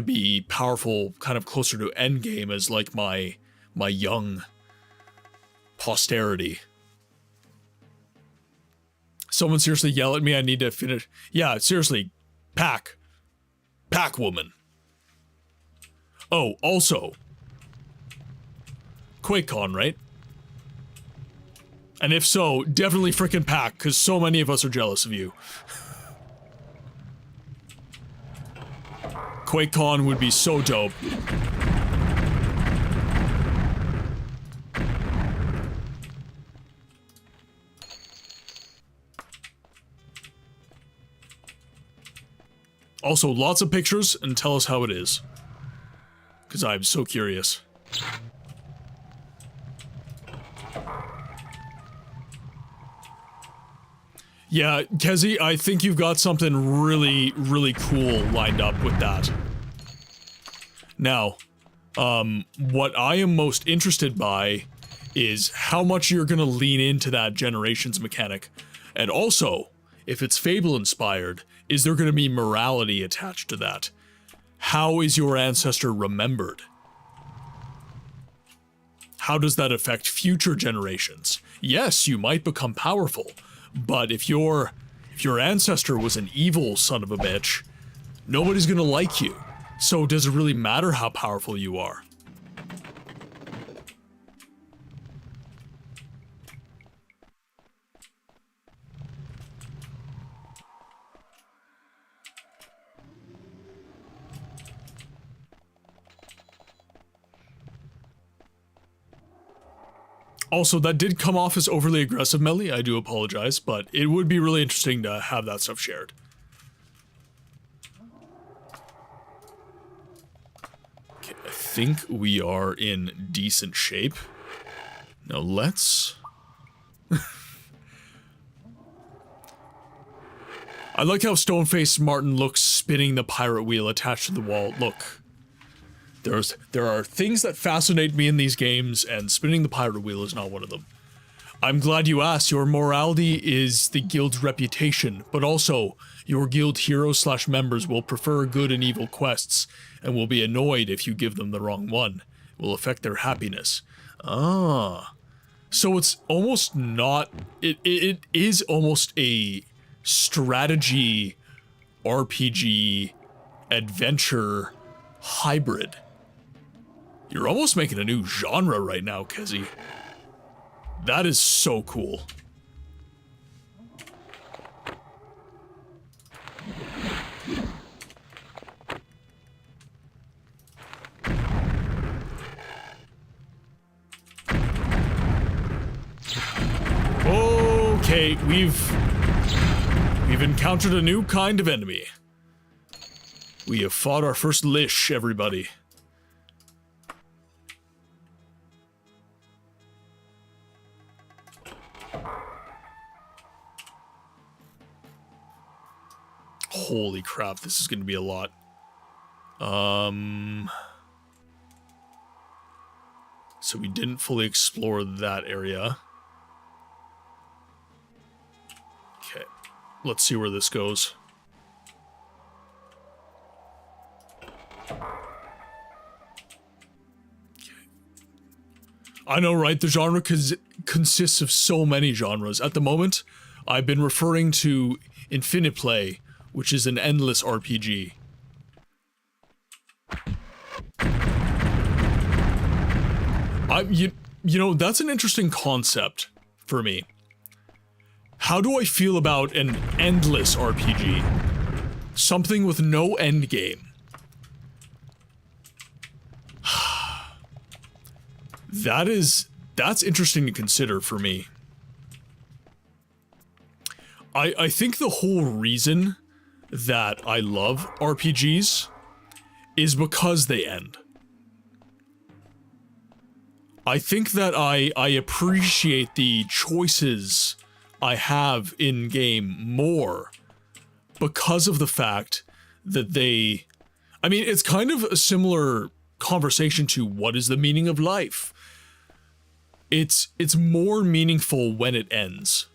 be powerful kind of closer to endgame as like my young posterity? Someone seriously yell at me, I need to finish. Yeah, seriously. Pack woman. Oh, also. QuakeCon, right? And if so, definitely frickin' pack, because so many of us are jealous of you. QuakeCon would be so dope. Also, lots of pictures, and tell us how it is. Because I'm so curious. Yeah, Kezi, I think you've got something really, really cool lined up with that. Now, what I am most interested by is how much you're gonna lean into that generations mechanic. And also, if it's Fable-inspired, is there gonna be morality attached to that? How is your ancestor remembered? How does that affect future generations? Yes, you might become powerful, but if your ancestor was an evil son of a bitch, nobody's gonna like you. So does it really matter how powerful you are? Also, that did come off as overly aggressive, Melly. I do apologize, but it would be really interesting to have that stuff shared. Okay, I think we are in decent shape. Now let's... I like how stone-faced Martin looks spinning the pirate wheel attached to the wall. Look. There are things that fascinate me in these games, and spinning the pirate wheel is not one of them. I'm glad you asked. Your morality is the guild's reputation, but also, your guild heroes/members will prefer good and evil quests, and will be annoyed if you give them the wrong one. It will affect their happiness. Ah. So it's almost not... It is almost a strategy, RPG, adventure hybrid. You're almost making a new genre right now, Kezi. That is so cool. Okay, we've encountered a new kind of enemy. We have fought our first Lich, everybody. Holy crap, this is going to be a lot. So we didn't fully explore that area. Okay, let's see where this goes. I know, right? The genre consists of so many genres. At the moment, I've been referring to Infiniplay, which is an endless RPG. You know, that's an interesting concept for me. How do I feel about an endless RPG? Something with no end game. That's interesting to consider for me. I think the whole reason that I love RPGs is because they end. I think that I appreciate the choices I have in game more because of the fact that they... I mean, it's kind of a similar conversation to what is the meaning of life. It's more meaningful when it ends.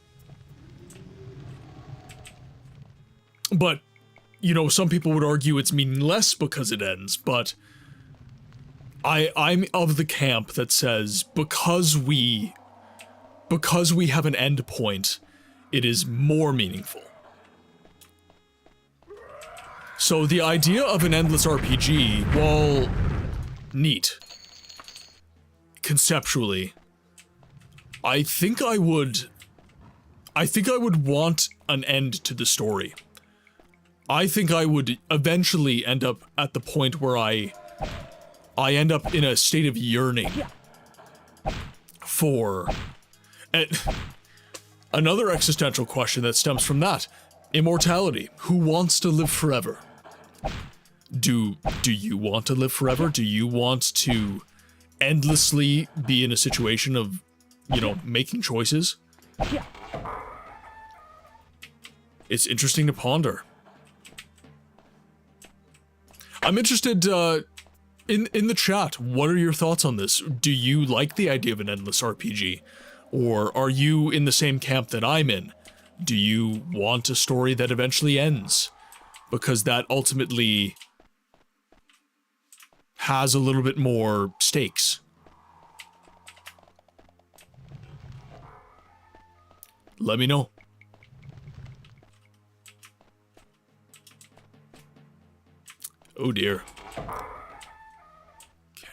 But, you know, some people would argue it's meaningless because it ends, but I'm of the camp that says because we have an end point, it is more meaningful. So the idea of an endless RPG, while neat, conceptually, I think I would want an end to the story. I think I would eventually end up at the point where I end up in a state of yearning for another existential question that stems from that. Immortality. Who wants to live forever? Do you want to live forever? Do you want to endlessly be in a situation of, you know, making choices? It's interesting to ponder. I'm interested in the chat. What are your thoughts on this? Do you like the idea of an endless RPG? Or are you in the same camp that I'm in? Do you want a story that eventually ends? Because that ultimately has a little bit more stakes. Let me know. Oh dear. Okay.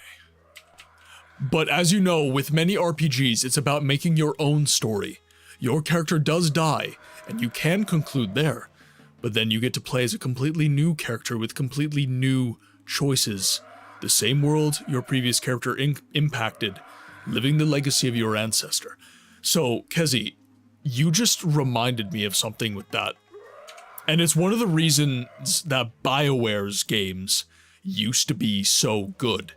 But as you know, with many RPGs, it's about making your own story. Your character does die, and you can conclude there, but then you get to play as a completely new character with completely new choices. The same world your previous character impacted, living the legacy of your ancestor. So, Kezi, you just reminded me of something with that. And it's one of the reasons that BioWare's games used to be so good.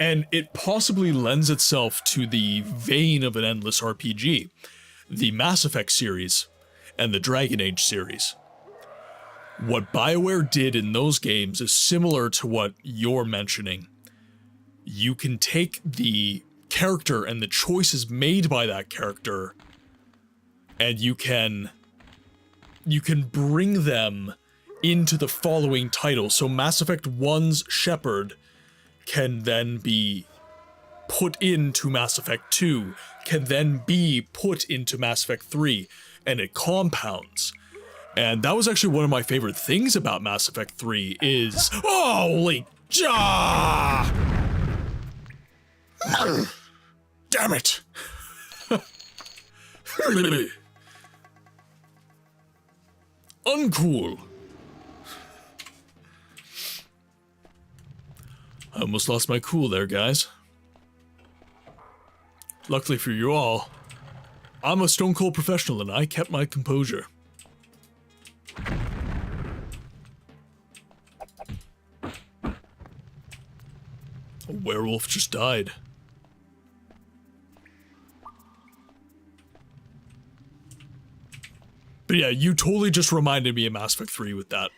And it possibly lends itself to the vein of an endless RPG. The Mass Effect series and the Dragon Age series. What BioWare did in those games is similar to what you're mentioning. You can take the character and the choices made by that character, and you can bring them into the following title. So Mass Effect 1's Shepard can then be put into Mass Effect 2, can then be put into Mass Effect 3, and it compounds. And that was actually one of my favorite things about Mass Effect 3 is... Holy... Damn it! Uncool. I almost lost my cool there, guys. Luckily for you all, I'm a stone cold professional and I kept my composure. A werewolf just died. But yeah, you totally just reminded me of Mass Effect 3 with that.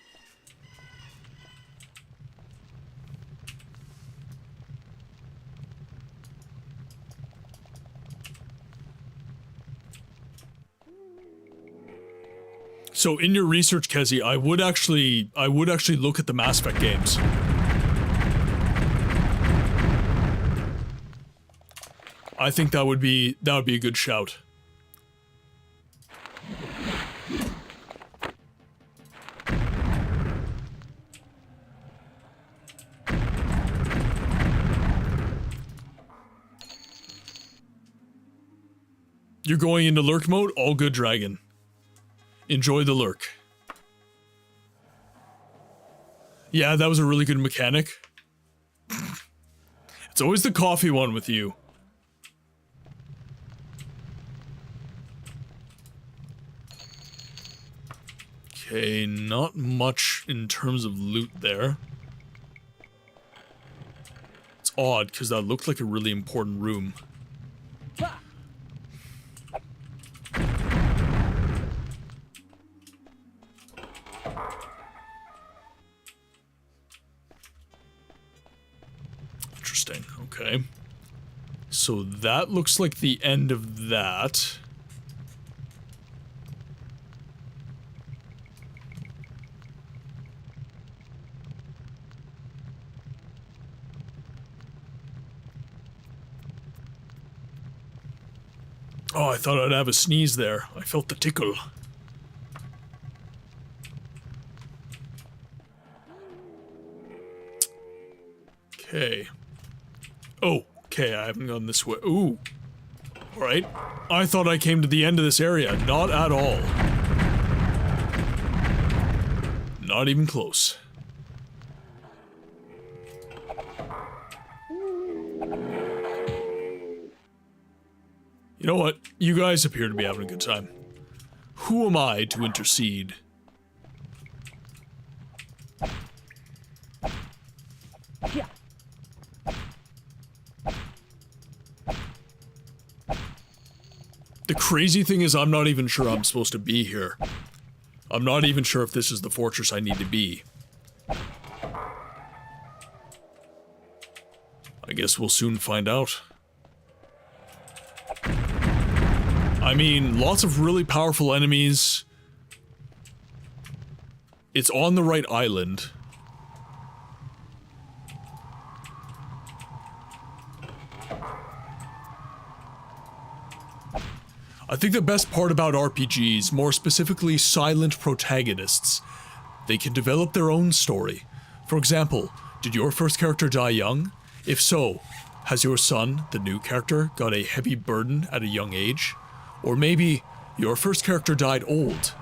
So in your research, Kezi, I would actually look at the Mass Effect games. I think that would be a good shout. You're going into lurk mode? All good, Dragon. Enjoy the lurk. Yeah, that was a really good mechanic. It's always the coffee one with you. Okay, not much in terms of loot there. It's odd, because that looked like a really important room. Interesting, okay. So that looks like the end of that. Oh, I thought I'd have a sneeze there. I felt the tickle. Okay. Oh, okay, I haven't gone this way. Ooh. Alright. I thought I came to the end of this area. Not at all. Not even close. You know what? You guys appear to be having a good time. Who am I to intercede? The crazy thing is I'm not even sure I'm supposed to be here. I'm not even sure if this is the fortress I need to be. I guess we'll soon find out. I mean, lots of really powerful enemies. It's on the right island. I think the best part about RPGs, more specifically silent protagonists, they can develop their own story. For example, did your first character die young? If so, has your son, the new character, got a heavy burden at a young age? Or maybe your first character died old.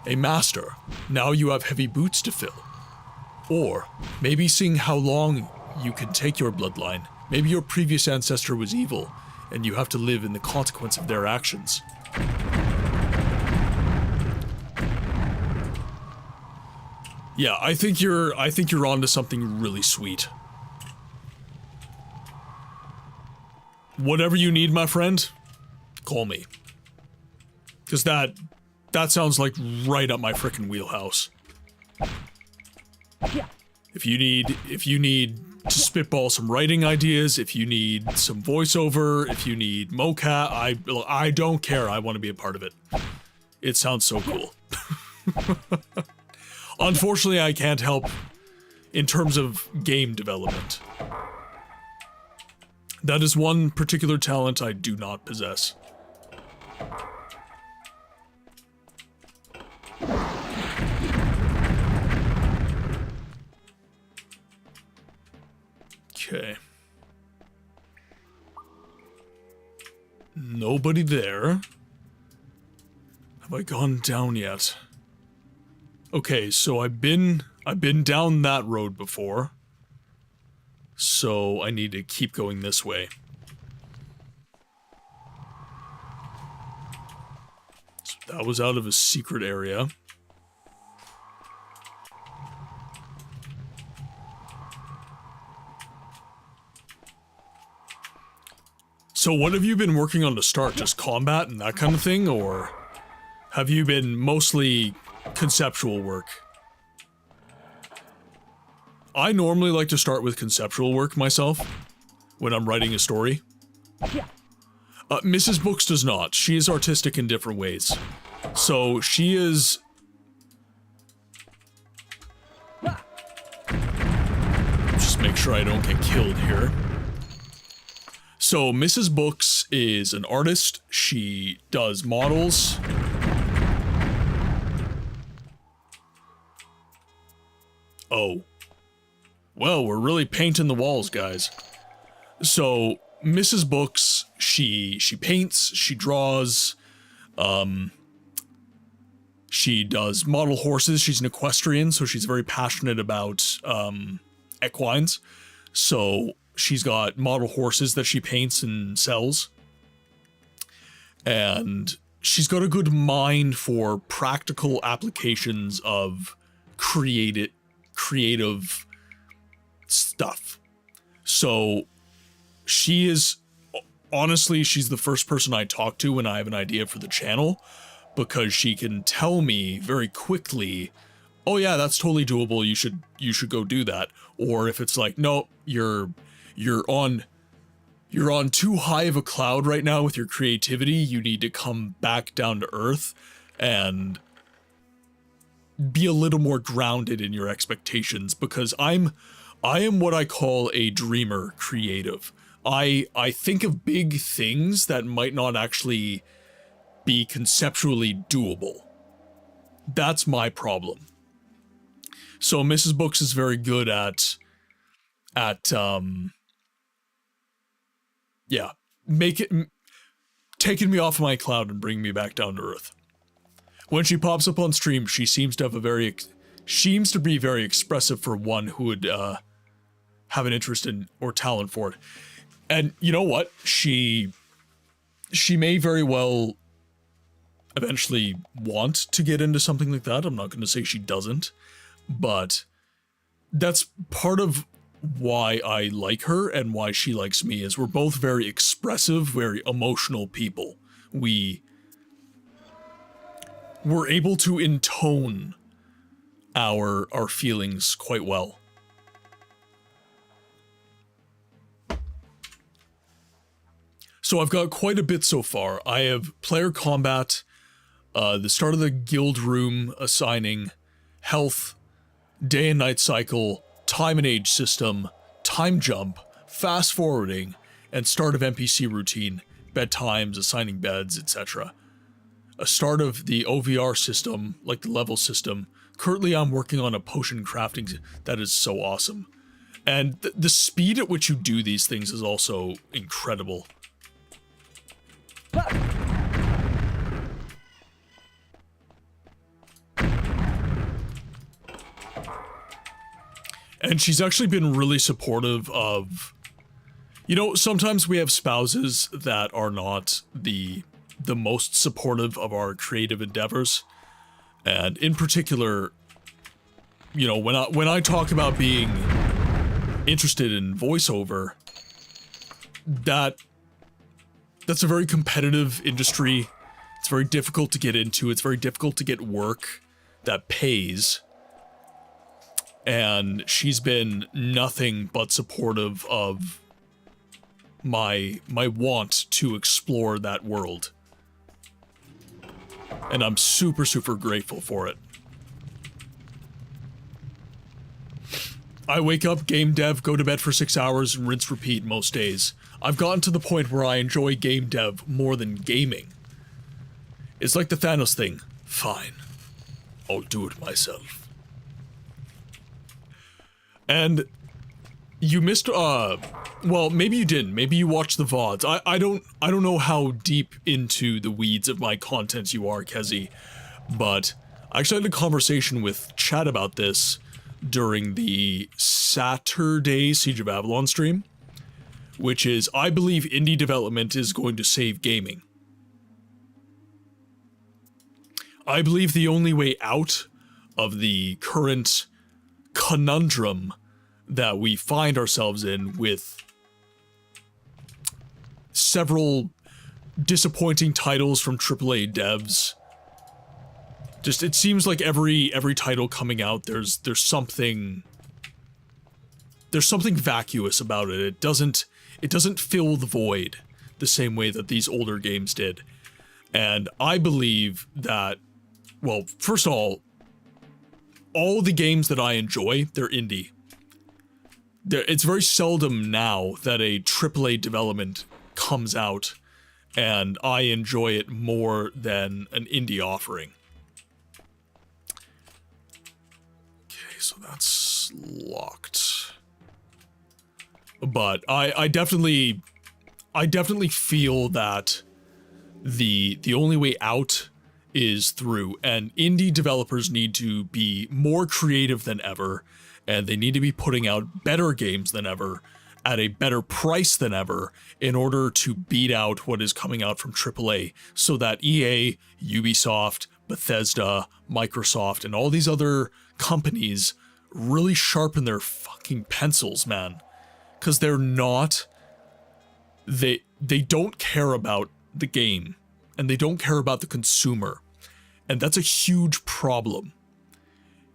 A master. Now you have heavy boots to fill. Or maybe seeing how long you can take your bloodline. Maybe your previous ancestor was evil, and you have to live in the consequence of their actions. Yeah, I think you're onto something really sweet. Whatever you need, my friend, call me. Because that sounds like right up my frickin' wheelhouse. If you need to spitball some writing ideas, if you need some voiceover, if you need mocap, I don't care, I want to be a part of it. It sounds so cool. Unfortunately, I can't help in terms of game development. That is one particular talent I do not possess. Okay. Nobody there. Have I gone down yet? Okay, so I've been down that road before. So I need to keep going this way. So that was out of a secret area. So what have you been working on to start? Just combat and that kind of thing? Or have you been mostly conceptual work? I normally like to start with conceptual work myself when I'm writing a story. Mrs. Books does not. She is artistic in different ways. So she is... Just make sure I don't get killed here. So Mrs. Books is an artist. She does models. Oh. Well, we're really painting the walls, guys. So, Mrs. Books, she paints, she draws, she does model horses. She's an equestrian, so she's very passionate about, equines. So, she's got model horses that she paints and sells. And she's got a good mind for practical applications of creative stuff. So she is, honestly, she's the first person I talk to when I have an idea for the channel, because she can tell me very quickly, oh yeah, that's totally doable, you should go do that. Or if it's like, no, you're on too high of a cloud right now with your creativity, you need to come back down to earth and be a little more grounded in your expectations, because I am what I call a dreamer creative. I think of big things that might not actually be conceptually doable. That's my problem. So Mrs. Books is very good at taking me off my cloud and bringing me back down to earth. When she pops up on stream, she seems to be very expressive for one who would have an interest in or talent for it. And you know what? She may very well eventually want to get into something like that. I'm not going to say she doesn't, but that's part of why I like her and why she likes me, is we're both very expressive, very emotional people. We're able to intone our feelings quite well. So I've got quite a bit so far. I have player combat, the start of the guild room assigning, health, day and night cycle, time and age system, time jump, fast forwarding, and start of NPC routine, bedtimes, assigning beds, etc. A start of the OVR system, like the level system. Currently I'm working on a potion crafting that is so awesome. And the speed at which you do these things is also incredible. And she's actually been really supportive of, you know, sometimes we have spouses that are not the most supportive of our creative endeavors. And in particular, you know, when I talk about being interested in voiceover, that's a very competitive industry. It's very difficult to get into. It's very difficult to get work that pays. And she's been nothing but supportive of my want to explore that world. And I'm super, super grateful for it. I wake up, game dev, go to bed for 6 hours, and rinse repeat most days. I've gotten to the point where I enjoy game dev more than gaming. It's like the Thanos thing. Fine. I'll do it myself. And you missed, well, maybe you didn't. Maybe you watched the VODs. I don't know how deep into the weeds of my content you are, Kezi, but I actually had a conversation with Chad about this during the Saturday Siege of Avalon stream, which is, I believe indie development is going to save gaming. I believe the only way out of the current conundrum that we find ourselves in, with several disappointing titles from AAA devs. Just, it seems like every title coming out, there's something vacuous about it. It doesn't fill the void the same way that these older games did. And I believe that, well, first of all the games that I enjoy, they're indie. It's very seldom now that a AAA development comes out and I enjoy it more than an indie offering. Okay, so that's locked. But I definitely feel that the only way out is through, and indie developers need to be more creative than ever, and they need to be putting out better games than ever, at a better price than ever in order to beat out what is coming out from AAA, so that EA, Ubisoft, Bethesda, Microsoft, and all these other companies really sharpen their fucking pencils, man. Because they're not... They don't care about the game, and they don't care about the consumer. And that's a huge problem.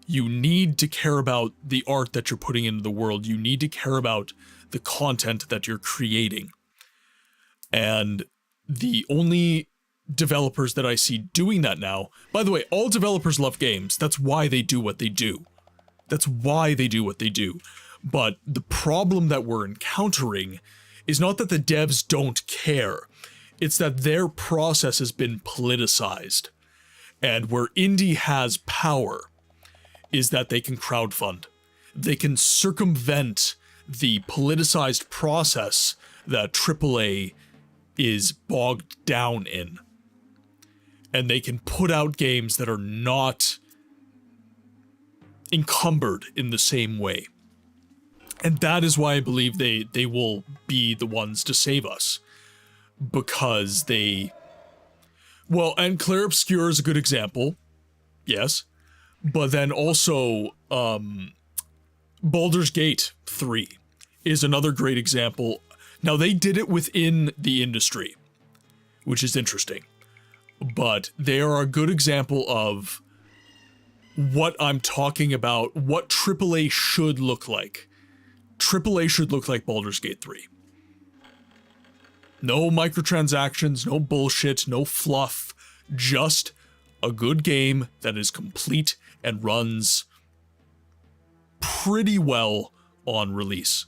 You need to care about the art that you're putting into the world. You need to care about the content that you're creating. And the only developers that I see doing that now, by the way, all developers love games. That's why they do what they do. That's why they do what they do. But the problem that we're encountering is not that the devs don't care. It's that their process has been politicized. And where indie has power is that they can crowdfund. They can circumvent the politicized process that AAA is bogged down in. And they can put out games that are not encumbered in the same way. And that is why I believe they will be the ones to save us. Because they... Well, and Clair Obscur is a good example. Yes. But then also, Baldur's Gate 3 is another great example. Now, they did it within the industry, which is interesting. But they are a good example of what I'm talking about, what AAA should look like. AAA should look like Baldur's Gate 3. No microtransactions, no bullshit, no fluff, just a good game that is complete and runs pretty well on release.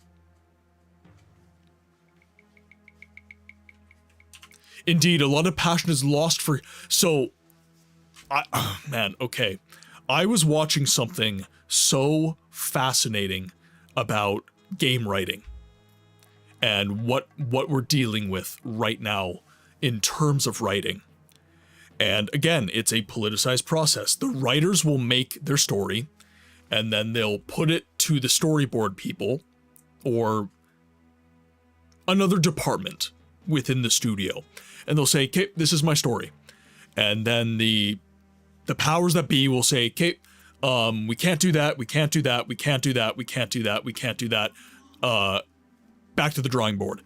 Indeed, a lot of passion is lost for... So, man, okay. I was watching something so fascinating about game writing and what we're dealing with right now in terms of writing. And again, it's a politicized process. The writers will make their story, and then they'll put it to the storyboard people or another department within the studio. And they'll say, okay, this is my story. And then the powers that be will say, okay, we can't do that, we can't do that, we can't do that, we can't do that, we can't do that. Back to the drawing board.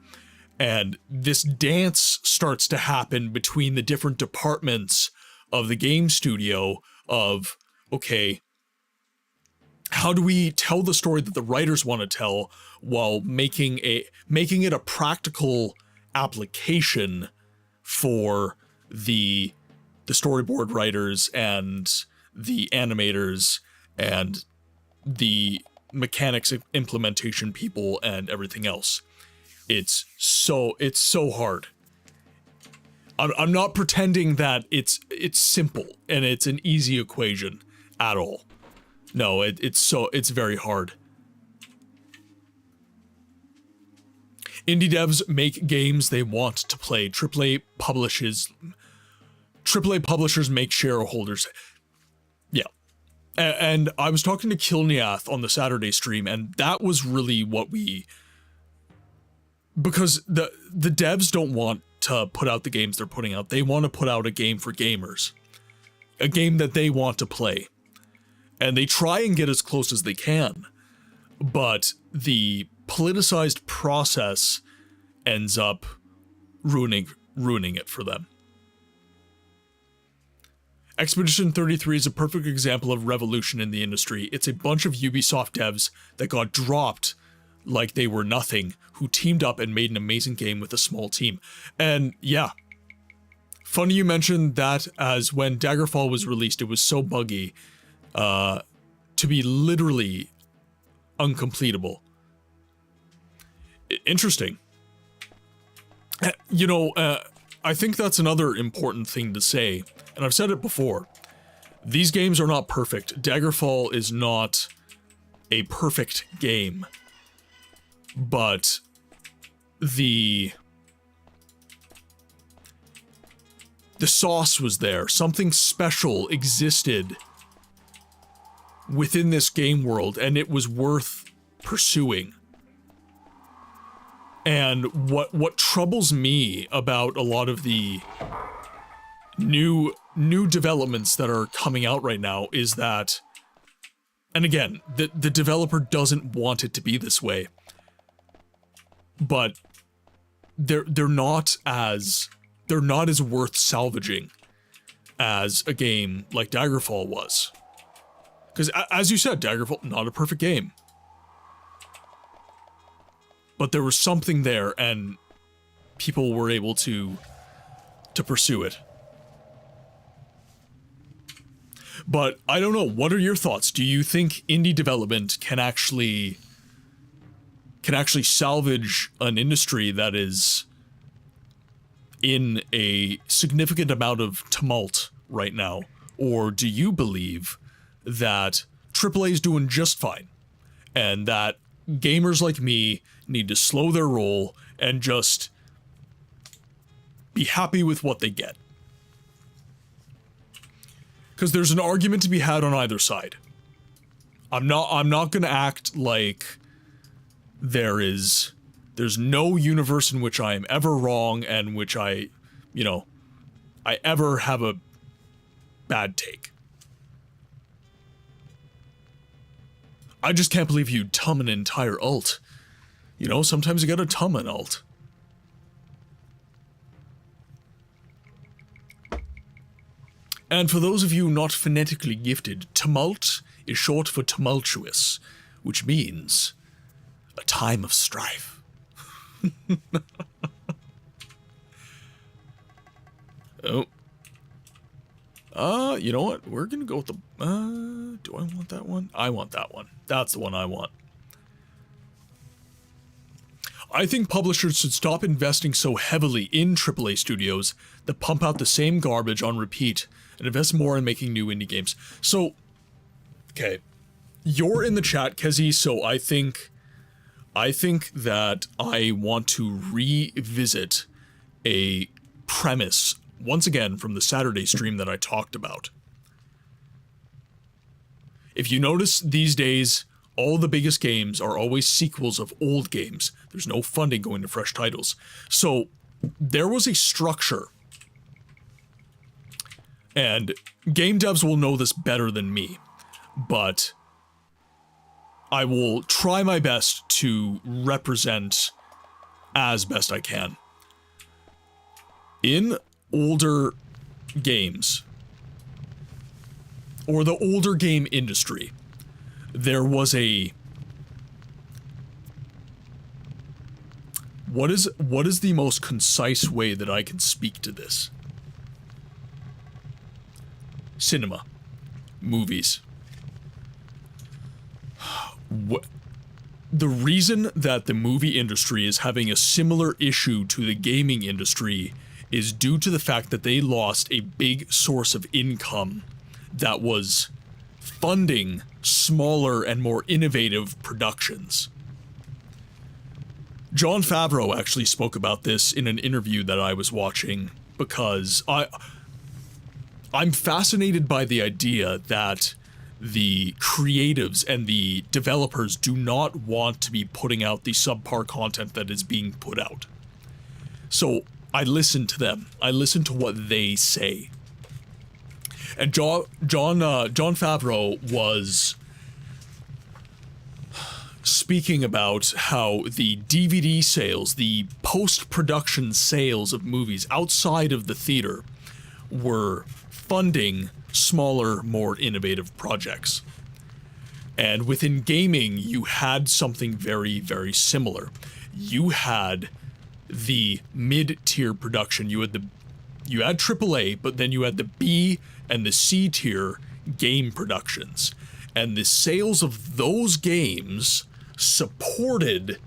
And this dance starts to happen between the different departments of the game studio of, okay, how do we tell the story that the writers want to tell while making it a practical application for the storyboard writers and the animators and the mechanics implementation people and everything else. It's so hard. I'm not pretending that it's simple and it's an easy equation at all. No, it's very hard. Indie devs make games they want to play. AAA publishers make shareholders. Yeah. And I was talking to Kilniath on the Saturday stream, and that was really what because the devs don't want to put out the games they're putting out. They want to put out a game for gamers. A game that they want to play. And they try and get as close as they can. But the politicized process ends up ruining it for them. Expedition 33 is a perfect example of revolution in the industry. It's a bunch of Ubisoft devs that got dropped like they were nothing, who teamed up and made an amazing game with a small team. And yeah, funny you mentioned that, as when Daggerfall was released, it was so buggy to be literally uncompletable. Interesting. You know, I think that's another important thing to say, and I've said it before. These games are not perfect. Daggerfall is not a perfect game, but the sauce was there. Something special existed within this game world, and it was worth pursuing. And what troubles me about a lot of the new developments that are coming out right now is that, and again, the developer doesn't want it to be this way, but they're not as worth salvaging as a game like Daggerfall was. Because as you said, Daggerfall, not a perfect game. But there was something there, and people were able to pursue it. But I don't know, what are your thoughts? Do you think indie development can actually salvage an industry that is in a significant amount of tumult right now? Or do you believe that AAA is doing just fine, and that gamers like me need to slow their roll and just be happy with what they get? Because there's an argument to be had on either side. I'm not gonna act like there's no universe in which I am ever wrong and which I ever have a bad take. I just can't believe you'd tum an entire ult. You know, sometimes you gotta tum an ult. And for those of you not phonetically gifted, tumult is short for tumultuous, which means a time of strife. Oh. You know what? We're gonna go with the, do I want that one? I want that one. That's the one I want. I think publishers should stop investing so heavily in AAA studios that pump out the same garbage on repeat and invest more in making new indie games. So, okay. You're in the chat, Kezi, so I think that I want to revisit a premise, once again, from the Saturday stream that I talked about. If you notice, these days, all the biggest games are always sequels of old games. There's no funding going to fresh titles. So, there was a structure, and game devs will know this better than me, but I will try my best to represent as best I can. In older games, or the older game industry, there was a... What is the most concise way that I can speak to this? Cinema. Movies. The reason that the movie industry is having a similar issue to the gaming industry is due to the fact that they lost a big source of income that was funding smaller and more innovative productions. Jon Favreau actually spoke about this in an interview that I was watching, because I'm fascinated by the idea that the creatives and the developers do not want to be putting out the subpar content that is being put out. So I listen to them. I listen to what they say. And Jon Favreau was speaking about how the DVD sales, the post-production sales of movies outside of the theater were funding smaller, more innovative projects. And within gaming, you had something very, very similar. You had the mid-tier production. You had AAA, but then you had the B and the C tier game productions. And the sales of those games supported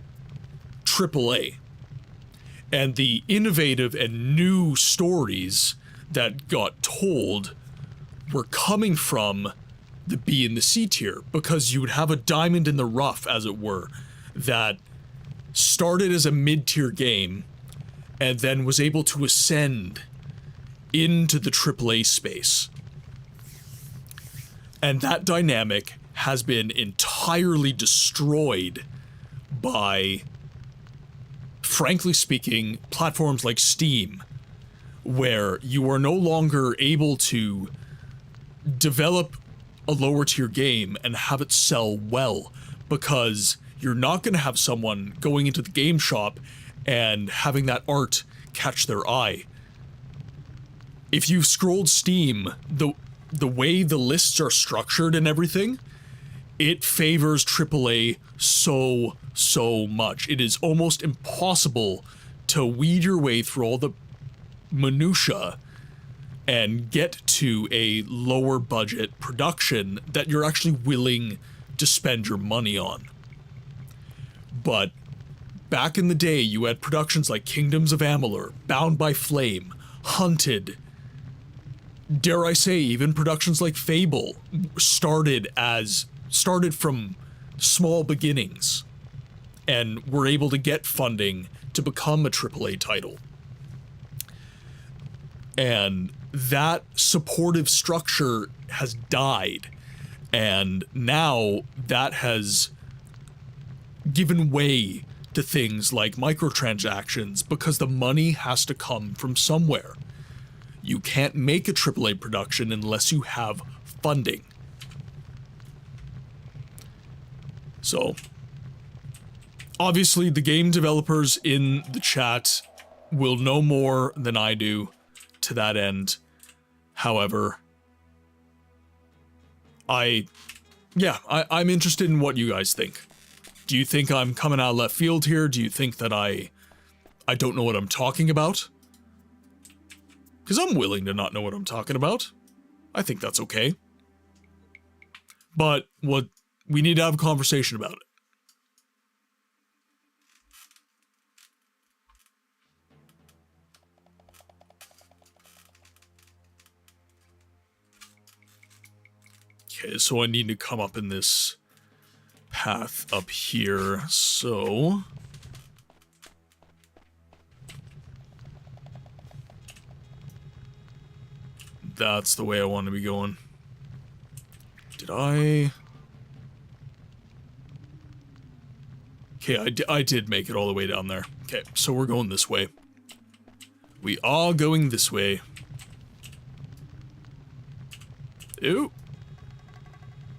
AAA. And the innovative and new stories that got told were coming from the B and the C tier, because you would have a diamond in the rough, as it were, that started as a mid-tier game and then was able to ascend into the AAA space. And that dynamic has been entirely destroyed by frankly speaking, platforms like Steam, where you are no longer able to develop a lower tier game and have it sell well, because you're not going to have someone going into the game shop and having that art catch their eye. If you've scrolled Steam, the way the lists are structured and everything, it favors AAA so much. It is almost impossible to weed your way through all the minutia and get to a lower budget production that you're actually willing to spend your money on. But back in the day, you had productions like Kingdoms of Amalur, Bound by Flame, Hunted. Dare I say, even productions like Fable started from small beginnings and were able to get funding to become a AAA title. And that supportive structure has died, and now that has given way to things like microtransactions because the money has to come from somewhere. You can't make a AAA production unless you have funding. So, obviously the game developers in the chat will know more than I do to that end. However, I'm interested in what you guys think. Do you think I'm coming out of left field here? Do you think that I don't know what I'm talking about? Because I'm willing to not know what I'm talking about. I think that's okay. But we need to have a conversation about it. Okay, so I need to come up in this path up here, so... That's the way I want to be going. Did I... Okay, I did make it all the way down there. Okay, so we're going this way. We are going this way. Ew.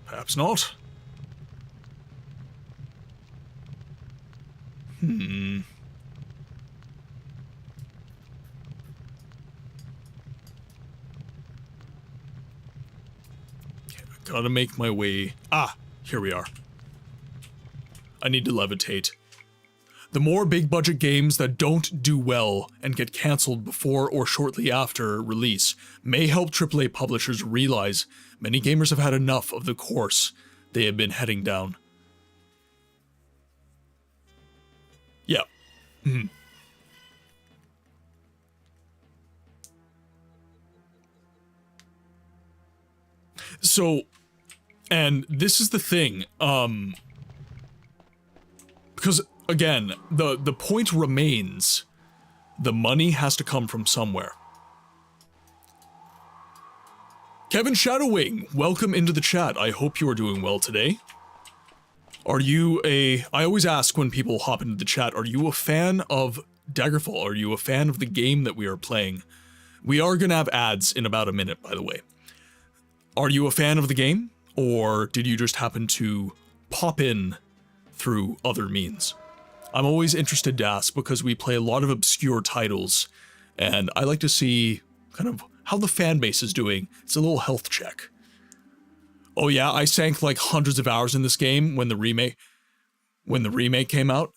Perhaps not. Okay, I gotta make my way... Ah, here we are. I need to levitate. The more big budget games that don't do well and get cancelled before or shortly after release may help AAA publishers realize many gamers have had enough of the course they have been heading down. Yeah. So, and this is the thing, because, again, the point remains, the money has to come from somewhere. Kevin Shadowwing, welcome into the chat. I hope you are doing well today. Are you I always ask when people hop into the chat, are you a fan of Daggerfall? Are you a fan of the game that we are playing? We are going to have ads in about a minute, by the way. Are you a fan of the game? Or did you just happen to pop in through other means? I'm always interested to ask because we play a lot of obscure titles, and I like to see kind of how the fan base is doing. It's a little health check. Oh yeah, I sank like hundreds of hours in this game when the remake came out.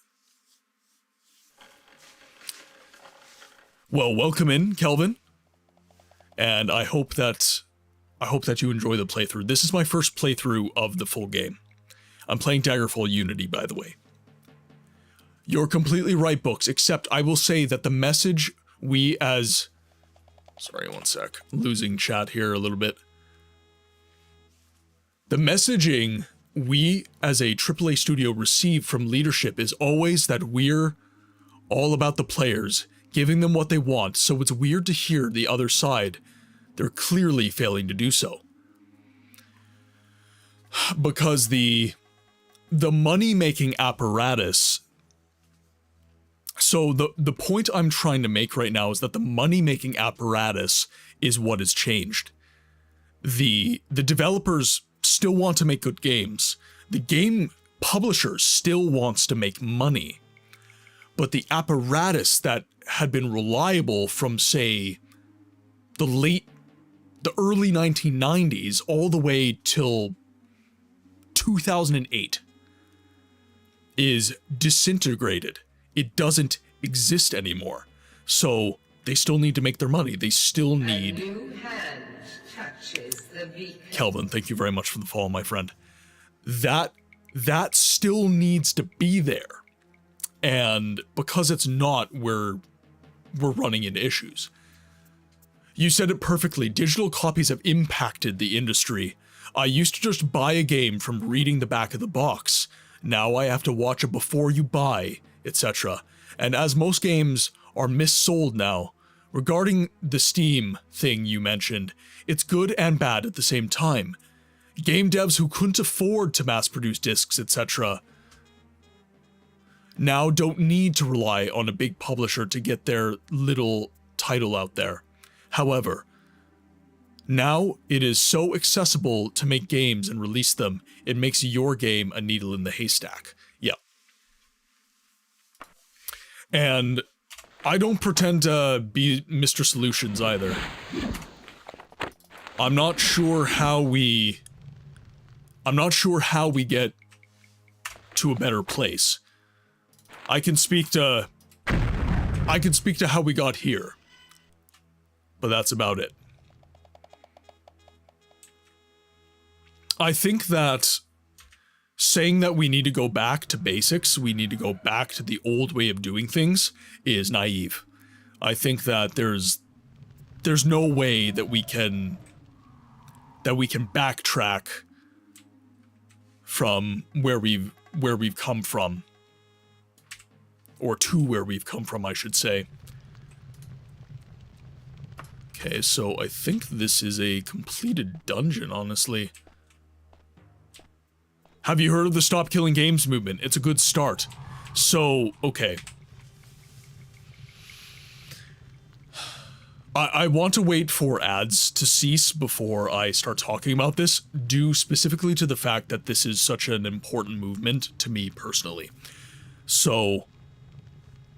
Well, welcome in, Kelvin. And I hope that you enjoy the playthrough. This is my first playthrough of the full game. I'm playing Daggerfall Unity, by the way. You're completely right, Books, except I will say that the message we as... Sorry, one sec. Losing chat here a little bit. The messaging we as a AAA studio receive from leadership is always that we're all about the players, giving them what they want, so it's weird to hear the other side. They're clearly failing to do so. Because the money-making apparatus So the point I'm trying to make right now is that the money-making apparatus is what has changed. The developers still want to make good games. The game publisher still wants to make money. But the apparatus that had been reliable from, say, the early 1990s all the way till 2008 is disintegrated. It doesn't exist anymore. So they still need to make their money. They still need... Kelvin, thank you very much for the follow, my friend. That still needs to be there. And because it's not, we're running into issues. You said it perfectly. Digital copies have impacted the industry. I used to just buy a game from reading the back of the box. Now I have to watch a before you buy, etc. And as most games are missold now, regarding the Steam thing you mentioned, it's good and bad at the same time. Game devs who couldn't afford to mass-produce discs, etc., now don't need to rely on a big publisher to get their little title out there. However, now it is so accessible to make games and release them, it makes your game a needle in the haystack. Yeah. And I don't pretend to be Mr. Solutions either. I'm not sure how we get to a better place. I can speak to how we got here. But that's about it. I think that saying that we need to go back to basics, we need to go back to the old way of doing things, is naive. I think that there's no way that we can backtrack from where we've come from, or to where we've come from, I should say. Okay, so I think this is a completed dungeon, honestly. Have you heard of the Stop Killing Games movement? It's a good start. So, okay. I want to wait for ads to cease before I start talking about this, due specifically to the fact that this is such an important movement to me personally. So,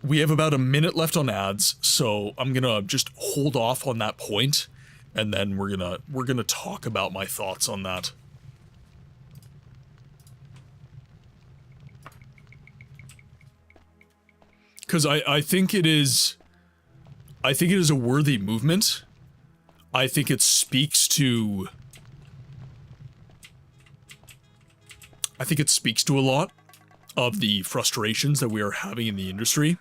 we have about a minute left on ads, so I'm gonna just hold off on that point, and then we're gonna talk about my thoughts on that. Because I think it is a worthy movement. I think it speaks to a lot of the frustrations that we are having in the industry.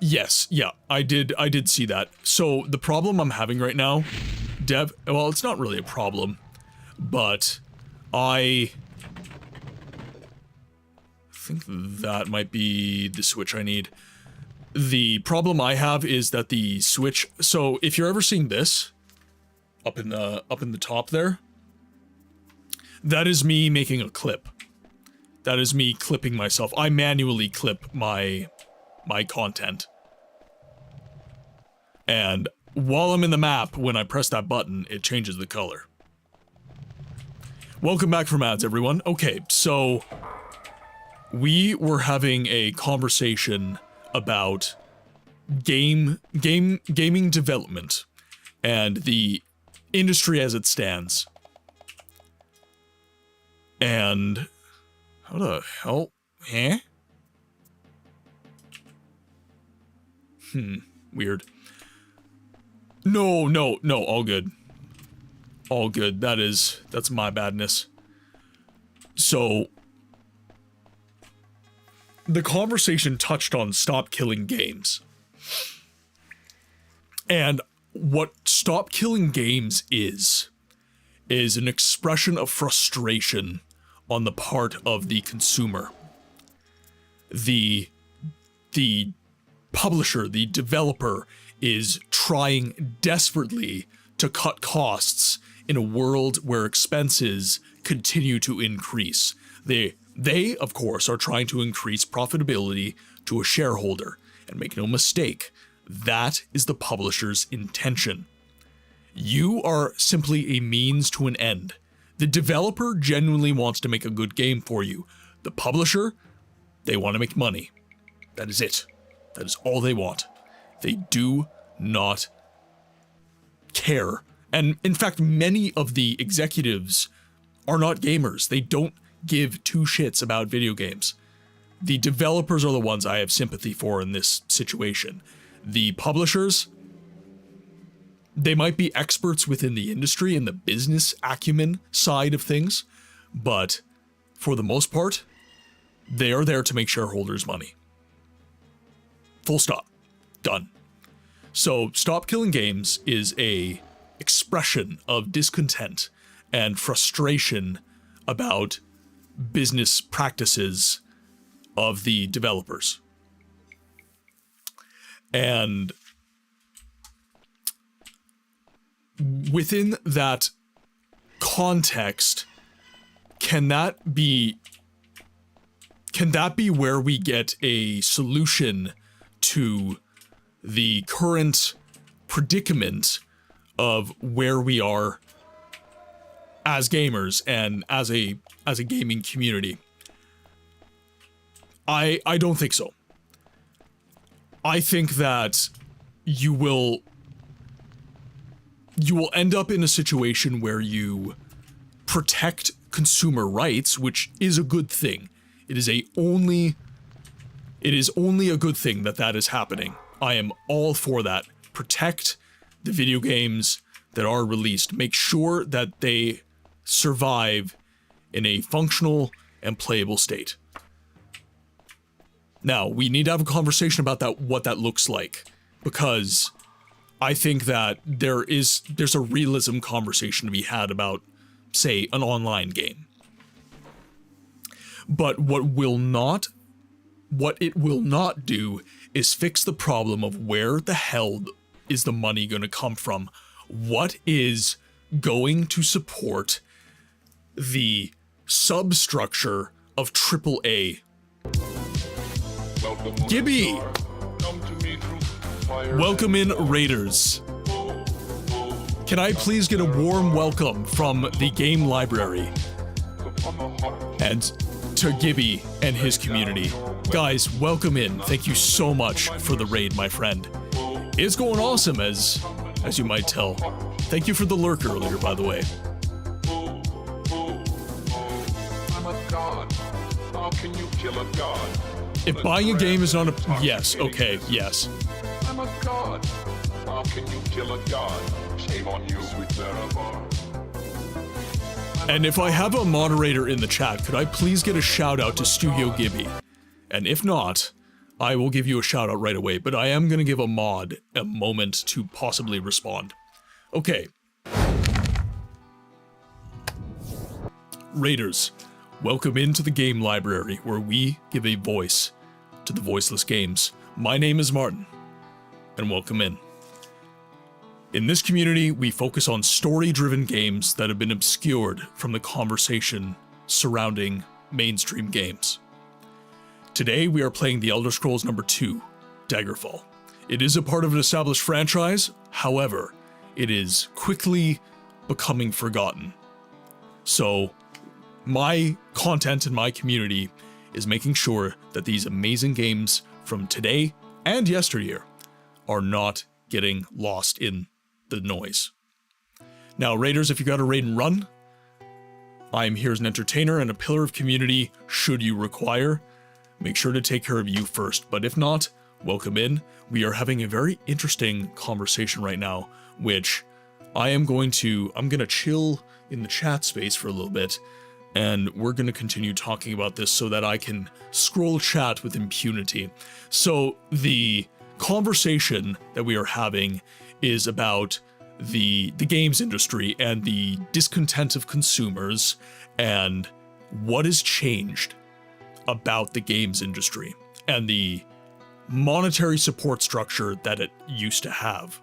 Yes, yeah, I did see that. So the problem I'm having right now, well, it's not really a problem, but I think that might be the switch I need. The problem I have is that the switch, so if you're ever seeing this up in the top there, that is me making a clip. That is me clipping myself. I manually clip my content. And while I'm in the map, when I press that button, it changes the color. Welcome back from ads, everyone. Okay, so we were having a conversation about gaming development and the industry as it stands. And how the hell? Weird. No, all good. All good. That's my badness. So the conversation touched on Stop Killing Games. And what Stop Killing Games is an expression of frustration on the part of the consumer. The publisher, the developer, is trying desperately to cut costs in a world where expenses continue to increase. They, of course, are trying to increase profitability to a shareholder, And make no mistake, that is the publisher's intention. You are simply a means to an end. The developer genuinely wants to make a good game for you. The publisher, they want to make money. That is it. That is all they want. They do not care. And in fact, many of the executives are not gamers. They don't give two shits about video games. The developers are the ones I have sympathy for in this situation. The publishers, they might be experts within the industry and the business acumen side of things, but for the most part, they are there to make shareholders money. Full stop. Done. So Stop Killing Games is a expression of discontent and frustration about business practices of the developers. And within that context, can that be where we get a solution to the current predicament of where we are as gamers and as a gaming community? I don't think so. I think that you will end up in a situation where you protect consumer rights, which is a good thing. It is only a good thing that is happening. I am all for that. Protect the video games that are released. Make sure that they survive in a functional and playable state. Now, we need to have a conversation about what that looks like, because I think that there's a realism conversation to be had about, say, an online game. But what it will not do is fix the problem of where the hell is the money going to come from? What is going to support the substructure of AAA? Gibby! Welcome in, Raiders. Can I please get a warm welcome from the game library and to Gibby and his community? Guys, welcome in. Thank you so much for the raid, my friend. It's going awesome, as you might tell. Thank you for the lurk earlier, by the way. I'm a god. How can you kill a god? If buying a game is not a... Yes, okay, yes. I'm a god. How can you kill a god? Shame on you, sweet Barabar. And if I have a moderator in the chat, could I please get a shout out to Studio Gibby? And if not, I will give you a shout out right away, but I am going to give a mod a moment to possibly respond. Okay. Raiders, welcome into the game library, where we give a voice to the voiceless games. My name is Martin, and welcome in. In this community, we focus on story-driven games that have been obscured from the conversation surrounding mainstream games. Today, we are playing The Elder Scrolls No. 2, Daggerfall. It is a part of an established franchise, however, it is quickly becoming forgotten. So, my content and my community is making sure that these amazing games from today and yesteryear are not getting lost in the noise. Now, Raiders, if you got a raid and run, I'm here as an entertainer and a pillar of community should you require. Make sure to take care of you first, but if not, welcome in. We are having a very interesting conversation right now, which I'm going to chill in the chat space for a little bit, and we're going to continue talking about this so that I can scroll chat with impunity. So the conversation that we are having is about the games industry and the discontent of consumers and what has changed about the games industry and the monetary support structure that it used to have.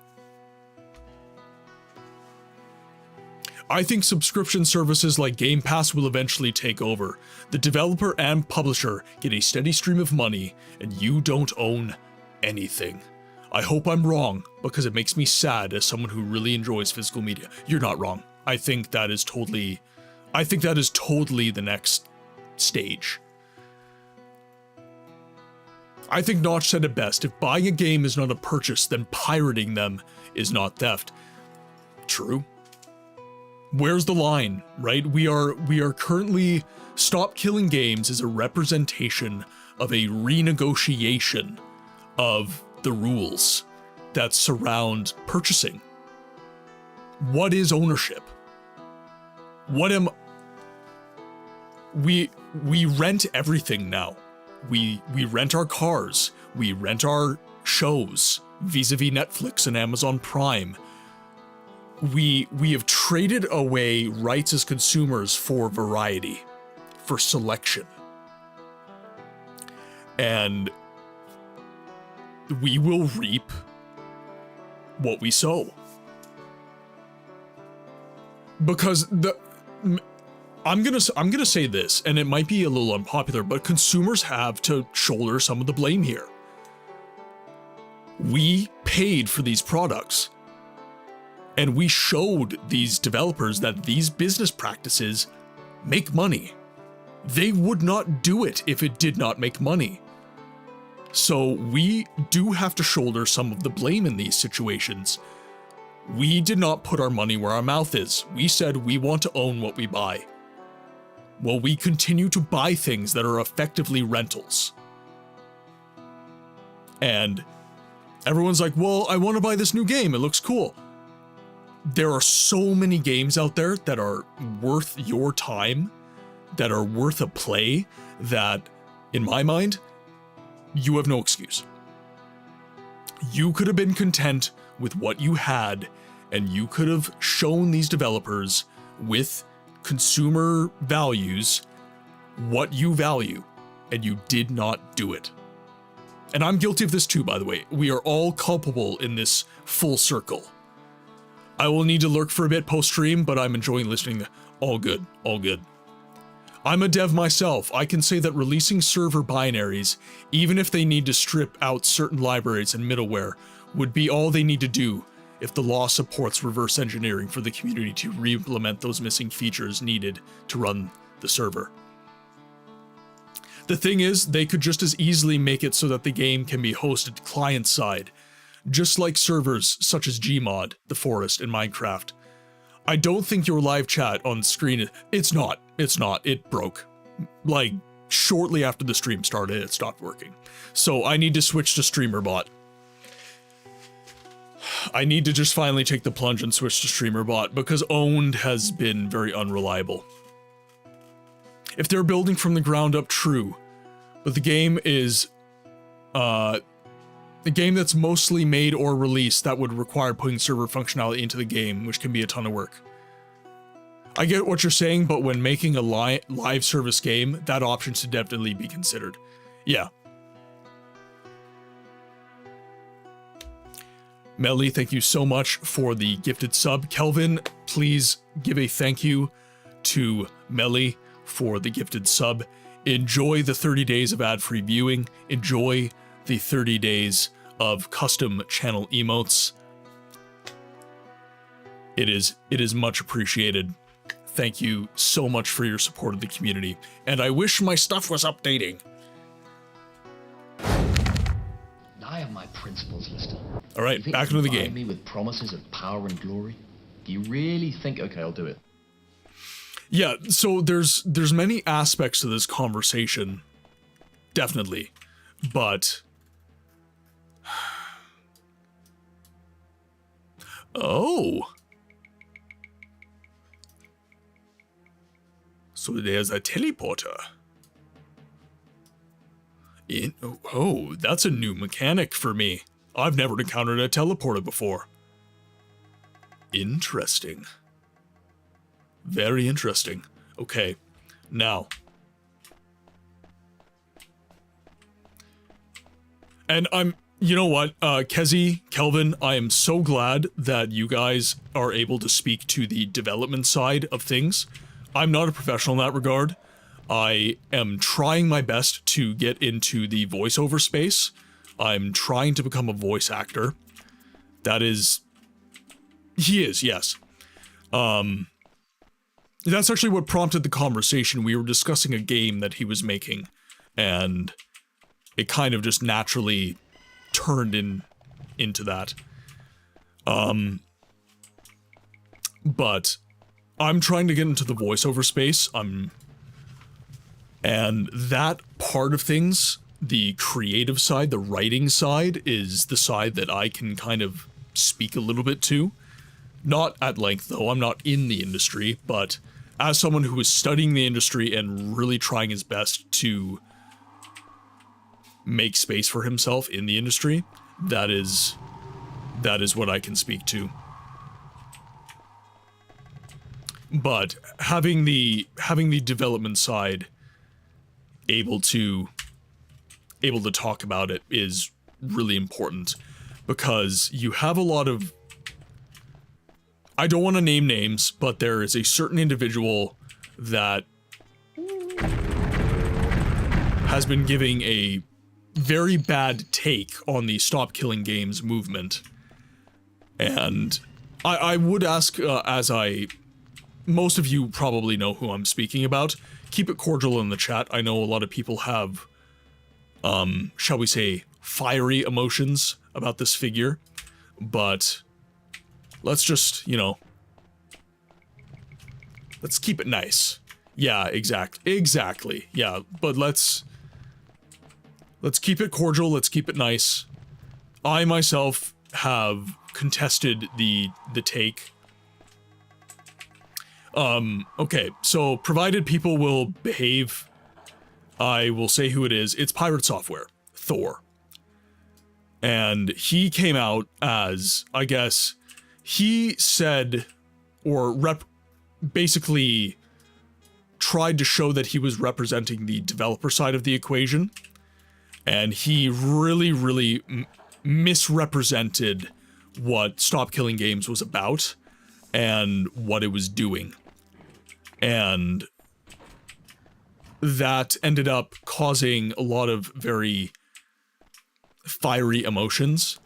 I think subscription services like Game Pass will eventually take over. The developer and publisher get a steady stream of money, and you don't own anything. I hope I'm wrong, because it makes me sad as someone who really enjoys physical media. You're not wrong. I think that is totally the next stage. I think Notch said it best. If buying a game is not a purchase, then pirating them is not theft. True. Where's the line, right? We are currently... Stop Killing Games is a representation of a renegotiation of the rules that surround purchasing. What is ownership? We rent everything now. We rent our cars, we rent our shows, vis-a-vis Netflix and Amazon Prime. We have traded away rights as consumers for variety, for selection. And we will reap what we sow. Because I'm gonna say this, and it might be a little unpopular, but consumers have to shoulder some of the blame here. We paid for these products, and we showed these developers that these business practices make money. They would not do it if it did not make money. So we do have to shoulder some of the blame in these situations. We did not put our money where our mouth is. We said we want to own what we buy. Well, we continue to buy things that are effectively rentals. And everyone's like, well, I want to buy this new game. It looks cool. There are so many games out there that are worth your time, that are worth a play, that, in my mind, you have no excuse. You could have been content with what you had, and you could have shown these developers with consumer values what you value, and you did not do it. And I'm guilty of this too, by the way. We are all culpable in this full circle. I will need to lurk for a bit post-stream, but I'm enjoying listening. All good, all good. I'm a dev myself. I can say that releasing server binaries, even if they need to strip out certain libraries and middleware, would be all they need to do if the law supports reverse engineering for the community to re-implement those missing features needed to run the server. The thing is, they could just as easily make it so that the game can be hosted client-side, just like servers such as Gmod, The Forest, and Minecraft. I don't think your live chat on screen, it's not, it broke. Like, shortly after the stream started, it stopped working. So I need to switch to StreamerBot. I need to just finally take the plunge and switch to StreamerBot, because Owned has been very unreliable. If they're building from the ground up, true, but the game is, a game that's mostly made or released that would require putting server functionality into the game, which can be a ton of work. I get what you're saying, but when making a live service game, that option should definitely be considered. Yeah. Melly, thank you so much for the gifted sub. Kelvin, please give a thank you to Melly for the gifted sub. Enjoy the 30 days of ad-free viewing. Enjoy the 30 days of custom channel emotes. It is much appreciated. Thank you so much for your support of the community. And I wish my stuff was updating. I have my principles, Lister. All right, back into the game. Me with promises of power and glory? Do you really think? Okay, I'll do it. Yeah, so there's many aspects to this conversation, definitely, but oh, so there's a teleporter. Oh, that's a new mechanic for me. I've never encountered a teleporter before. Interesting. Very interesting. Okay, now. And you know what, Kezi, Kelvin, I am so glad that you guys are able to speak to the development side of things. I'm not a professional in that regard. I am trying my best to get into the voiceover space, I'm trying to become a voice actor. He is, yes. That's actually what prompted the conversation. We were discussing a game that he was making, and it kind of just naturally turned into that. But I'm trying to get into the voiceover space. And that part of things, the creative side, the writing side, is the side that I can kind of speak a little bit to. Not at length, though. I'm not in the industry, but as someone who is studying the industry and really trying his best to make space for himself in the industry, that is what I can speak to. But having the development side able to talk about it is really important, because you have a lot of, I don't want to name names, but there is a certain individual that has been giving a very bad take on the Stop Killing Games movement. And I would ask, most of you probably know who I'm speaking about, keep it cordial in the chat. I know a lot of people have, shall we say, fiery emotions about this figure, but let's just, let's keep it nice. Yeah, exactly. Yeah, but let's keep it cordial, let's keep it nice. I myself have contested the take. Okay, so provided people will behave, I will say who it is. It's Pirate Software, Thor. And he came out as, I guess, he said, or basically tried to show that he was representing the developer side of the equation. And he really misrepresented what Stop Killing Games was about and what it was doing. And that ended up causing a lot of very fiery emotions.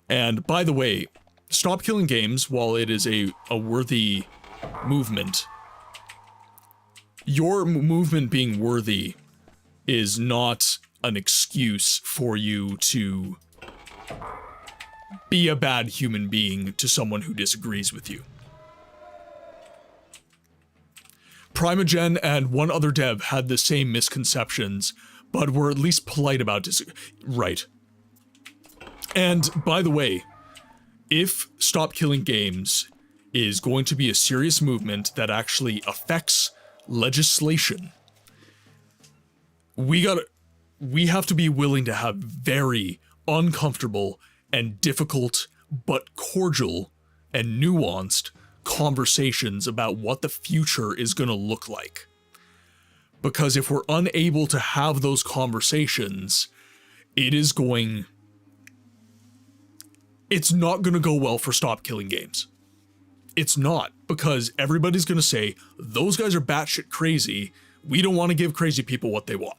And by the way, Stop Killing Games, while it is a worthy movement, your movement being worthy is not an excuse for you to be a bad human being to someone who disagrees with you. Primogen and one other dev had the same misconceptions, but were at least polite about right. And by the way, if Stop Killing Games is going to be a serious movement that actually affects legislation, we have to be willing to have very uncomfortable and difficult but cordial and nuanced conversations about what the future is going to look like. Because if we're unable to have those conversations, it's not going to go well for Stop Killing Games. It's not, because everybody's going to say, those guys are batshit crazy, we don't want to give crazy people what they want.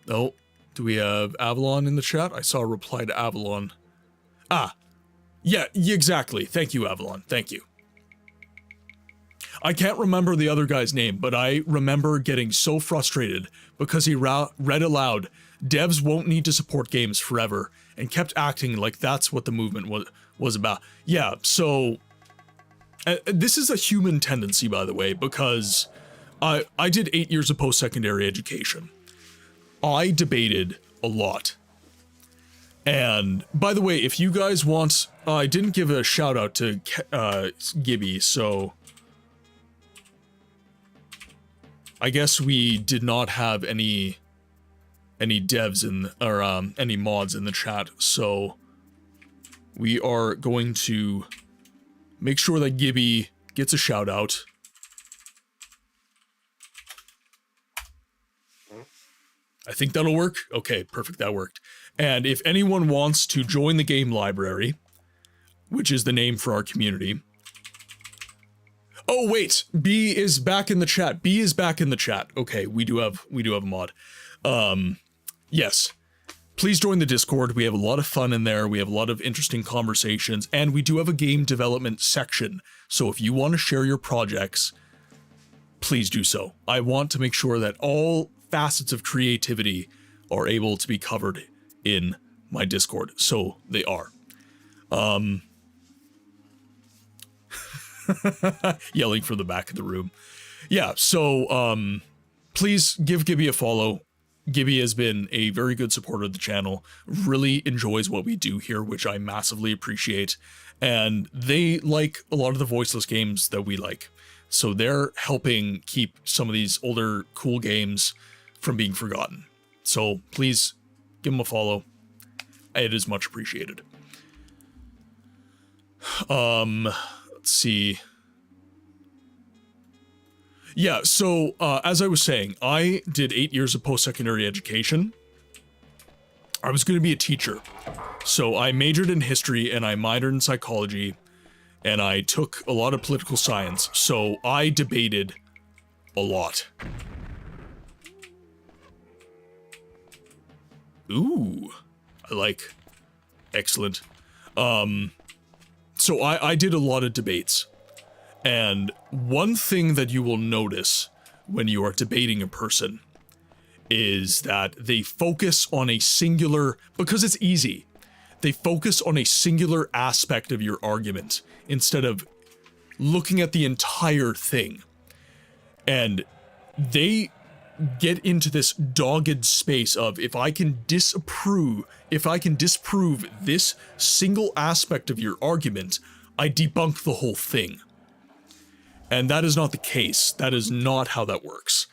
Oh, do we have Avalon in the chat? I saw a reply to Avalon. Yeah, exactly. Thank you, Avalon. Thank you. I can't remember the other guy's name, but I remember getting so frustrated because he read aloud, devs won't need to support games forever, and kept acting like that's what the movement was about. Yeah, so this is a human tendency, by the way, because I did 8 years of post-secondary education. I debated a lot. And by the way, if you guys want, I didn't give a shout out to Gibby, so I guess we did not have any devs or any mods in the chat, so we are going to make sure that Gibby gets a shout out. I think that'll work. Okay, perfect, that worked. And if anyone wants to join the game library, which is the name for our community. Oh wait, B is back in the chat. B is back in the chat. Okay, we do have a mod. Yes, please join the Discord. We have a lot of fun in there. We have a lot of interesting conversations, and we do have a game development section. So if you want to share your projects, please do so. I want to make sure that all facets of creativity are able to be covered in my Discord. So they are. Yelling from the back of the room. Yeah, so please give Gibby a follow. Gibby has been a very good supporter of the channel, really enjoys what we do here, which I massively appreciate, and they like a lot of the voiceless games that we like. So they're helping keep some of these older cool games from being forgotten. So please give them a follow. It is much appreciated. Let's see. Yeah, so as I was saying, I did 8 years of post-secondary education. I was going to be a teacher. So I majored in history and I minored in psychology, and I took a lot of political science. So I debated a lot. Ooh, I like. Excellent. So I did a lot of debates. And one thing that you will notice when you are debating a person is that they focus on a singular, because it's easy, they focus on a singular aspect of your argument instead of looking at the entire thing. And they get into this dogged space of, if I can disprove this single aspect of your argument, I debunk the whole thing. And that is not the case. That is not how that works.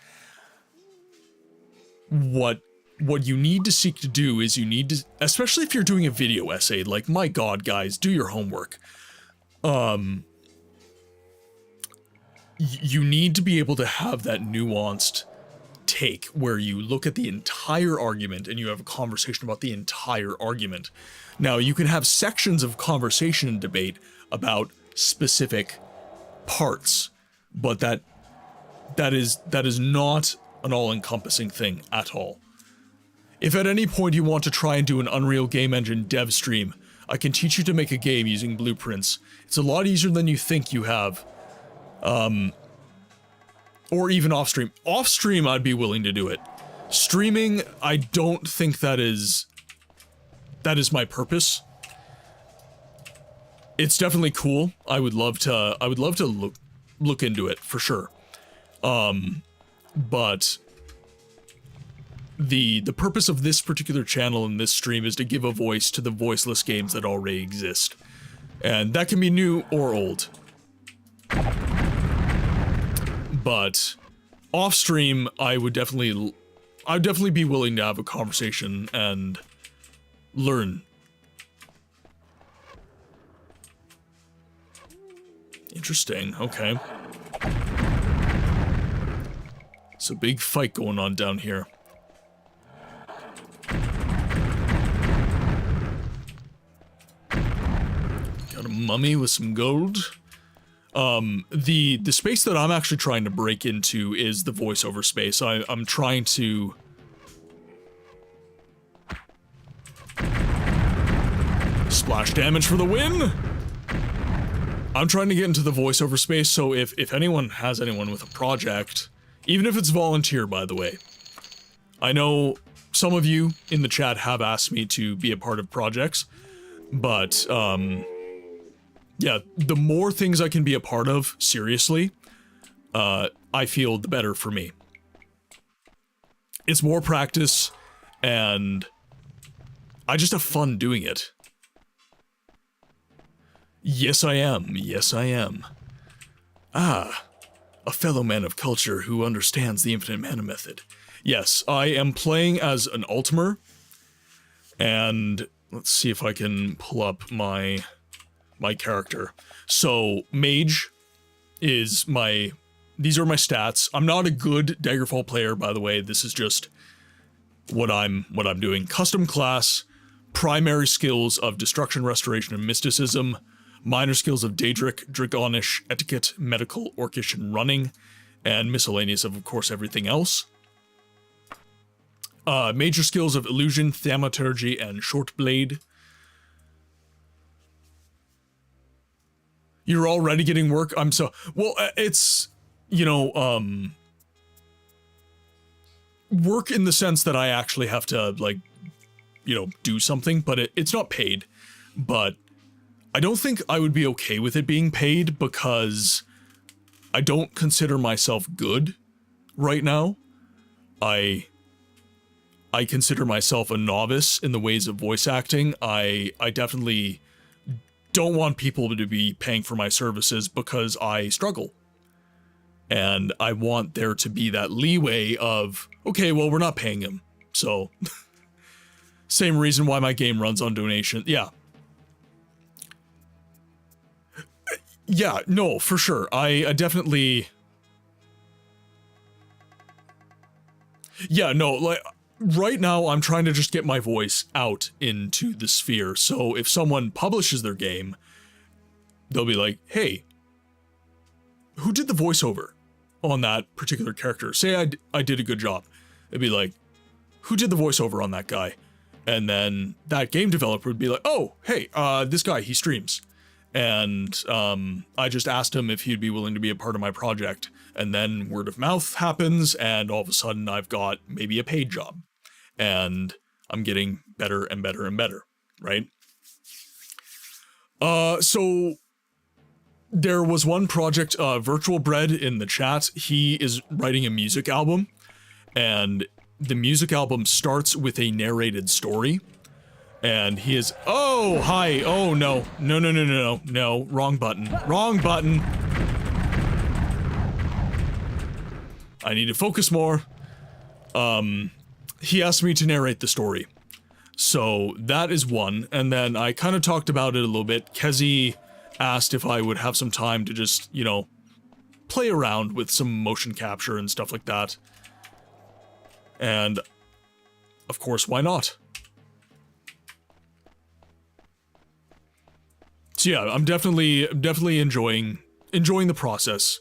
What you need to seek to do is you need to, especially if you're doing a video essay, like, my God, guys, do your homework. You need to be able to have that nuanced take where you look at the entire argument and you have a conversation about the entire argument. Now, you can have sections of conversation and debate about specific parts, but that is not an all-encompassing thing at all. If at any point you want to try and do an Unreal Game Engine dev stream, I can teach you to make a game using blueprints. It's a lot easier than you think you have. Or even off-stream. Off-stream, I'd be willing to do it. Streaming, I don't think that is my purpose. It's definitely cool. I would love to look into it for sure. But the purpose of this particular channel and this stream is to give a voice to the voiceless games that already exist. And that can be new or old. But off stream, I would definitely be willing to have a conversation and learn. Interesting, okay. It's a big fight going on down here. Got a mummy with some gold. The space that I'm actually trying to break into is the voiceover space. I'm trying to... Splash damage for the win! I'm trying to get into the voiceover space, so if anyone has anyone with a project, even if it's volunteer, by the way. I know some of you in the chat have asked me to be a part of projects, but, yeah, the more things I can be a part of, seriously, I feel the better for me. It's more practice, and I just have fun doing it. Yes, I am. Yes, I am. Ah, a fellow man of culture who understands the infinite mana method. Yes, I am playing as an Ultimer, and let's see if I can pull up my character. So, Mage is these are my stats. I'm not a good Daggerfall player, by the way. This is just what I'm doing. Custom class, primary skills of Destruction, Restoration, and Mysticism, minor skills of Daedric, Dragonish, Etiquette, Medical, Orcish, and Running, and miscellaneous of course, everything else. Major skills of illusion, thaumaturgy, and short blade. You're already getting work? Well, it's, you know, work in the sense that I actually have to, like, you know, do something, but it's not paid. But I don't think I would be okay with it being paid because I don't consider myself good right now. I consider myself a novice in the ways of voice acting. I definitely don't want people to be paying for my services because I struggle. And I want there to be that leeway of, okay, well, we're not paying him. So, same reason why my game runs on donation. Yeah. Yeah, no, for sure. I definitely... Yeah, no, like, right now I'm trying to just get my voice out into the sphere, so if someone publishes their game, they'll be like, hey, who did the voiceover on that particular character? Say I did a good job. It'd be like, who did the voiceover on that guy? And then that game developer would be like, oh, hey, this guy, he streams. And I just asked him if he'd be willing to be a part of my project. And then word of mouth happens, and all of a sudden I've got maybe a paid job. And I'm getting better and better and better, right? So there was one project, Virtual Bread in the chat. He is writing a music album, and the music album starts with a narrated story. And he is, oh, hi, oh, no, wrong button. I need to focus more. He asked me to narrate the story. So that is one, and then I kind of talked about it a little bit. Kezi asked if I would have some time to just, you know, play around with some motion capture and stuff like that. And, of course, why not? So yeah, I'm definitely enjoying the process.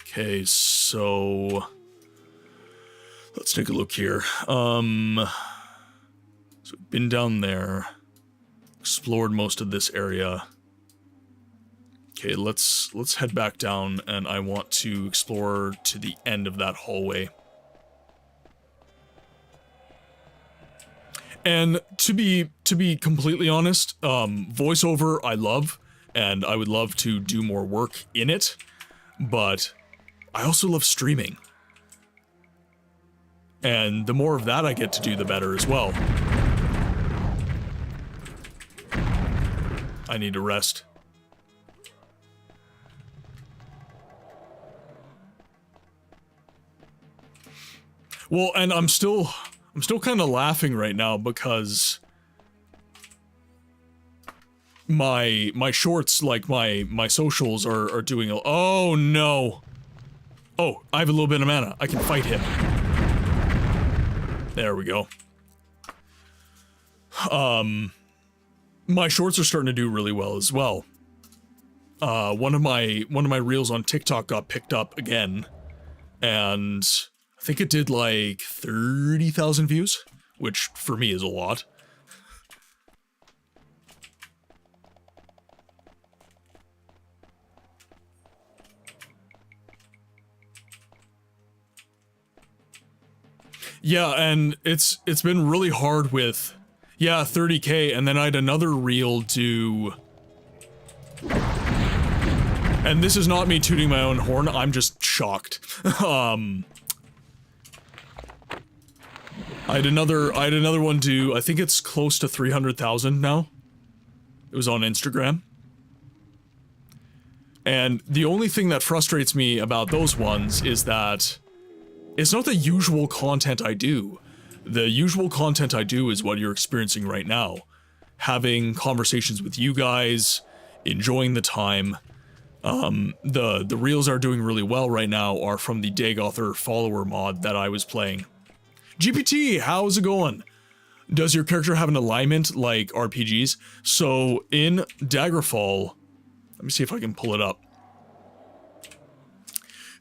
Okay, so let's take a look here. So we've been down there, explored most of this area. Okay, let's head back down, and I want to explore to the end of that hallway. And to be completely honest, voiceover I love, and I would love to do more work in it, but I also love streaming. And the more of that I get to do, the better as well. I need to rest. Well, and I'm still kind of laughing right now because my shorts, like my socials are doing oh no. Oh, I have a little bit of mana. I can fight him. There we go. My shorts are starting to do really well as well. One of my reels on TikTok got picked up again, and I think it did like 30,000 views, which for me is a lot. Yeah, and it's been really hard with, yeah, 30K, and then I had another reel do, and this is not me tooting my own horn, I'm just shocked. I had another one do, I think it's close to 300,000 now. It was on Instagram. And the only thing that frustrates me about those ones is that it's not the usual content I do. The usual content I do is what you're experiencing right now. Having conversations with you guys, enjoying the time. The reels are doing really well right now are from the Daggerfall follower mod that I was playing. GPT, how's it going? Does your character have an alignment like RPGs? So in Daggerfall, let me see if I can pull it up.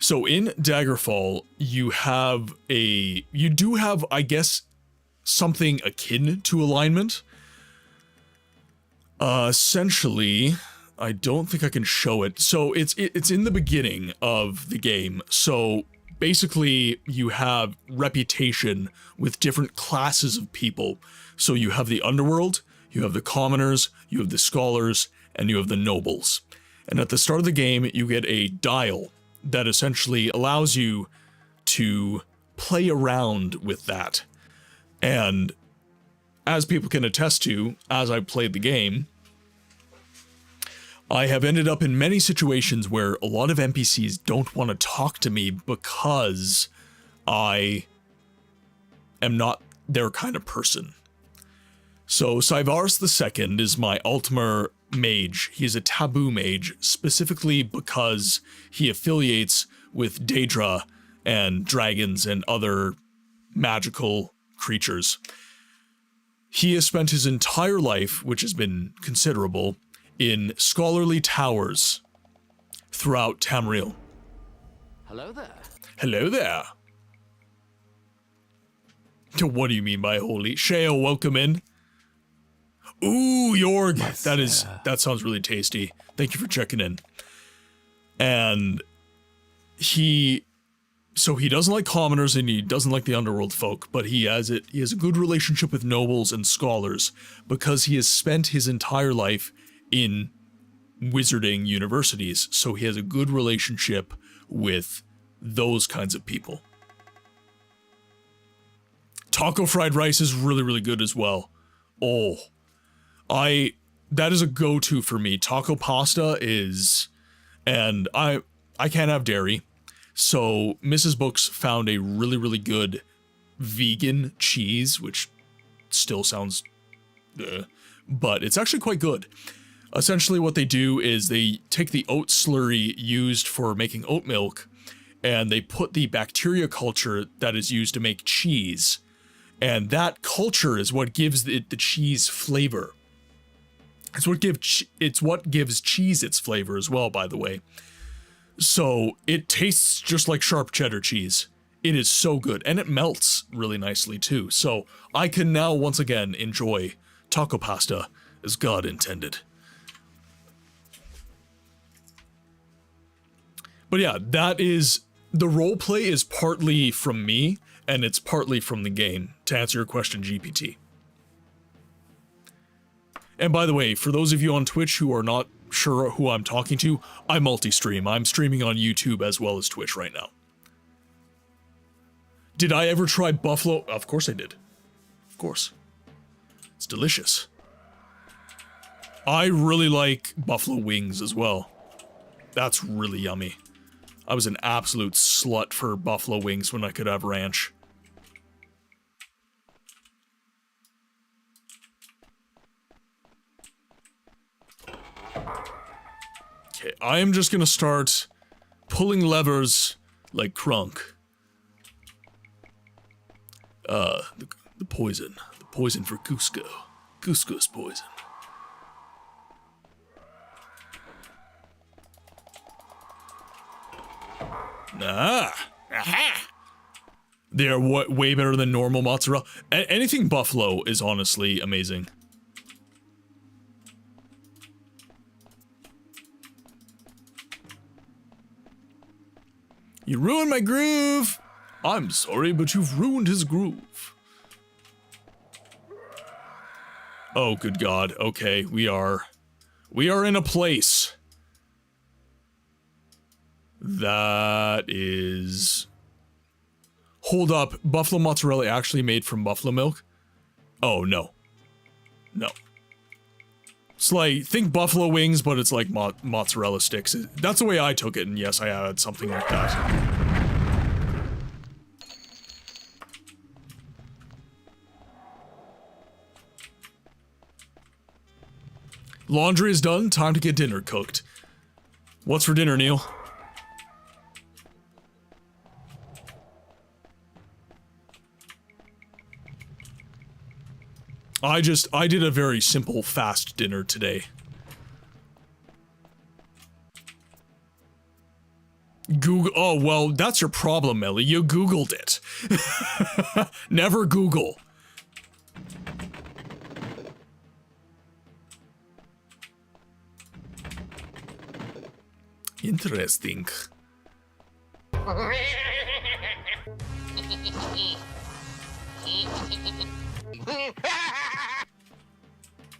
So in Daggerfall, you do have, I guess, something akin to alignment. Essentially, I don't think I can show it. So it's in the beginning of the game. So basically, you have reputation with different classes of people. So you have the underworld, you have the commoners, you have the scholars, and you have the nobles. And at the start of the game, you get a dial that essentially allows you to play around with that. And as people can attest to, as I've played the game, I have ended up in many situations where a lot of NPCs don't want to talk to me because I am not their kind of person. So Cyvaris II is my Ultimar mage. He is a taboo mage, specifically because he affiliates with Daedra and dragons and other magical creatures. He has spent his entire life, which has been considerable, in scholarly towers throughout Tamriel. Hello there. Hello there. What do you mean by holy? Sheo, welcome in. Ooh, Jorg. That sounds really tasty. Thank you for checking in. And he doesn't like commoners and he doesn't like the underworld folk, but he has a good relationship with nobles and scholars because he has spent his entire life in wizarding universities, so he has a good relationship with those kinds of people. Taco fried rice is really, really good as well. Oh, that is a go-to for me. Taco pasta is, and I can't have dairy, so Mrs. Books found a really, really good vegan cheese, which still sounds, but it's actually quite good. Essentially what they do is they take the oat slurry used for making oat milk and they put the bacteria culture that is used to make cheese. And that culture is what gives it the cheese flavor. It's what gives cheese its flavor as well, by the way. So it tastes just like sharp cheddar cheese. It is so good and it melts really nicely too. So I can now once again enjoy taco pasta as God intended. But yeah, that is, the roleplay is partly from me, and it's partly from the game, to answer your question, GPT. And by the way, for those of you on Twitch who are not sure who I'm talking to, I multi-stream. I'm streaming on YouTube as well as Twitch right now. Did I ever try buffalo? Of course I did. Of course. It's delicious. I really like buffalo wings as well. That's really yummy. I was an absolute slut for buffalo wings when I could have ranch. Okay, I am just gonna start pulling levers like Crunk. The poison. The poison for Cusco. Cusco's poison. Aha! They are way better than normal mozzarella. Anything buffalo is honestly amazing. You ruined my groove! I'm sorry, but you've ruined his groove. Oh, good God. Okay, we are in a place. That is... Hold up, buffalo mozzarella actually made from buffalo milk? Oh, no. No. It's like, think buffalo wings, but it's like mozzarella sticks. That's the way I took it, and yes, I added something like that. Laundry is done, time to get dinner cooked. What's for dinner, Neil? I did a very simple, fast dinner today. Google. Oh, well, that's your problem, Ellie. You Googled it. Never Google. Interesting.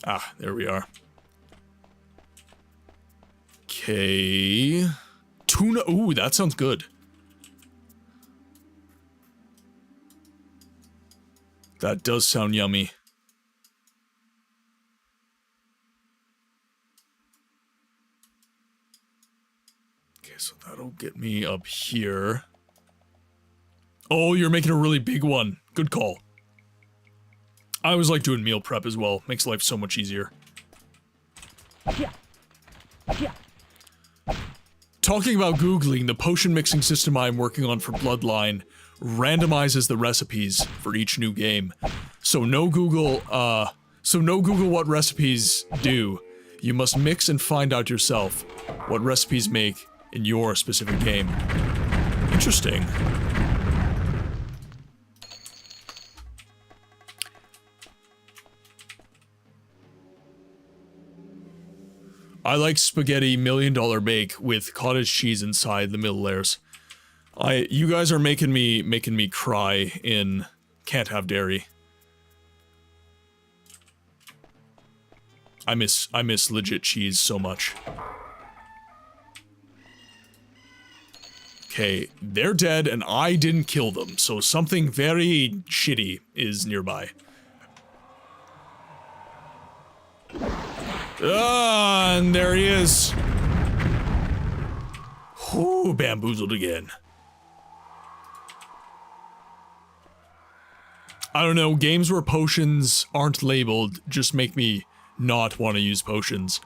Ah, there we are. Okay. Tuna. Ooh, that sounds good. That does sound yummy. Okay, so that'll get me up here. Oh, you're making a really big one. Good call. I always like doing meal prep as well. Makes life so much easier. Talking about Googling, the potion mixing system I'm working on for Bloodline randomizes the recipes for each new game. So no Google what recipes do. You must mix and find out yourself what recipes make in your specific game. Interesting. I like spaghetti $1 million bake with cottage cheese inside the middle layers. You guys are making me cry in Can't Have Dairy. I miss legit cheese so much. Okay, they're dead and I didn't kill them, so something very shitty is nearby. Ah, and there he is. Whoo, bamboozled again. I don't know, games where potions aren't labeled just make me not want to use potions.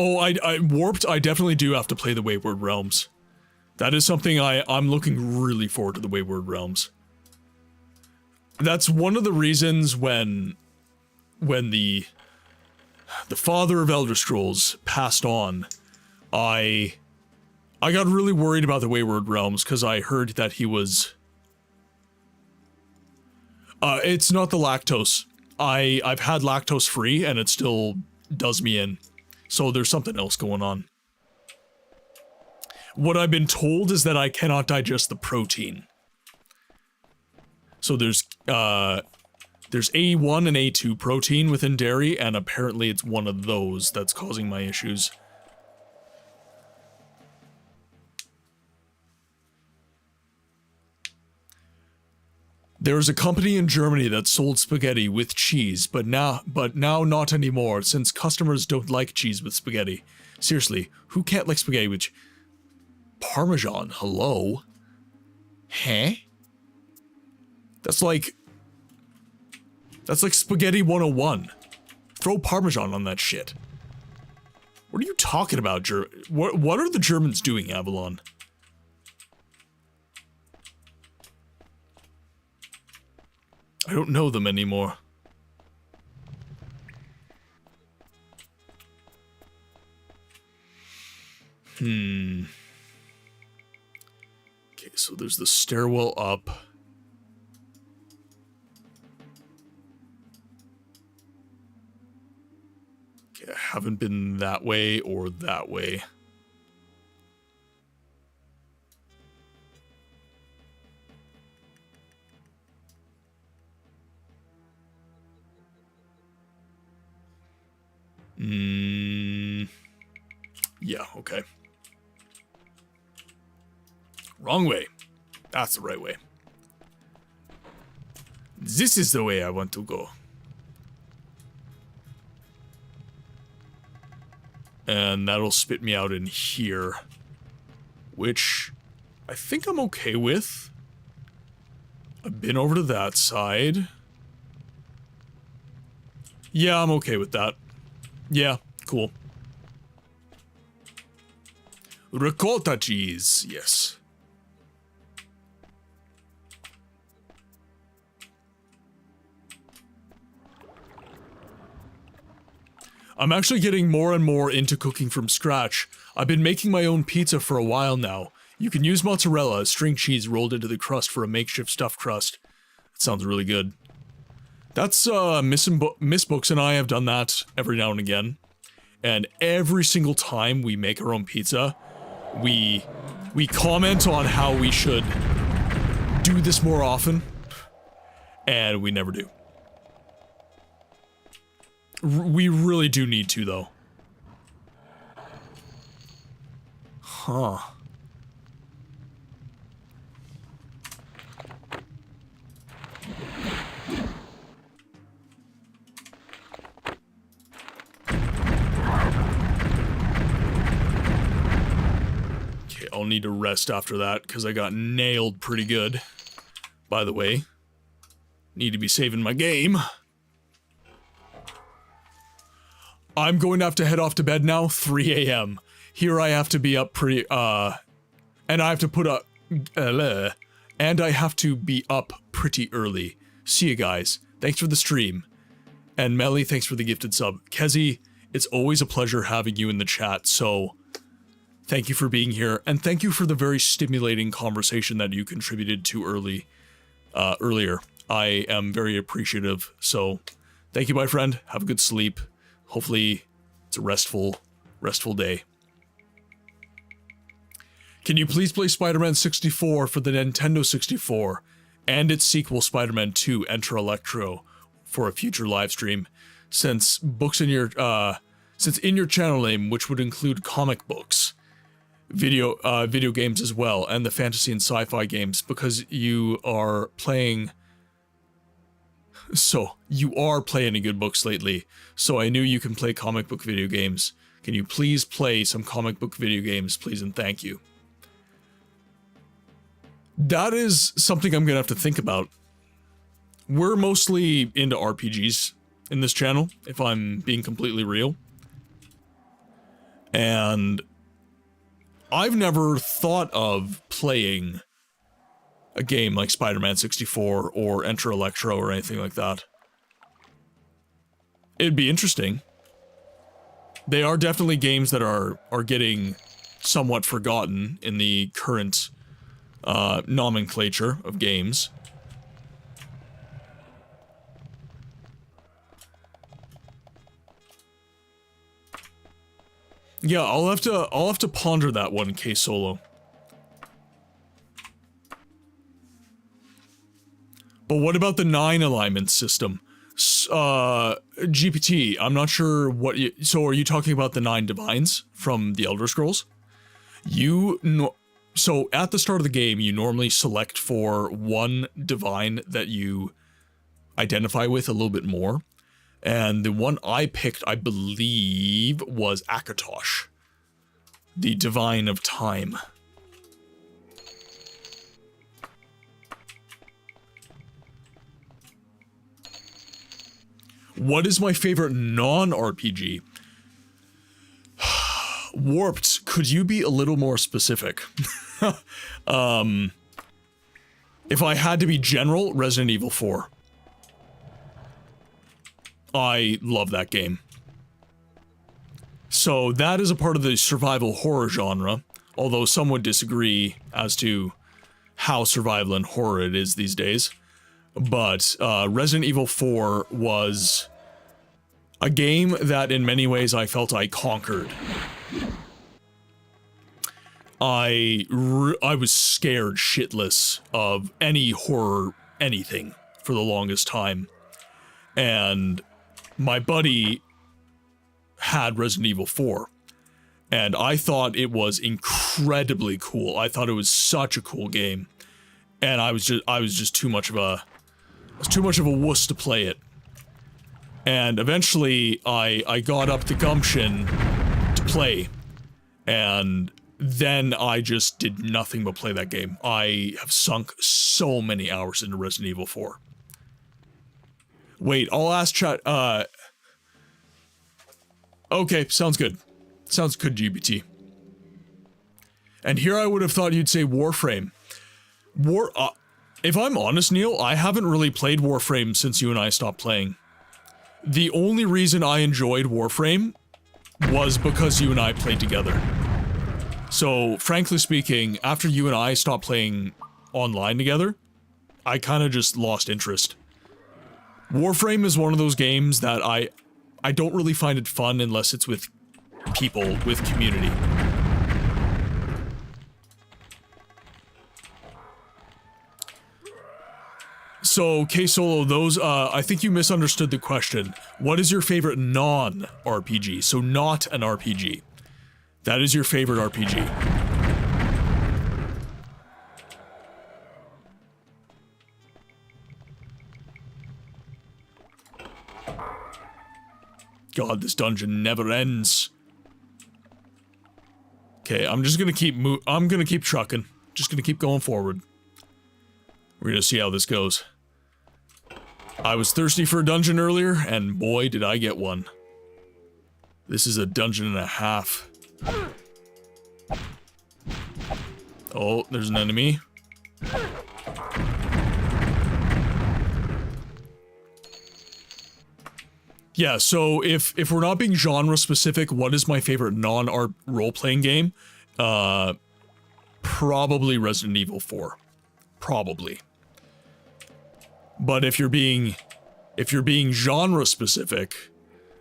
Oh, I warped. I definitely do have to play the Wayward Realms. That is something I'm looking really forward to, the Wayward Realms. That's one of the reasons when the father of Elder Scrolls passed on, I got really worried about the Wayward Realms because I heard that he was. It's not the lactose. I've had lactose free and it still does me in. So there's something else going on. What I've been told is that I cannot digest the protein. So there's A1 and A2 protein within dairy, and apparently it's one of those that's causing my issues. There's a company in Germany that sold spaghetti with cheese, but now not anymore, since customers don't like cheese with spaghetti. Seriously, who can't like spaghetti with Parmesan? Hello? Huh? That's like spaghetti 101. Throw Parmesan on that shit. What are you talking about, what are the Germans doing, Avalon? I don't know them anymore. Okay, so there's the stairwell up. Okay, I haven't been that way or that way. Yeah, okay. Wrong way. That's the right way. This is the way I want to go. And that'll spit me out in here. Which I think I'm okay with. I've been over to that side. Yeah, I'm okay with that. Yeah, cool. Ricotta cheese, yes. I'm actually getting more and more into cooking from scratch. I've been making my own pizza for a while now. You can use mozzarella, string cheese rolled into the crust for a makeshift stuffed crust. That sounds really good. That's, Miss Books and I have done that every now and again. And every single time we make our own pizza, we comment on how we should do this more often. And we never do. We really do need to, though. Huh. Okay, I'll need to rest after that, because I got nailed pretty good. By the way, need to be saving my game. I'm going to have to head off to bed now, 3 a.m. Here I have to be up pretty, and I have to put up, and I have to be up pretty early. See you guys. Thanks for the stream. And Melly, thanks for the gifted sub. Kezi, it's always a pleasure having you in the chat, so thank you for being here, and thank you for the very stimulating conversation that you contributed to earlier. I am very appreciative, so thank you, my friend. Have a good sleep. Hopefully, it's a restful day. Can you please play Spider-Man 64 for the Nintendo 64 and its sequel Spider-Man 2 Enter Electro for a future livestream? Since in your channel name, which would include comic books, video games as well, and the fantasy and sci-fi games, because you are playing any good books lately, so I knew you can play comic book video games. Can you please play some comic book video games, please, and thank you. That is something I'm gonna have to think about. We're mostly into RPGs in this channel, if I'm being completely real. And I've never thought of playing a game like Spider-Man 64 or Enter Electro or anything like that. It'd be interesting. They are definitely games that are getting somewhat forgotten in the current nomenclature of games. Yeah, I'll have to ponder that one, K-Solo. But what about the 9 alignment system? GPT, I'm not sure what you... So are you talking about the 9 divines from the Elder Scrolls? So at the start of the game, you normally select for one divine that you identify with a little bit more. And the one I picked, I believe, was Akatosh, the divine of time. What is my favorite non-RPG? Warped, could you be a little more specific? If I had to be general, Resident Evil 4. I love that game. So that is a part of the survival horror genre, although some would disagree as to how survival and horror it is these days. But Resident Evil 4 was a game that in many ways I felt I conquered. I was scared shitless of any horror anything for the longest time. And my buddy had Resident Evil 4. And I thought it was incredibly cool. I thought it was such a cool game. And I was just too much of a wuss to play it. And eventually I got up the gumption to play. And then I just did nothing but play that game. I have sunk so many hours into Resident Evil 4. Wait, I'll ask chat, okay, sounds good. Sounds good, GBT. And here I would have thought you'd say Warframe. If I'm honest, Neil, I haven't really played Warframe since you and I stopped playing. the only reason I enjoyed Warframe was because you and I played together. So, frankly speaking, after you and I stopped playing online together, I kind of just lost interest. Warframe is one of those games that I don't really find it fun unless it's with people, with community. So, K-Solo, those, I think you misunderstood the question. What is your favorite non-RPG? So, not an RPG. That is your favorite RPG. God, this dungeon never ends. Okay, I'm just gonna keep trucking. Just gonna keep going forward. We're gonna see how this goes. I was thirsty for a dungeon earlier, and boy, did I get one. This is a dungeon and a half. Oh, there's an enemy. Yeah, so if we're not being genre specific, what is my favorite non-art role-playing game? Probably Resident Evil 4. Probably. But if you're being genre specific,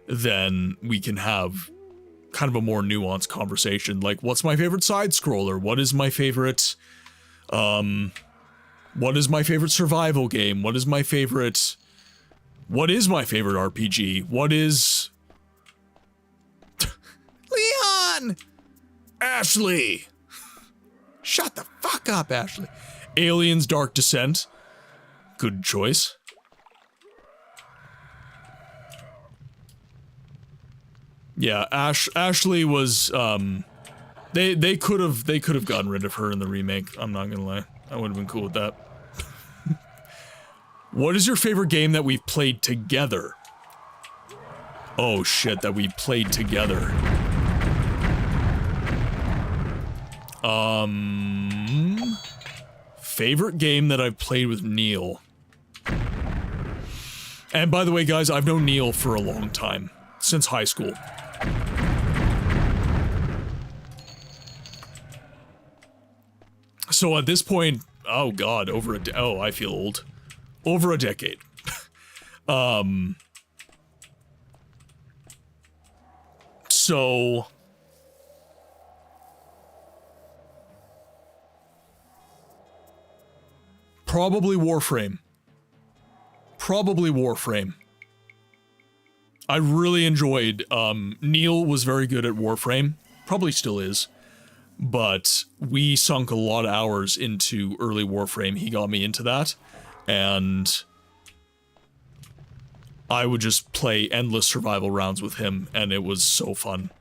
then we can have kind of a more nuanced conversation. Like, what's my favorite side scroller? What is my favorite survival game? What is my favorite RPG? What is Leon? Ashley. Shut the fuck up, Ashley. Aliens Dark Descent. Good choice. Yeah, Ashley was they could have gotten rid of her in the remake. I'm not gonna lie. I would have been cool with that. What is your favorite game that we've played together? Oh shit, that we played together. Favorite game that I've played with Neil. And by the way, guys, I've known Neil for a long time. Since high school. So at this point, oh god, I feel old. Over a decade. So probably Warframe. Probably Warframe. I really enjoyed, Neil was very good at Warframe. Probably still is. But we sunk a lot of hours into early Warframe. He got me into that. And I would just play endless survival rounds with him, and it was so fun.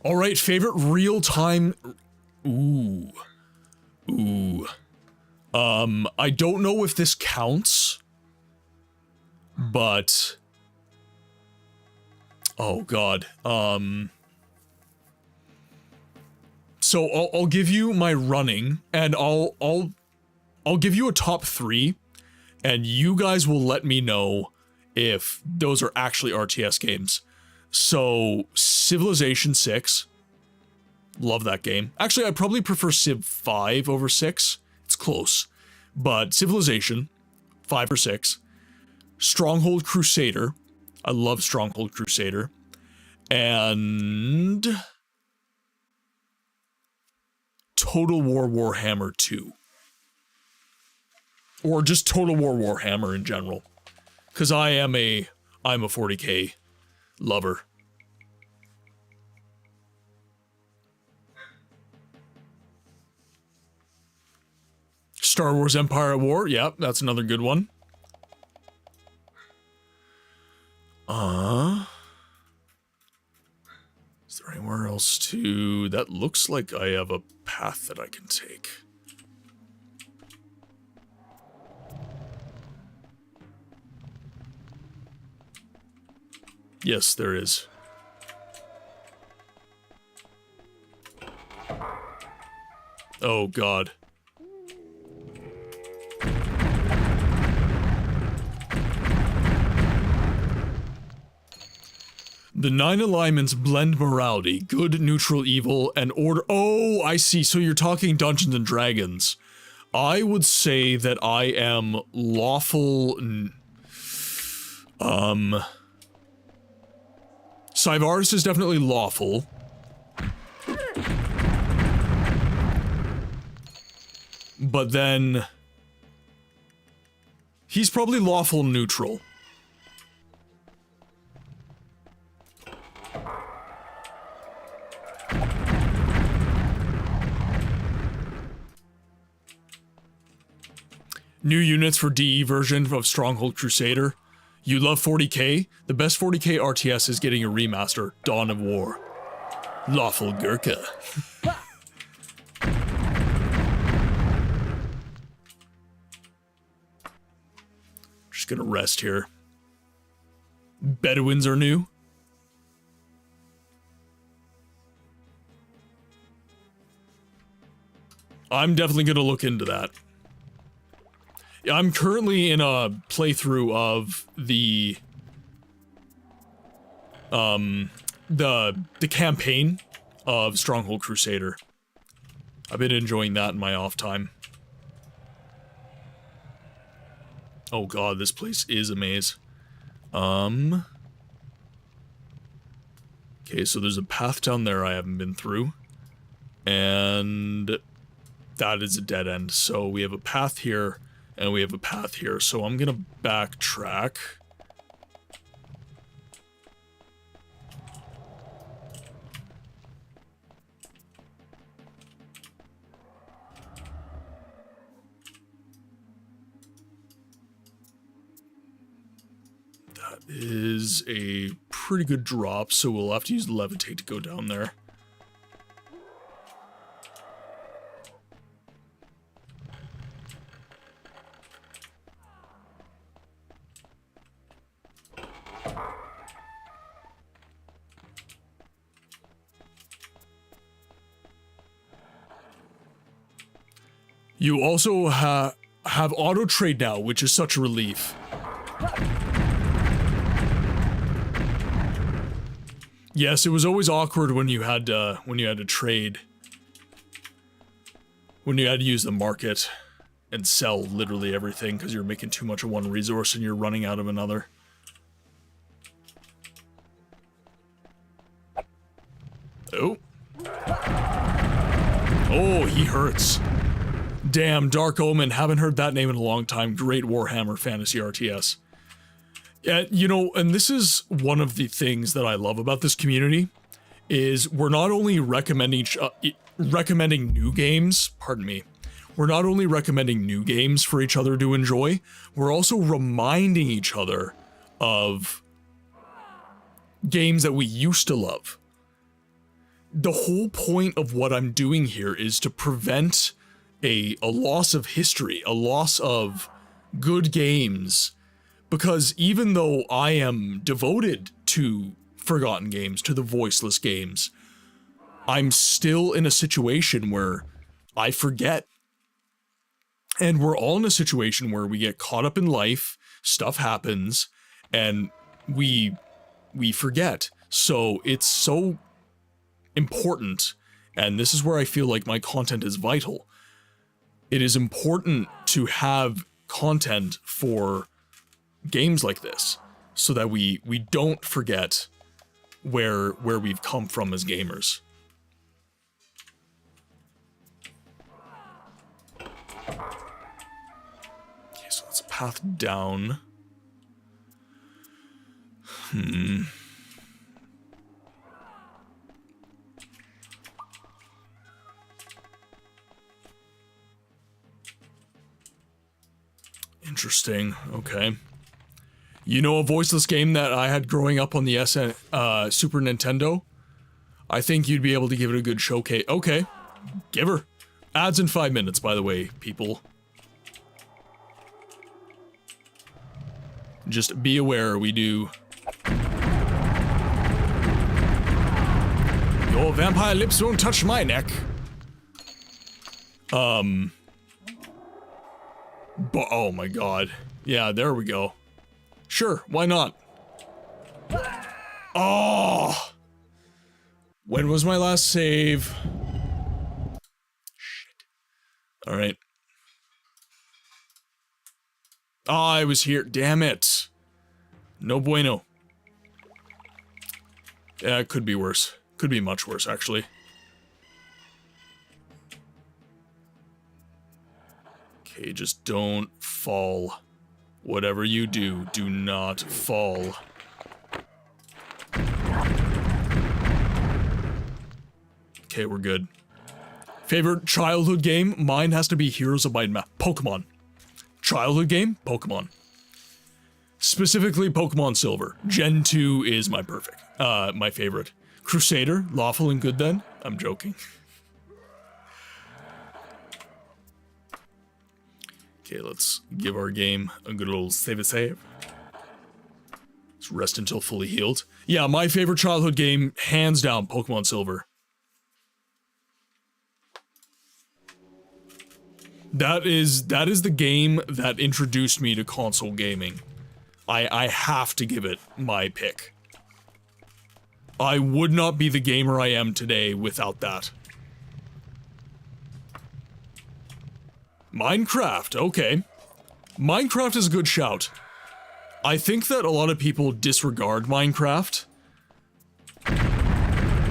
Alright, favorite real-time... Ooh. I don't know if this counts, but... Oh god, So I'll give you my running, and I'll give you a top 3, and you guys will let me know if those are actually RTS games. So, Civilization 6. Love that game. Actually, I probably prefer Civ 5 over 6. It's close. But Civilization, 5 or 6. Stronghold Crusader. I love Stronghold Crusader. And... Total War Warhammer 2. Or just Total War Warhammer in general. Because I'm a 40k lover. Star Wars Empire at War, yeah, that's another good one. Is there anywhere else to... That looks like I have a path that I can take. Yes, there is. Oh, God. The 9 alignments blend morality, good, neutral, evil, and order. Oh, I see. So you're talking Dungeons and Dragons. I would say that I am lawful. Syvaris is definitely lawful. But then he's probably lawful neutral. New units for DE version of Stronghold Crusader. You love 40k? The best 40k RTS is getting a remaster, Dawn of War. Lawful Gurkha. Just gonna rest here. Bedouins are new. I'm definitely gonna look into that. I'm currently in a playthrough of the campaign of Stronghold Crusader. I've been enjoying that in my off time. Oh god, this place is a maze. Okay, so there's a path down there I haven't been through. And that is a dead end. So we have a path here, and we have a path here. So I'm gonna backtrack. That is a pretty good drop, so we'll have to use levitate to go down there. You also have auto trade now, which is such a relief. Yes, it was always awkward when you had to trade. When you had to use the market and sell literally everything because you're making too much of one resource and you're running out of another. Oh. Oh, he hurts. Damn, Dark Omen, haven't heard that name in a long time. Great Warhammer Fantasy RTS. Yeah, you know, and this is one of the things that I love about this community, is we're not only recommending new games, pardon me, we're not only recommending new games for each other to enjoy, we're also reminding each other of games that we used to love. The whole point of what I'm doing here is to prevent a loss of history, a loss of good games, because even though I am devoted to forgotten games, to the voiceless games, I'm still in a situation where I forget. And we're all in a situation where we get caught up in life, stuff happens, and we forget. So it's so important, and this is where I feel like my content is vital. It is important to have content for games like this, so that we don't forget where we've come from as gamers. Okay, so that's a path down. Interesting. Okay. You know a voiceless game that I had growing up on the Super Nintendo? I think you'd be able to give it a good showcase. Okay. Give her. Ads in 5 minutes, by the way, people. Just be aware we do. Your vampire lips won't touch my neck. But oh my god. Yeah, there we go. Sure, why not? Oh! When was my last save? Shit. Alright. Oh, I was here. Damn it. No bueno. Yeah, it could be worse. Could be much worse, actually. Okay, just don't fall. Whatever you do, do not fall. Okay, we're good. Favorite childhood game? Mine has to be Heroes of Might and Magic. Pokemon. Childhood game? Pokemon. Specifically Pokemon Silver. Gen 2 is my my favorite. Crusader, lawful and good then? I'm joking. Okay, let's give our game a good old save. Let's rest until fully healed. Yeah, my favorite childhood game, hands down, Pokemon Silver. That is the game that introduced me to console gaming. I have to give it my pick. I would not be the gamer I am today without that. Minecraft, okay. Minecraft is a good shout. I think that a lot of people disregard Minecraft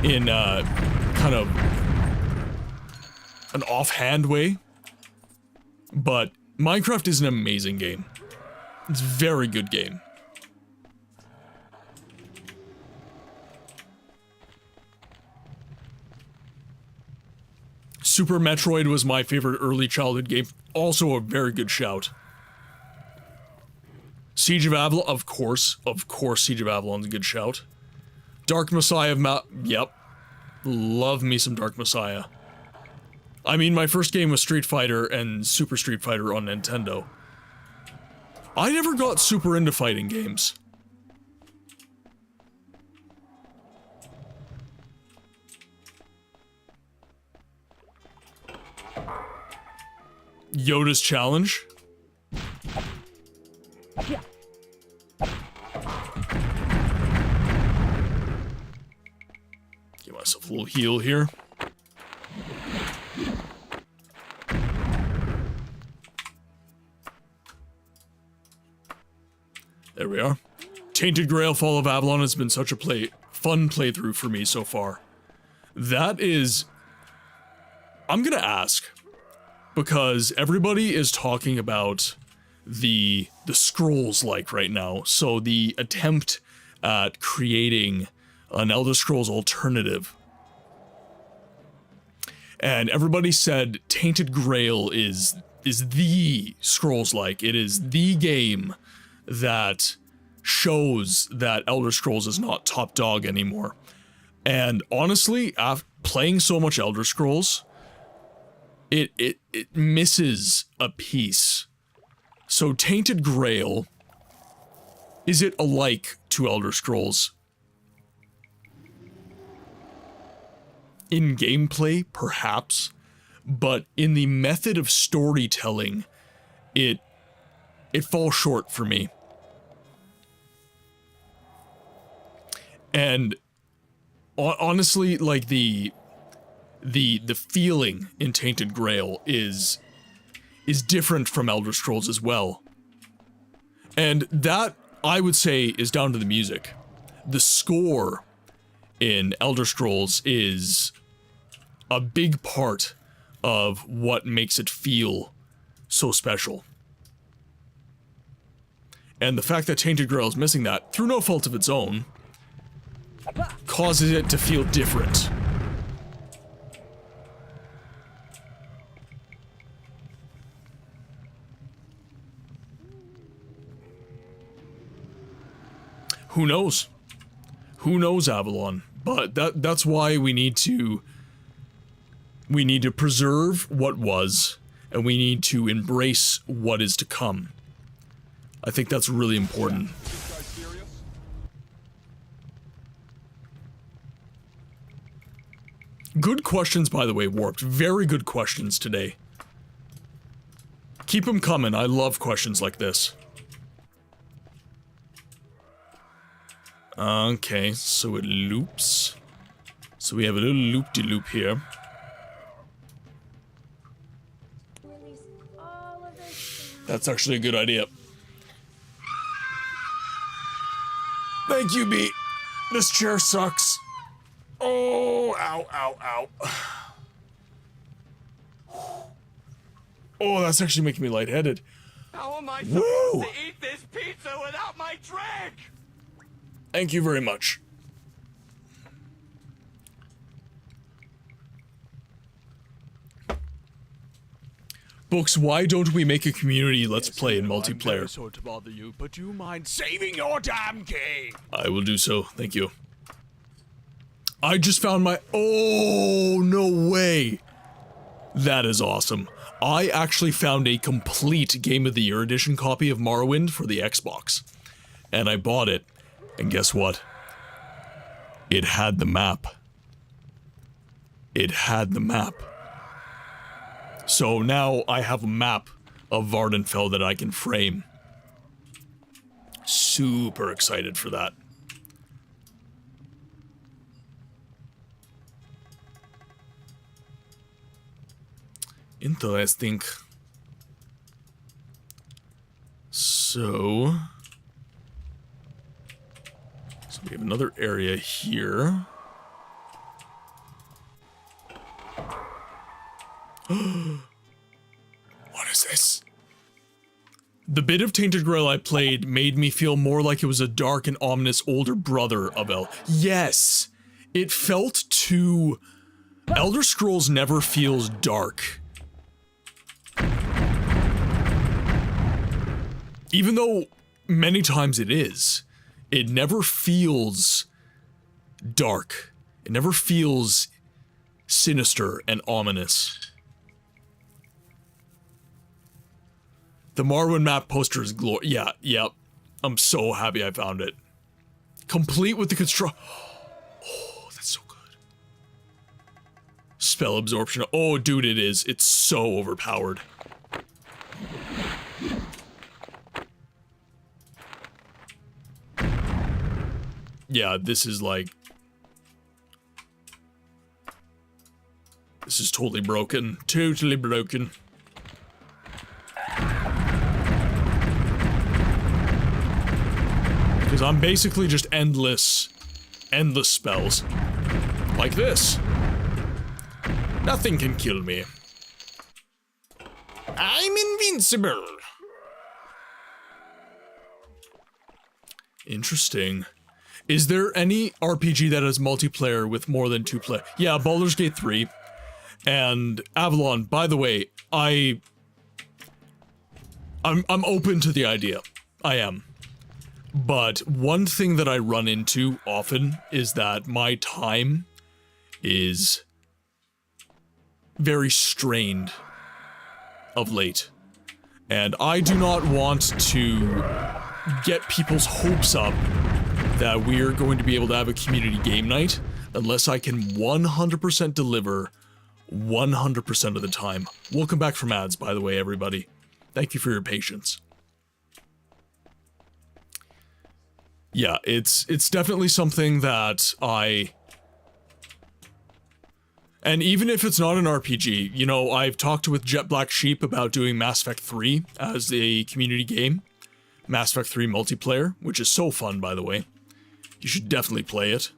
in kind of an offhand way. But Minecraft is an amazing game. It's a very good game. Super Metroid was my favorite early childhood game. Also a very good shout. Siege of Avalon, of course Siege of Avalon's a good shout. Dark Messiah of yep. Love me some Dark Messiah. I mean, my first game was Street Fighter and Super Street Fighter on Nintendo. I never got super into fighting games. Yoda's Challenge. Give myself a little heal here. There we are. Tainted Grail Fall of Avalon has been such a fun playthrough for me so far. That is... I'm gonna ask, because everybody is talking about the Scrolls-like right now, so the attempt at creating an Elder Scrolls alternative. And everybody said Tainted Grail is the Scrolls-like. It is the game that shows that Elder Scrolls is not top dog anymore. And honestly, after playing so much Elder Scrolls, it misses a piece. So Tainted Grail, is it alike to Elder Scrolls? In gameplay, perhaps, but in the method of storytelling, it falls short for me. And honestly, like the feeling in Tainted Grail is different from Elder Scrolls as well. And that, I would say, is down to the music. The score in Elder Scrolls is a big part of what makes it feel so special. And the fact that Tainted Grail is missing that, through no fault of its own, causes it to feel different. Who knows? Who knows, Avalon? But that's why we need to preserve what was, and we need to embrace what is to come. I think that's really important. Good questions, by the way, Warped. Very good questions today. Keep them coming. I love questions like this. Okay, so it loops. So we have a little loop-de-loop here. That's actually a good idea. Thank you, B. This chair sucks. Oh, ow, ow, ow. Oh, that's actually making me lightheaded. How am I supposed to eat this pizza without my drink? Thank you very much. Books, why don't we make a community let's play in multiplayer? I'm sorry to bother you, but do you mind saving your damn king? I will do so, thank you. I just found my... Oh, no way. That is awesome. I actually found a complete Game of the Year edition copy of Morrowind for the Xbox. And I bought it. And guess what? It had the map. It had the map. So now I have a map of Vardenfell that I can frame. Super excited for that. Interesting. So we have another area here. What is this? The bit of Tainted Grail I played made me feel more like it was a dark and ominous older brother of Yes! It felt too... Elder Scrolls never feels dark. Even though many times it is, it never feels dark. It never feels sinister and ominous. The Morrowind map poster is glorious. Yeah, yep. I'm so happy I found it. Complete with the Oh, that's so good. Spell absorption. Oh, dude, it is. It's so overpowered. Yeah, this is like... This is totally broken. Totally broken. Because I'm basically just endless spells. Like this. Nothing can kill me. I'm invincible. Interesting. Is there any RPG that has multiplayer with more than 2 players? Yeah, Baldur's Gate 3 and Avalon. By the way, I'm open to the idea. I am. But one thing that I run into often is that my time is very strained of late. And I do not want to get people's hopes up that we're going to be able to have a community game night unless I can 100% deliver 100% of the time. Welcome back from ads, by the way, everybody. Thank you for your patience. Yeah, it's definitely something that and even if it's not an RPG, you know, I've talked with Jet Black Sheep about doing Mass Effect 3 as a community game. Mass Effect 3 multiplayer, which is so fun, by the way. You should definitely play it.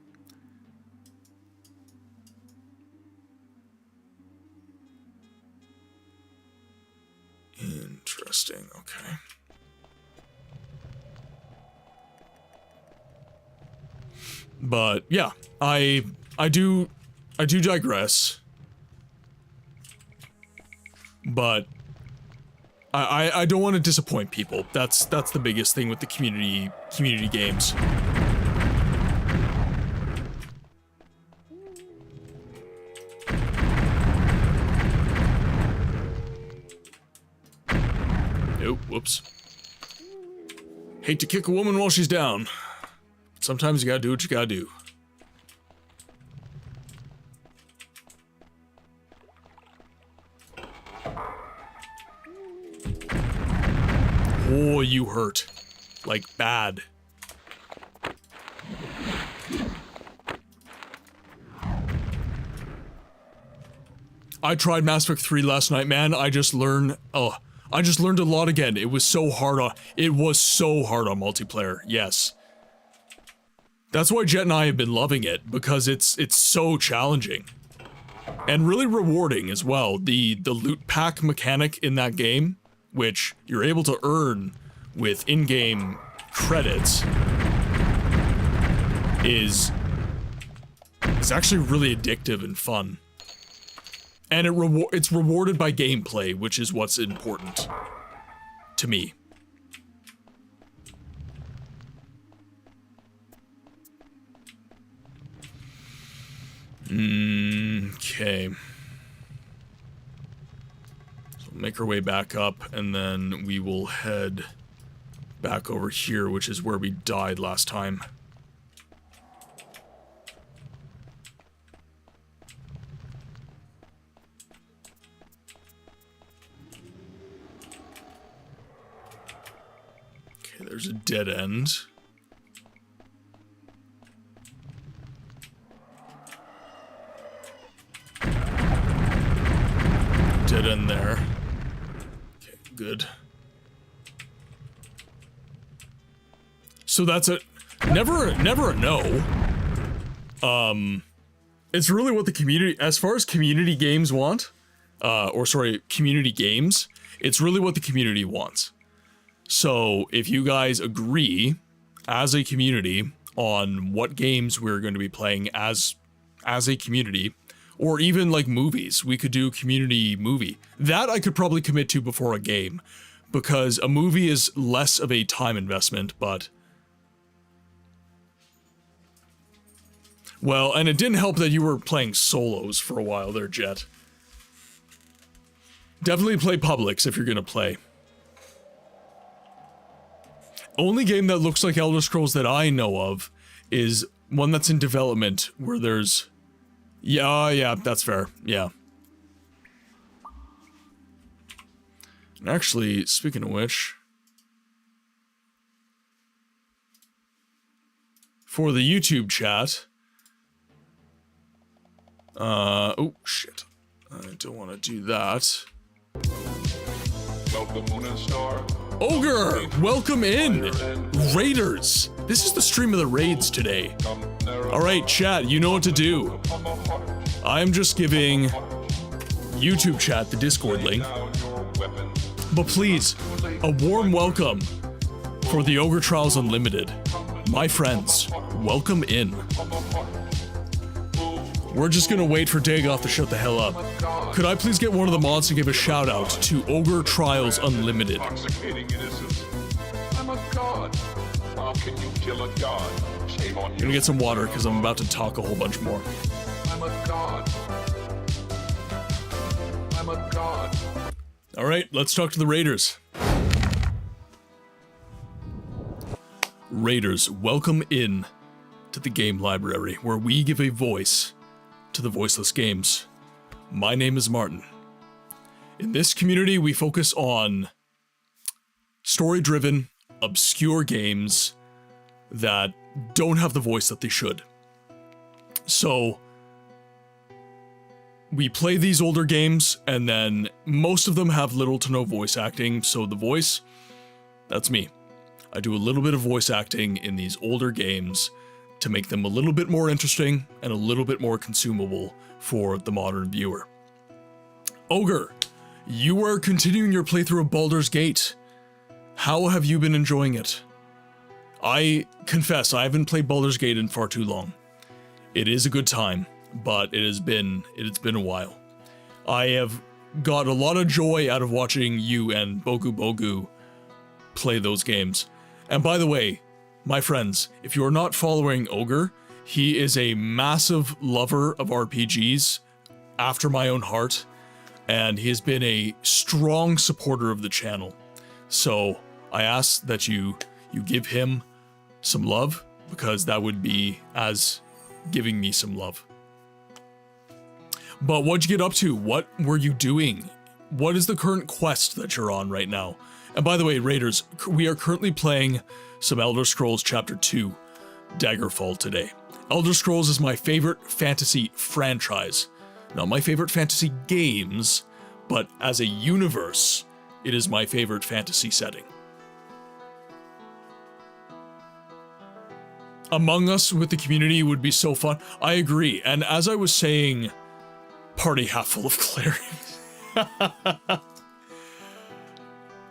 Interesting, okay. But yeah, I do digress. But I don't want to disappoint people. That's the biggest thing with the community games. Oh, whoops. Hate to kick a woman while she's down. Sometimes you gotta do what you gotta do. Oh, you hurt. Like, bad. I tried Mass Effect 3 last night, man. I just learned a lot again. It was so hard on multiplayer. Yes. That's why Jet and I have been loving it, because it's so challenging. And really rewarding as well. The loot pack mechanic in that game, which you're able to earn with in-game credits, is actually really addictive and fun. And it's rewarded by gameplay, which is what's important to me. Okay. So make our way back up, and then we will head back over here, which is where we died last time. Okay, there's a dead end. Dead end there. Okay, good. So that's a never a no. It's really what the community, as far as community games want, community games, it's really what the community wants. So if you guys agree as a community on what games we're going to be playing as a community, or even like movies, we could do a community movie. That I could probably commit to before a game, because a movie is less of a time investment, but... Well, and it didn't help that you were playing solos for a while there, Jet. Definitely play Publix if you're gonna play. Only game that looks like Elder Scrolls that I know of is one that's in development, where there's... Yeah, that's fair. Yeah. And actually, speaking of which, for the YouTube chat, oh shit, I don't want to do that. Ogre, welcome in. Raiders, this is the stream of the raids today. Alright, chat, you know what to do. I'm just giving YouTube chat the Discord link. But please, a warm welcome for the Ogre Trials Unlimited. My friends, welcome in. We're just gonna wait for Dagoth to shut the hell up. Could I please get one of the mods to give a shout out to Ogre Trials Unlimited? I'm a god. How can you kill a god? Shame on you. I'm gonna get some water because I'm about to talk a whole bunch more. I'm a god. I'm a god. Alright, let's talk to the Raiders. Raiders, welcome in to the game library, where we give a voice to the voiceless games. My name is Martin. In this community, we focus on story-driven, obscure games that don't have the voice that they should. So, we play these older games, and then most of them have little to no voice acting, so the voice, that's me. I do a little bit of voice acting in these older games to make them a little bit more interesting and a little bit more consumable for the modern viewer. Ogre, you are continuing your playthrough of Baldur's Gate. How have you been enjoying it? I confess, I haven't played Baldur's Gate in far too long. It is a good time, but it's been a while. I have got a lot of joy out of watching you and Bogu Bogu play those games. And by the way, my friends, if you're not following Ogre, he is a massive lover of RPGs, after my own heart, and he has been a strong supporter of the channel. So I ask that you give him some love, because that would be as giving me some love. But what'd you get up to? What were you doing? What is the current quest that you're on right now? And by the way, Raiders, we are currently playing some Elder Scrolls Chapter 2, Daggerfall today. Elder Scrolls is my favorite fantasy franchise. Not my favorite fantasy games, but as a universe, it is my favorite fantasy setting. Among Us with the community would be so fun. I agree. And as I was saying, party half full of clerics.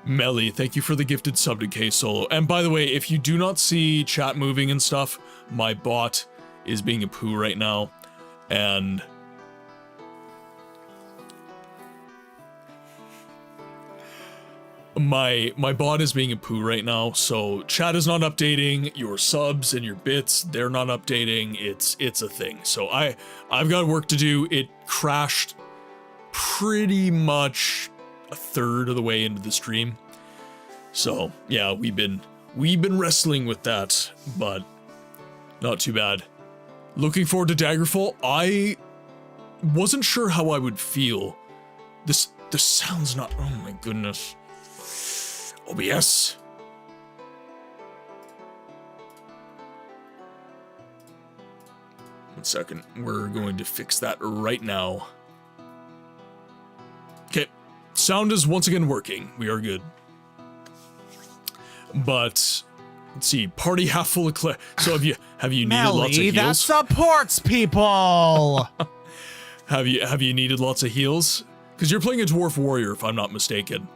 Melly, thank you for the gifted sub to K Solo. And by the way, if you do not see chat moving and stuff, my bot is being a poo right now. And my bot is being a poo right now, so chat is not updating, your subs and your bits, they're not updating, it's a thing. So I've got work to do. It crashed pretty much a third of the way into the stream. So yeah, we've been wrestling with that, but not too bad. Looking forward to Daggerfall. I wasn't sure how I would feel. The sound's not, oh my goodness. OBS. One second, we're going to fix that right now. Okay, sound is once again working. We are good. But let's see, party half full of so have you needed lots of heals? That supports people. have you needed lots of heals? Because you're playing a dwarf warrior, if I'm not mistaken.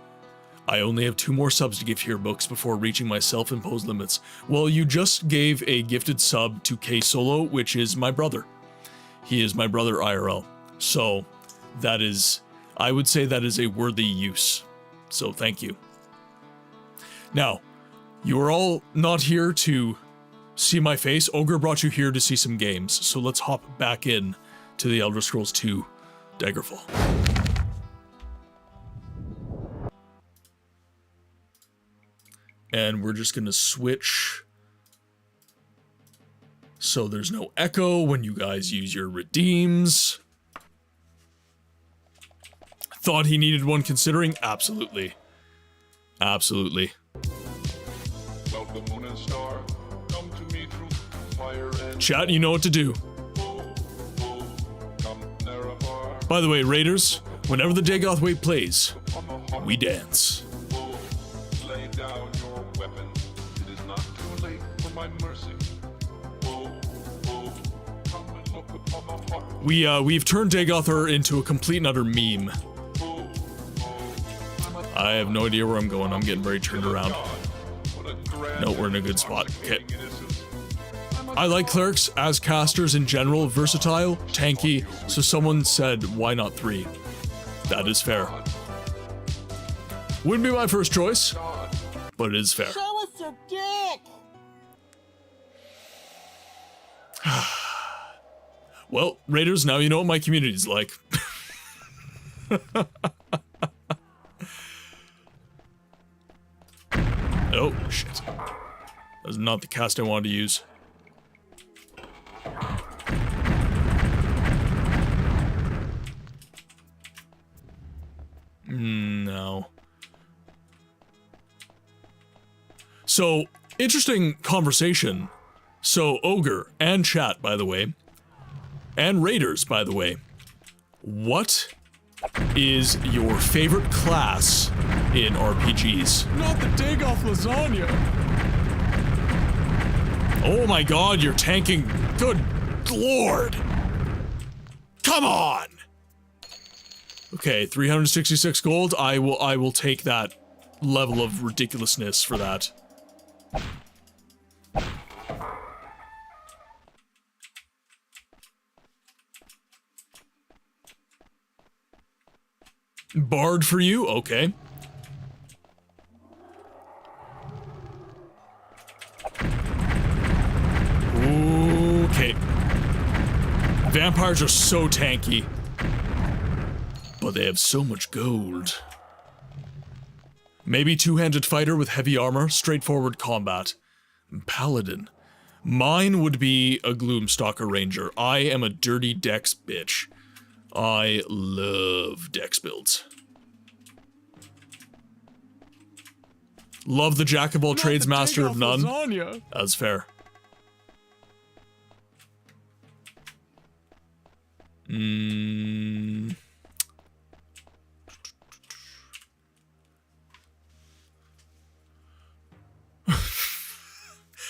I only have 2 more subs to give to your books before reaching my self-imposed limits. Well, you just gave a gifted sub to K Solo, which is my brother. He is my brother IRL. So that is, I would say that is a worthy use. So thank you. Now, you are all not here to see my face. Ogre brought you here to see some games. So let's hop back in to the Elder Scrolls 2 Daggerfall. And we're just gonna switch so there's no echo when you guys use your redeems. Thought he needed one considering? Absolutely. Absolutely. Welcome, moon and star. Come to me through fire and Chat, you know what to do. come ne'er afar. By the way, Raiders, whenever the Dagoth Wave plays, we dance. Lay down your weapon. It is not too late for my mercy. Come and look upon my heart. We've turned Dagothar into a complete and utter meme. I have no idea where I'm going. I'm getting very turned around. No, we're in a good spot. Okay. I like clerics as casters in general, versatile, tanky, so someone said, why not 3? That is fair. Wouldn't be my first choice, but it is fair. Show us your dick! Well, Raiders, now you know what my community's like. Oh, shit. That's not the cast I wanted to use. No. So, interesting conversation. So, Ogre and chat, by the way, and Raiders, by the way, what is your favorite class in RPGs? Not the Dagoth lasagna. Oh my god, you're tanking. Good lord. Come on. Okay, 366 gold. I will take that level of ridiculousness for that. Bard for you? Okay. Okay. Vampires are so tanky. But they have so much gold. Maybe two-handed fighter with heavy armor, straightforward combat. Paladin. Mine would be a Gloomstalker Ranger. I am a dirty dex bitch. I love dex builds. Love the jack of all trades, master of none. Lasagna. That's fair.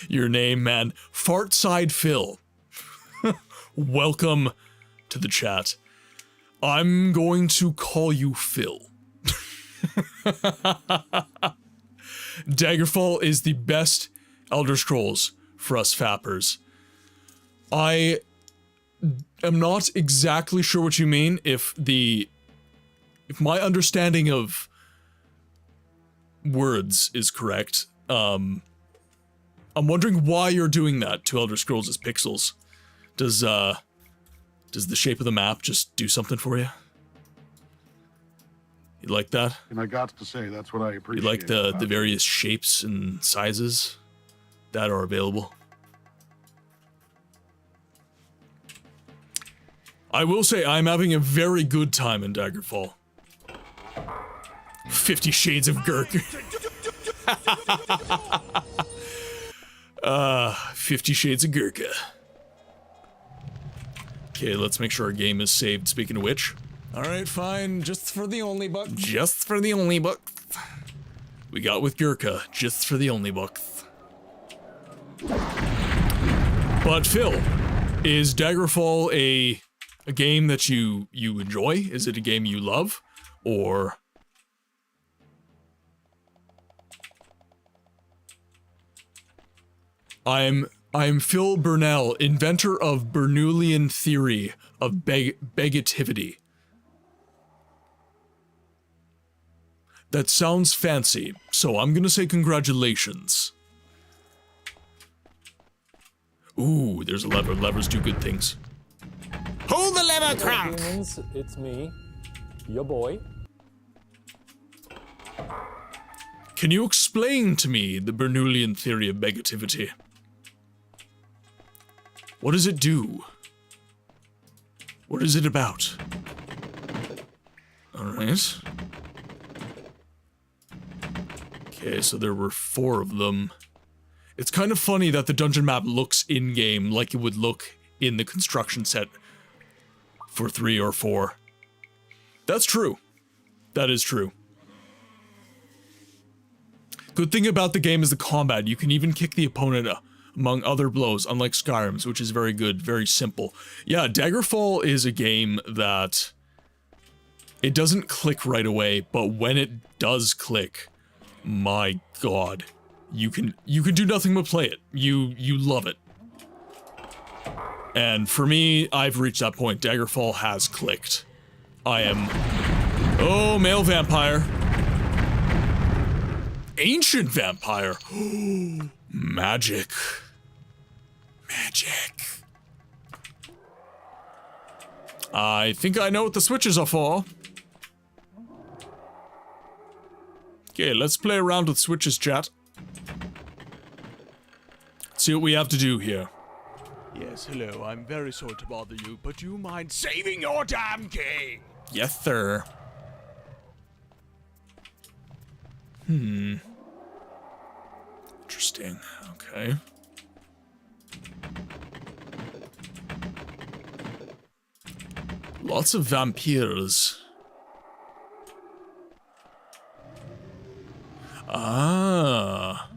Your name, man. Fartside Phil. Welcome to the chat. I'm going to call you Phil. Daggerfall is the best Elder Scrolls for us fappers. I am not exactly sure what you mean. If my understanding of words is correct, I'm wondering why you're doing that to Elder Scrolls as pixels. Does the shape of the map just do something for you? You like that? And I got to say, that's what I appreciate. You like the various shapes and sizes that are available? I will say I'm having a very good time in Daggerfall. 50 Shades of Gurk. 50 Shades of Gurkha. Okay, let's make sure our game is saved, speaking of which. Alright, fine. Just for the only buck. Just for the only bucks. We got with Gurkha, just for the only bucks. But Phil, is Daggerfall a game that you enjoy? Is it a game you love? Or... I'm Phil Burnell, inventor of Bernoullian theory of begativity. That sounds fancy, so I'm gonna say congratulations. Ooh, there's a lever. Levers do good things. Hold the lever, Kronk! Humans, it's me, your boy. Can you explain to me the Bernoullian theory of begativity? What does it do? What is it about? Alright. Okay, so there were 4 of them. It's kind of funny that the dungeon map looks in-game like it would look in the construction set for 3 or 4. That's true. That is true. Good thing about the game is the combat. You can even kick the opponent among other blows, unlike Skyrim's, which is very good, very simple. Yeah, Daggerfall is a game that... it doesn't click right away, but when it does click, my god. You can do nothing but play it. You love it. And for me, I've reached that point. Daggerfall has clicked. I am... oh, male vampire. Ancient vampire. Magic. Magic. I think I know what the switches are for. Okay, let's play around with switches, chat. See what we have to do here. Yes, hello. I'm very sorry to bother you, but do you mind saving your damn king? Yes, sir. Interesting. Okay. Lots of vampires. Ah.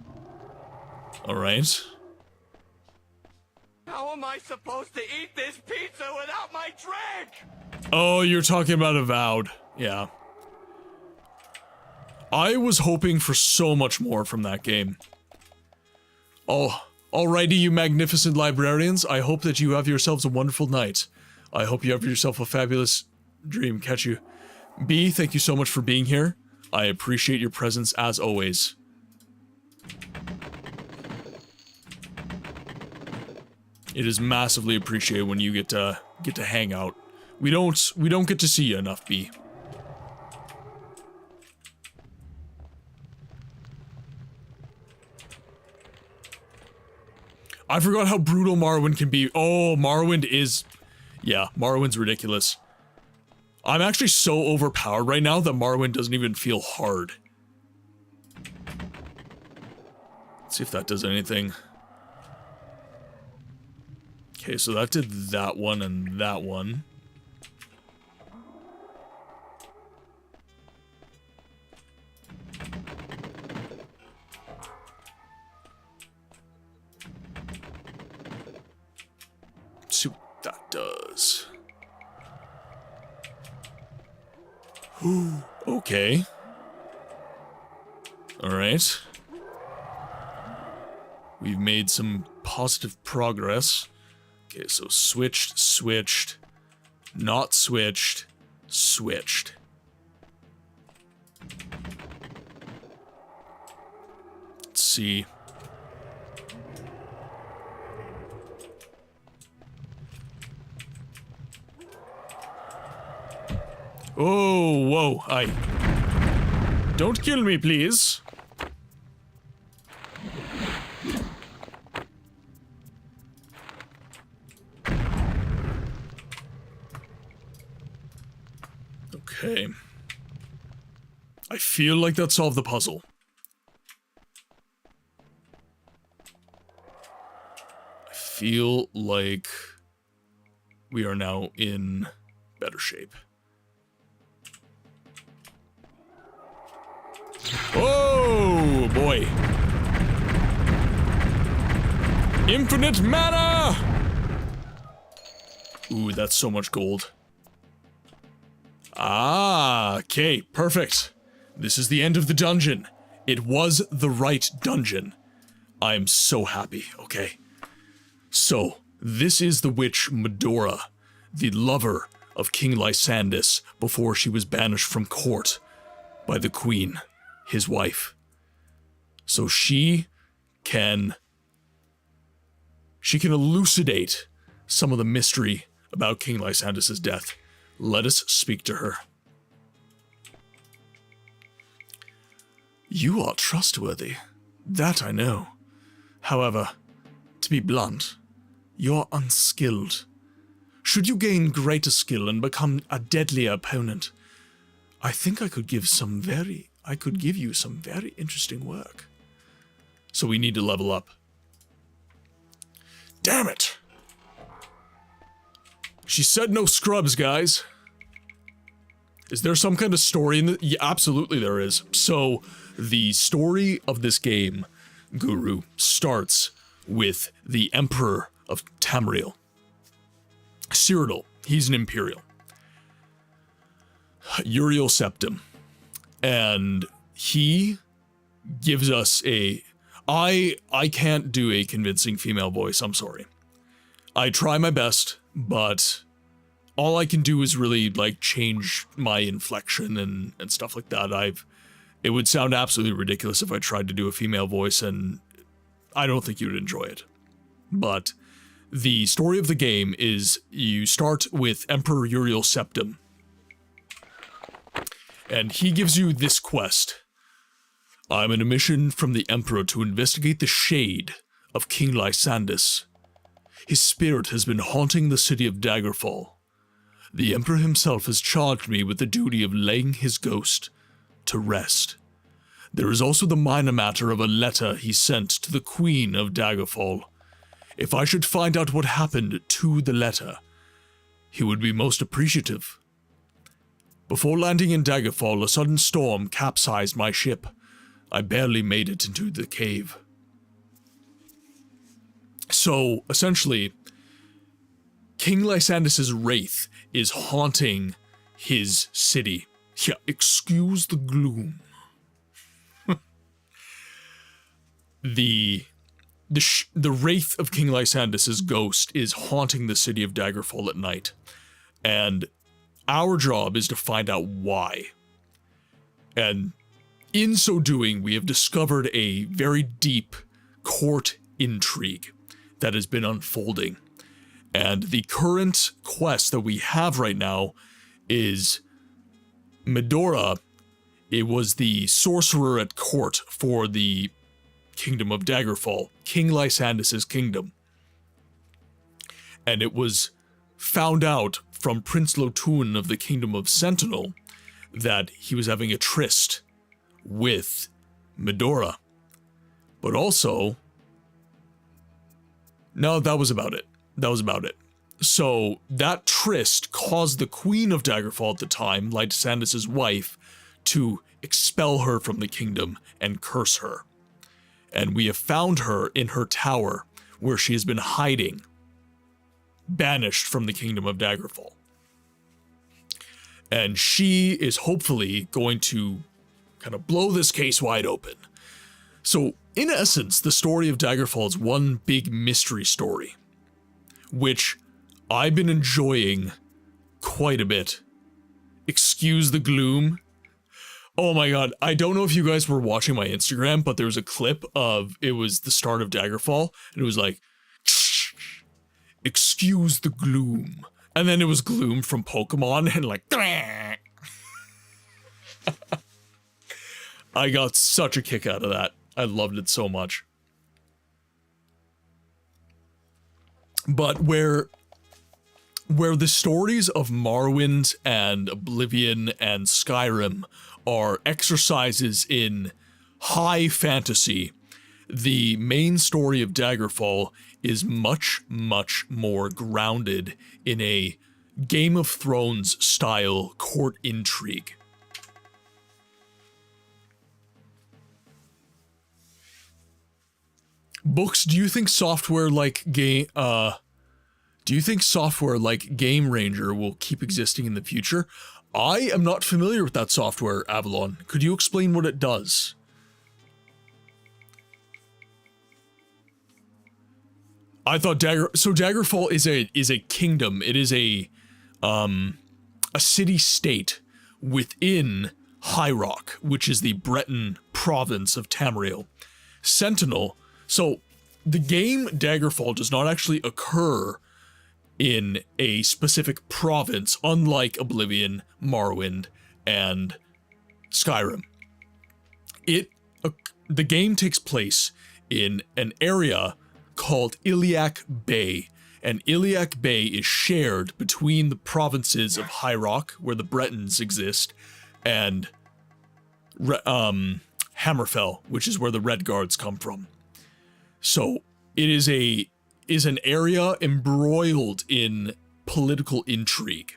Alright. How am I supposed to eat this pizza without my drink? Oh, you're talking about Avowed. Yeah. I was hoping for so much more from that game. Oh, alrighty, you magnificent librarians. I hope that you have yourselves a wonderful night. I hope you have yourself a fabulous dream. Catch you. B, thank you so much for being here. I appreciate your presence as always. It is massively appreciated when you get to hang out. We don't get to see you enough, B. I forgot how brutal Morrowind can be. Oh, Morrowind is... yeah, Morrowind's ridiculous. I'm actually so overpowered right now that Morrowind doesn't even feel hard. See if that does anything. Okay, so that did that one and that one. See what that does. Ooh, okay. Alright. We've made some positive progress. Okay, so switched, switched, not switched, switched. Let's see. Oh, whoa, don't kill me, please. Okay. I feel like that solved the puzzle. I feel like we are now in better shape. Oh, boy. Infinite mana! Ooh, that's so much gold. Ah, okay, perfect. This is the end of the dungeon. It was the right dungeon. I am so happy, okay. So, this is the witch Medora, the lover of King Lysandus before she was banished from court by the queen, his wife. So she can elucidate some of the mystery about King Lysandus' death. Let us speak to her. You are trustworthy. That I know. However, to be blunt, you're unskilled. Should you gain greater skill and become a deadlier opponent, I think I could give you some very interesting work. So we need to level up. Damn it! She said no scrubs, guys. Is there some kind of story in the— yeah, absolutely there is. So, the story of this game, Guru, starts with the Emperor of Tamriel. Cyrodiil, he's an Imperial. Uriel Septim. And he gives us a— I can't do a convincing female voice, I'm sorry. I try my best, but all I can do is really, like, change my inflection and stuff like that. It would sound absolutely ridiculous if I tried to do a female voice, and I don't think you'd enjoy it. But the story of the game is you start with Emperor Uriel Septim, and he gives you this quest. I'm on a mission from the Emperor to investigate the shade of King Lysandus. His spirit has been haunting the city of Daggerfall. The Emperor himself has charged me with the duty of laying his ghost to rest. There is also the minor matter of a letter he sent to the Queen of Daggerfall. If I should find out what happened to the letter, he would be most appreciative. Before landing in Daggerfall, a sudden storm capsized my ship. I barely made it into the cave. So, essentially, King Lysandus' wraith is haunting his city. Yeah, excuse the gloom. The wraith of King Lysandus' ghost is haunting the city of Daggerfall at night. And our job is to find out why. And in so doing, we have discovered a very deep court intrigue that has been unfolding. And the current quest that we have right now is Medora. It was the sorcerer at court for the kingdom of Daggerfall, King Lysandus' kingdom. And it was found out from Prince Lohtun of the kingdom of Sentinel that he was having a tryst with Medora. But also, no, that was about it. That was about it. So that tryst caused the Queen of Daggerfall at the time, Lysander wife, to expel her from the kingdom and curse her. And we have found her in her tower, where she has been hiding, banished from the kingdom of Daggerfall. And she is hopefully going to kind of blow this case wide open. So, in essence, the story of Daggerfall is one big mystery story, which I've been enjoying quite a bit. Excuse the gloom. Oh my god, I don't know if you guys were watching my Instagram, but there was a clip of, it was the start of Daggerfall, and it was like, excuse the gloom. And then it was Gloom from Pokemon, and like, I got such a kick out of that. I loved it so much. But where the stories of Morrowind and Oblivion and Skyrim are exercises in high fantasy, the main story of Daggerfall is much, much more grounded in a Game of Thrones style court intrigue. Books, do you think software like Game Ranger will keep existing in the future? I am not familiar with that software, Avalon. Could you explain what it does? I thought Daggerfall is a kingdom. It is a city-state within High Rock, which is the Breton province of Tamriel. Sentinel. So the game Daggerfall does not actually occur in a specific province, unlike Oblivion, Morrowind, and Skyrim. The game takes place in an area called Iliac Bay, and Iliac Bay is shared between the provinces of High Rock, where the Bretons exist, and Hammerfell, which is where the Red Guards come from. So it is an area embroiled in political intrigue,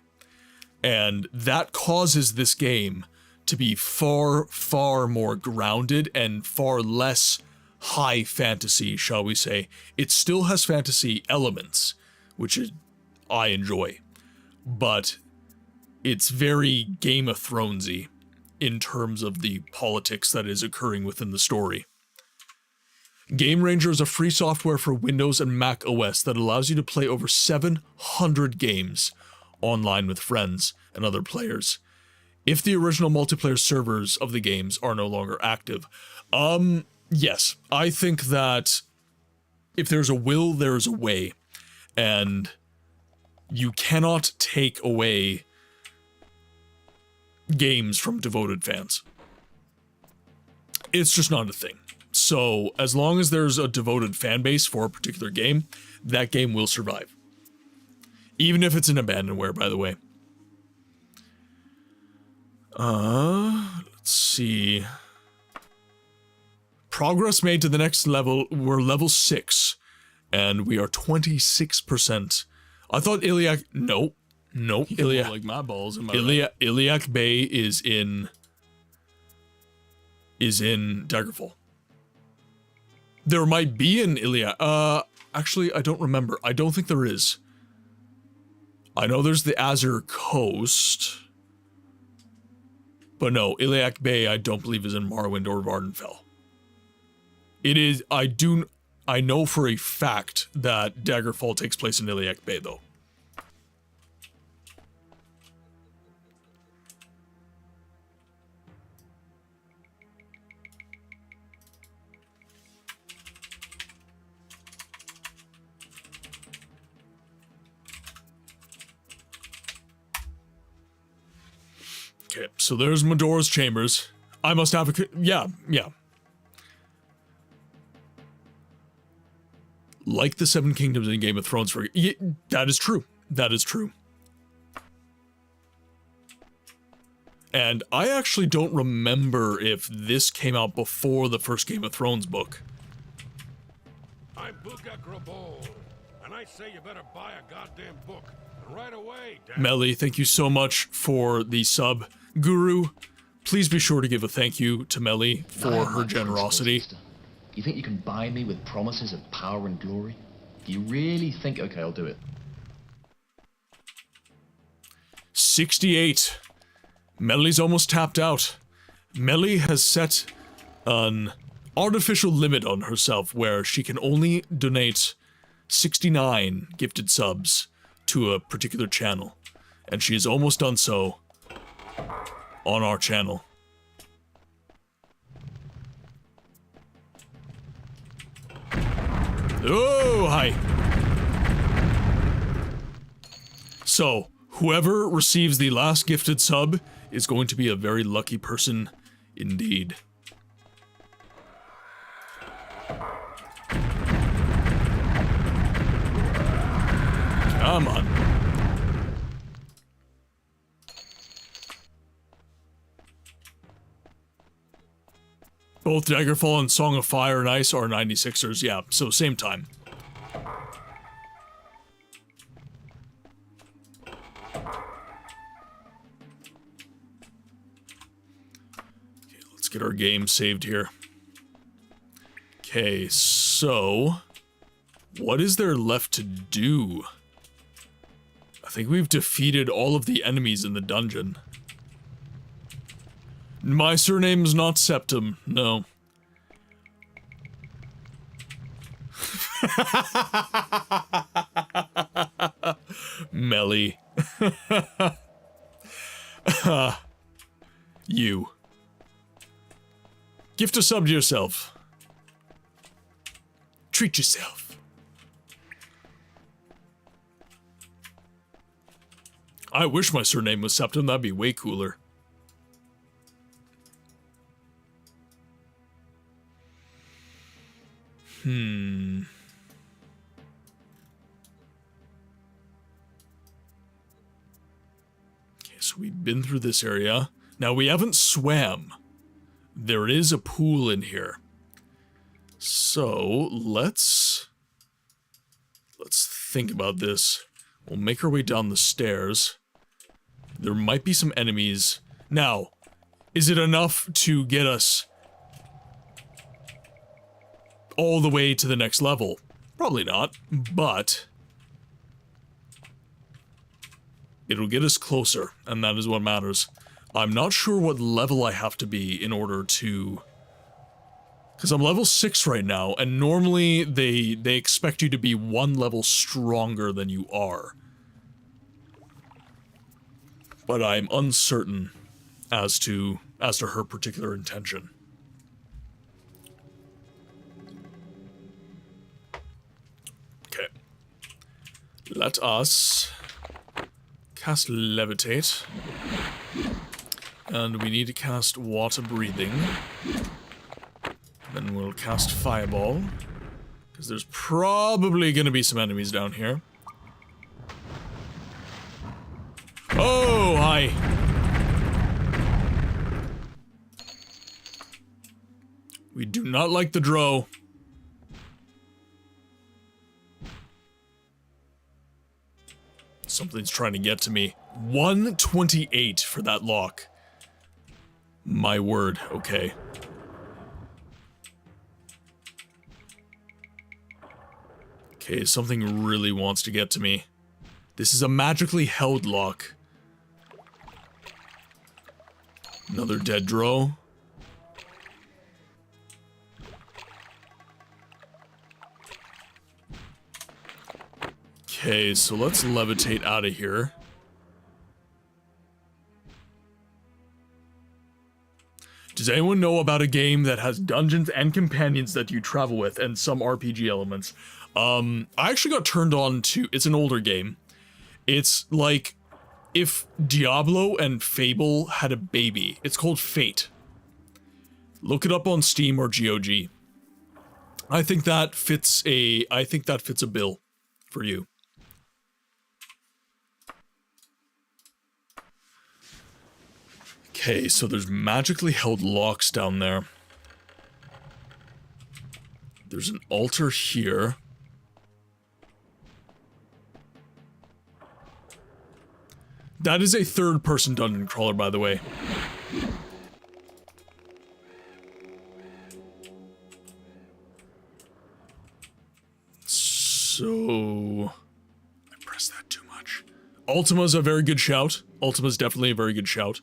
and that causes this game to be far, far more grounded and far less high fantasy, shall we say. It still has fantasy elements, which I enjoy, but it's very Game of Thronesy in terms of the politics that is occurring within the story. Game Ranger is a free software for Windows and Mac OS that allows you to play over 700 games online with friends and other players, if the original multiplayer servers of the games are no longer active. Yes, I think that if there's a will, there is a way, and you cannot take away games from devoted fans. It's just not a thing. So, as long as there's a devoted fan base for a particular game, that game will survive. Even if it's an abandonware, by the way. Let's see. Progress made to the next level. We're level 6, and we are 26%. I thought Iliac... Nope. Iliac... like my balls in my Iliac Bay is in Daggerfall. There might be an Iliac... actually, I don't remember. I don't think there is. I know there's the Azure Coast. But no, Iliac Bay I don't believe is in Morrowind or Vardenfell. It is... I know for a fact that Daggerfall takes place in Iliac Bay, though. Okay, so there's Medora's Chambers. I must have a... Yeah. Like the Seven Kingdoms in Game of Thrones, that is true. That is true. And I actually don't remember if this came out before the first Game of Thrones book. I'm Bugacrabol, and I say you better buy a goddamn book. And right away, damn. Melly, thank you so much for the sub. Guru, please be sure to give a thank you to Melly for her generosity. You think you can buy me with promises of power and glory? Do you really think... Okay, I'll do it. 68. Melly's almost tapped out. Melly has set an artificial limit on herself where she can only donate 69 gifted subs to a particular channel. And she has almost done so on our channel. Oh, hi. So, whoever receives the last gifted sub is going to be a very lucky person indeed. Come on. Both Daggerfall and Song of Fire and Ice are 96ers, yeah, so same time. Okay, let's get our game saved here. Okay, so what is there left to do? I think we've defeated all of the enemies in the dungeon. My surname's not Septum, no. Melly. You. Gift a sub to yourself. Treat yourself. I wish my surname was Septum, that'd be way cooler. Okay, so we've been through this area. Now, we haven't swam. There is a pool in here. So, let's think about this. We'll make our way down the stairs. There might be some enemies. Now, is it enough to get us all the way to the next level? Probably not, but it'll get us closer, and that is what matters. I'm not sure what level I have to be in order to... Because I'm level 6 right now, and normally they expect you to be one level stronger than you are. But I'm uncertain as to her particular intention. Okay. Let us cast Levitate. And we need to cast Water Breathing. Then we'll cast Fireball. Because there's probably going to be some enemies down here. Oh, hi. We do not like the Drow. Something's trying to get to me. 128 for that lock. My word, okay. Okay, something really wants to get to me. This is a magically held lock. Another dead Drow. Okay, so let's levitate out of here. Does anyone know about a game that has dungeons and companions that you travel with and some RPG elements? I actually got turned on to, it's an older game. It's like if Diablo and Fable had a baby. It's called Fate. Look it up on Steam or GOG. I think that fits a bill for you. Okay, so there's magically held locks down there. there's an altar here. That is a third-person dungeon crawler, by the way. So... I pressed that too much. Ultima's a very good shout. Ultima's definitely a very good shout.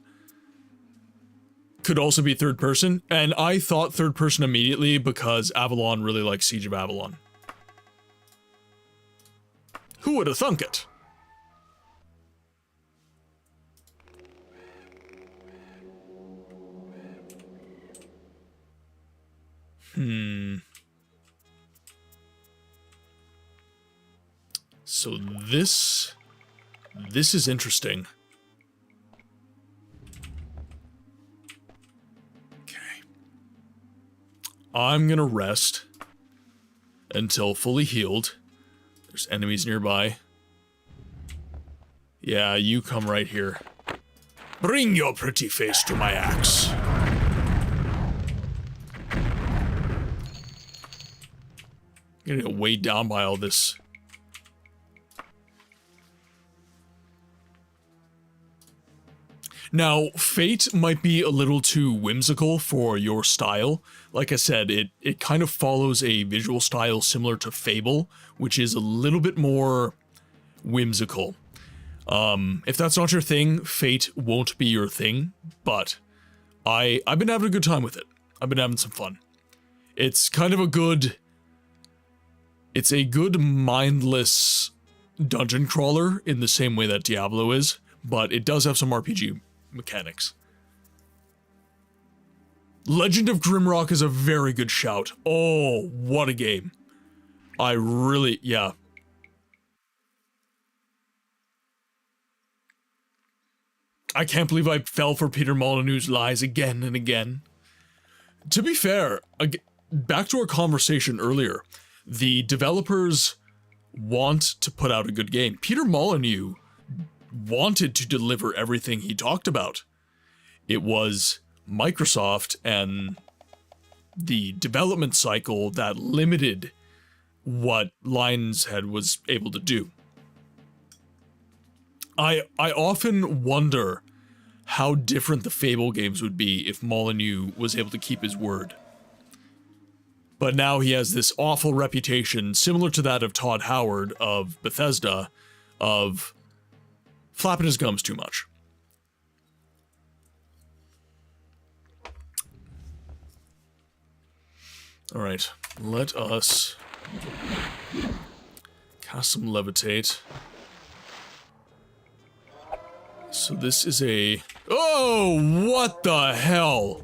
Could also be third person, and I thought third person immediately because Avalon really likes Siege of Avalon. Who would have thunk it? So this is interesting. Okay. I'm gonna rest until fully healed. There's enemies nearby. Yeah, you come right here. Bring your pretty face to my axe. I'm gonna get weighed down by all this. Now, Fate might be a little too whimsical for your style. Like I said, it kind of follows a visual style similar to Fable, which is a little bit more whimsical. If that's not your thing, Fate won't be your thing, but I've been having a good time with it. I've been having some fun. It's kind of a good... It's a good mindless dungeon crawler in the same way that Diablo is, but it does have some RPG mechanics. Legend of Grimrock is a very good shout. Oh, what a game. I really, yeah. I can't believe I fell for Peter Molyneux's lies again and again. To be fair, back to our conversation earlier, the developers want to put out a good game. Peter Molyneux wanted to deliver everything he talked about. It was Microsoft and the development cycle that limited what Lionshead was able to do. I often wonder how different the Fable games would be if Molyneux was able to keep his word. But now he has this awful reputation, similar to that of Todd Howard of Bethesda, of flapping his gums too much. Alright, let us cast some levitate. So this is a... Oh, what the hell?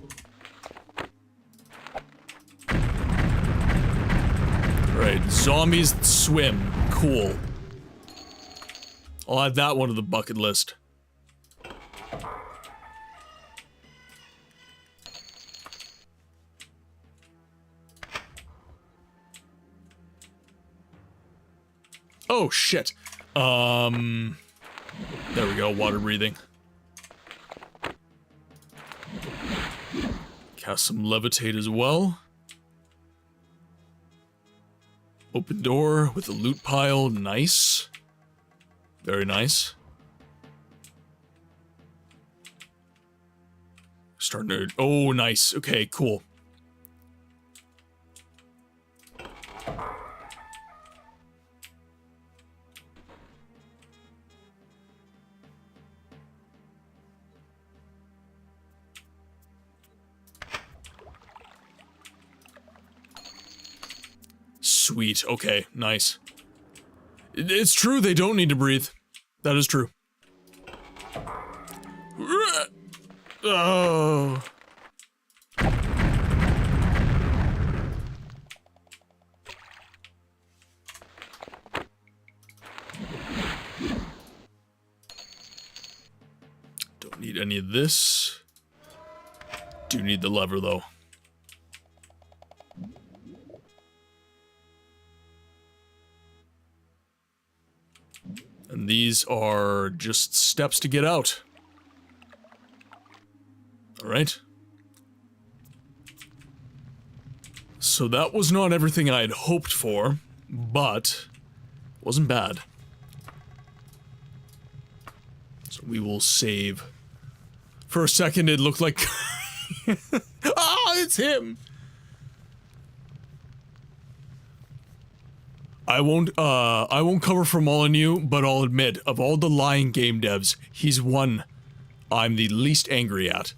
Right, zombies swim. Cool. I'll add that one to the bucket list. Oh, shit. There we go, water breathing. Cast some levitate as well. Open door with a loot pile, nice. Very nice. Starting to... Oh, nice. Okay, cool. Sweet. Okay, nice. It's true, they don't need to breathe. That is true. Oh. Don't need any of this. Do need the lever, though. And these are just steps to get out. Alright. So that was not everything I had hoped for, but wasn't bad. So we will save. For a second, it looked like... Ah, it's him! I won't cover for Molyneux, but I'll admit, of all the lying game devs, he's one I'm the least angry at.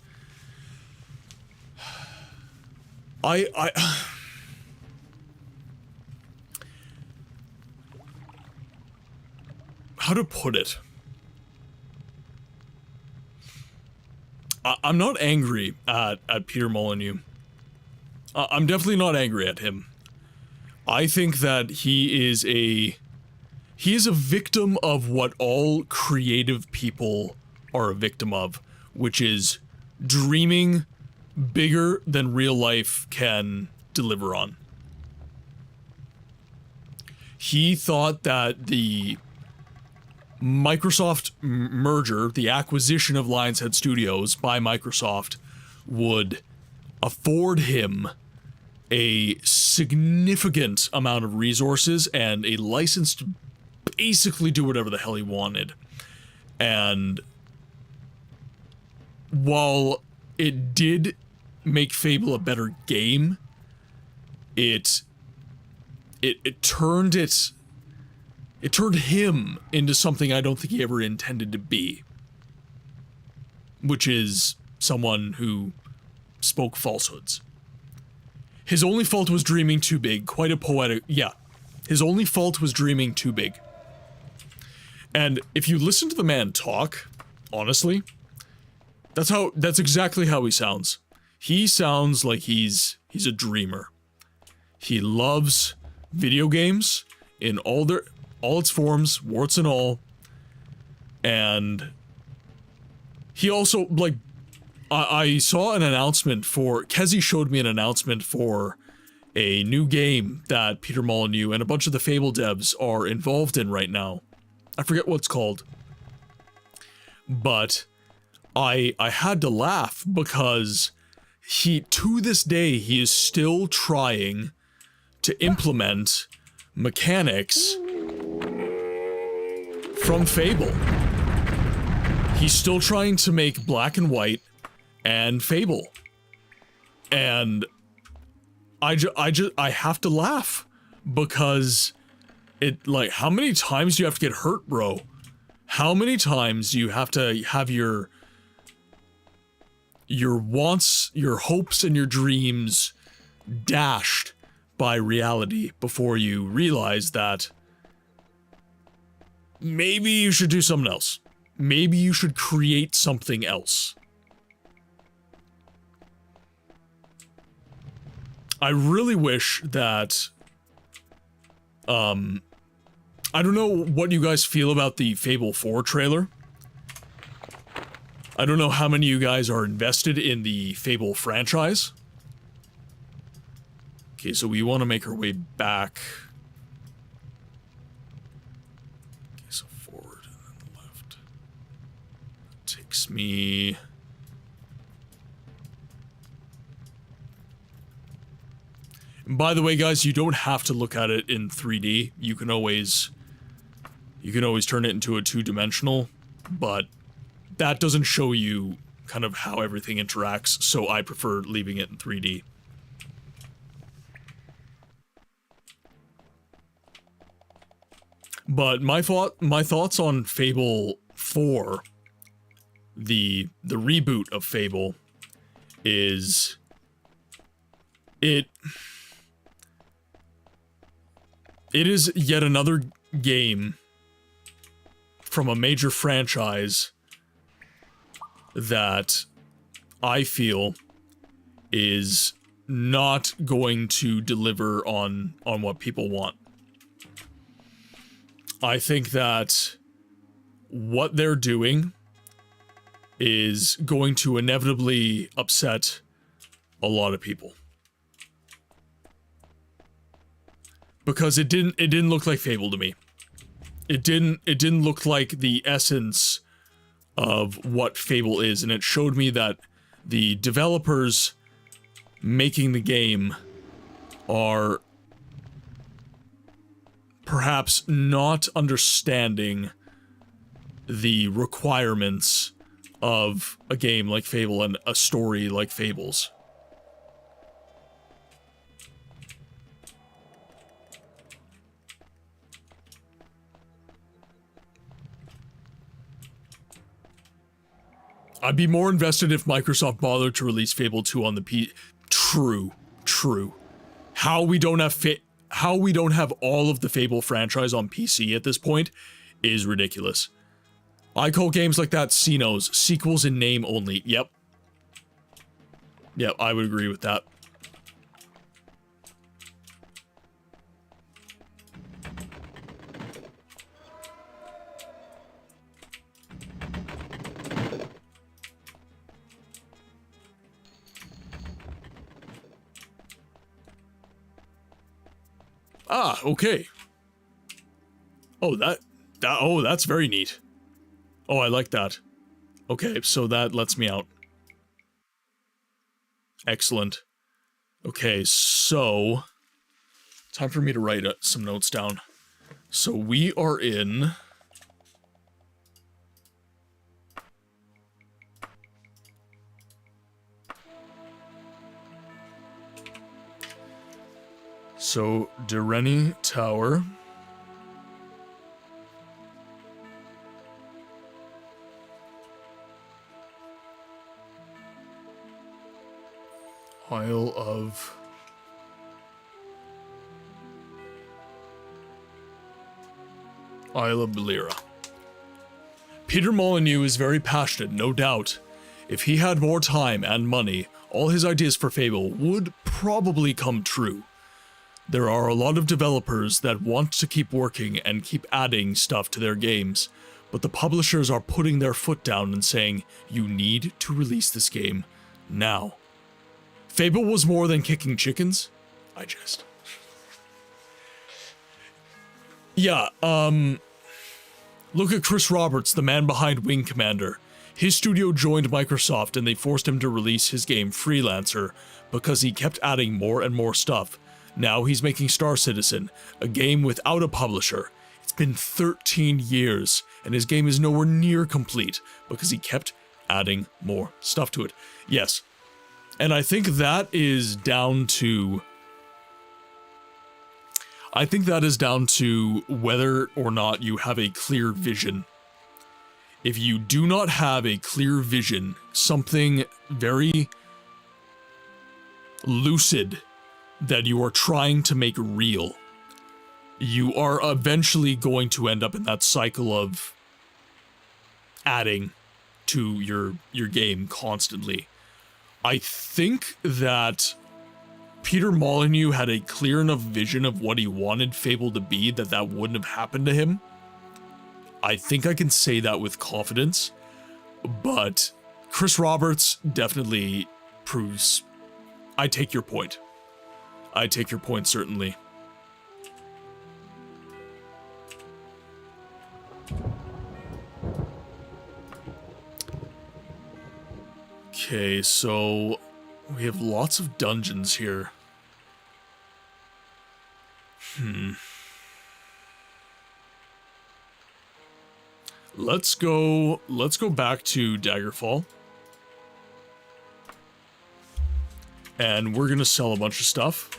How to put it? I'm not angry at Peter Molyneux. I'm definitely not angry at him. I think that he is a victim of what all creative people are a victim of, which is dreaming bigger than real life can deliver on. He thought that the Microsoft merger, the acquisition of Lionshead Studios by Microsoft, would afford him a significant amount of resources and a license to basically do whatever the hell he wanted. And while it did make Fable a better game, it turned him into something I don't think he ever intended to be, which is someone who spoke falsehoods. His only fault was dreaming too big. Quite a poetic... Yeah. His only fault was dreaming too big. And if you listen to the man talk, honestly, that's exactly how he sounds. He sounds like he's a dreamer. He loves video games in all its forms, warts and all. And he also, like, I saw an announcement for... Kezi showed me an announcement for a new game that Peter Molyneux and a bunch of the Fable devs are involved in right now. I forget what it's called. But I had to laugh because to this day, he is still trying to implement mechanics from Fable. He's still trying to make Black and White and Fable. And I have to laugh because it, like, how many times do you have to get hurt, bro? How many times do you have to have your wants, your hopes, and your dreams dashed by reality before you realize that maybe you should do something else. Maybe you should create something else. I really wish that, I don't know what you guys feel about the Fable 4 trailer. I don't know how many of you guys are invested in the Fable franchise. Okay, so we want to make our way back. Okay, so forward and then left. That takes me... And by the way, guys, you don't have to look at it in 3D. You can always turn it into a two-dimensional, but that doesn't show you kind of how everything interacts, so I prefer leaving it in 3D. But my thoughts on Fable 4, the reboot of Fable, is it is yet another game from a major franchise that I feel is not going to deliver on what people want. I think that what they're doing is going to inevitably upset a lot of people. Because it didn't look like Fable to me. It didn't look like the essence of what Fable is, and it showed me that the developers making the game are perhaps not understanding the requirements of a game like Fable and a story like Fables. I'd be more invested if Microsoft bothered to release Fable 2 on the P. True. How we don't have all of the Fable franchise on PC at this point is ridiculous. I call games like that CNOs, sequels in name only. Yep, I would agree with that. Ah, okay. Oh, that's very neat. Oh, I like that. Okay, so that lets me out. Excellent. Okay, so time for me to write some notes down. So we are in Dereni Tower. Isle of Belira. Peter Molyneux is very passionate, no doubt. If he had more time and money, all his ideas for Fable would probably come true. There are a lot of developers that want to keep working and keep adding stuff to their games, but the publishers are putting their foot down and saying, you need to release this game now. Fable was more than kicking chickens. I jest. Yeah, look at Chris Roberts, the man behind Wing Commander. His studio joined Microsoft and they forced him to release his game Freelancer because he kept adding more and more stuff. Now he's making Star Citizen, a game without a publisher. It's been 13 years, and his game is nowhere near complete because he kept adding more stuff to it. Yes. And I think that is down to... whether or not you have a clear vision. If you do not have a clear vision, something very lucid that you are trying to make real, you are eventually going to end up in that cycle of adding to your game constantly. I think that Peter Molyneux had a clear enough vision of what he wanted Fable to be that wouldn't have happened to him. I think I can say that with confidence, but Chris Roberts definitely proves... I take your point. I take your point, certainly. Okay, so we have lots of dungeons here. Let's go back to Daggerfall. And we're gonna sell a bunch of stuff.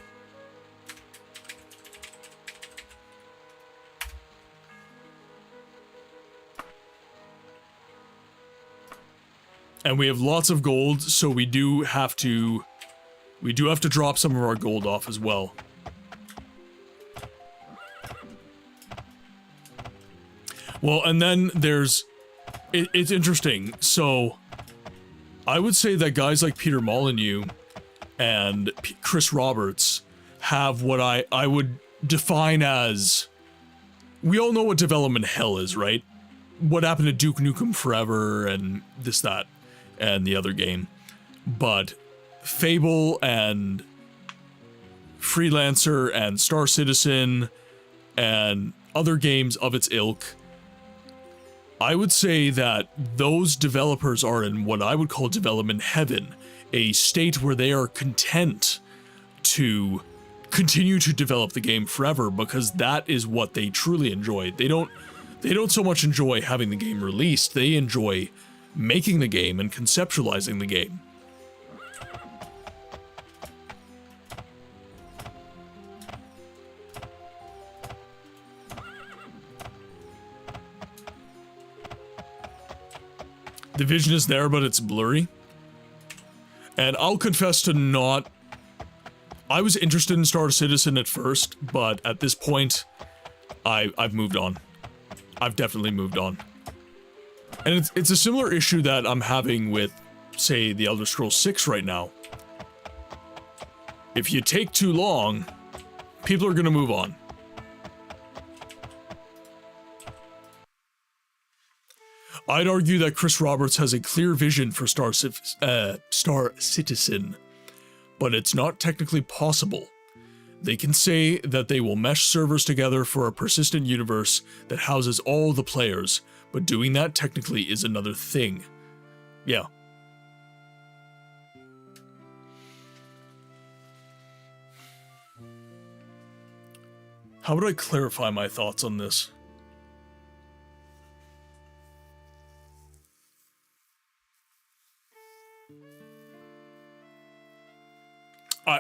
And we have lots of gold, so we do have to drop some of our gold off as well. Well, and then it's interesting. So I would say that guys like Peter Molyneux and Chris Roberts have what I would define as, we all know what development hell is, right? What happened to Duke Nukem Forever and this, that, and the other game. But Fable and Freelancer and Star Citizen and other games of its ilk, I would say that those developers are in what I would call development heaven, a state where they are content to continue to develop the game forever, because that is what they truly enjoy. They don't so much enjoy having the game released, they enjoy making the game and conceptualizing the game. The vision is there, but it's blurry. And I'll confess to not... I was interested in Star Citizen at first, but at this point, I've moved on. I've definitely moved on. And it's a similar issue that I'm having with, say, The Elder Scrolls 6 right now. If you take too long, people are gonna move on. I'd argue that Chris Roberts has a clear vision for Star Citizen, but it's not technically possible. They can say that they will mesh servers together for a persistent universe that houses all the players, but doing that technically is another thing. Yeah. How would I clarify my thoughts on this?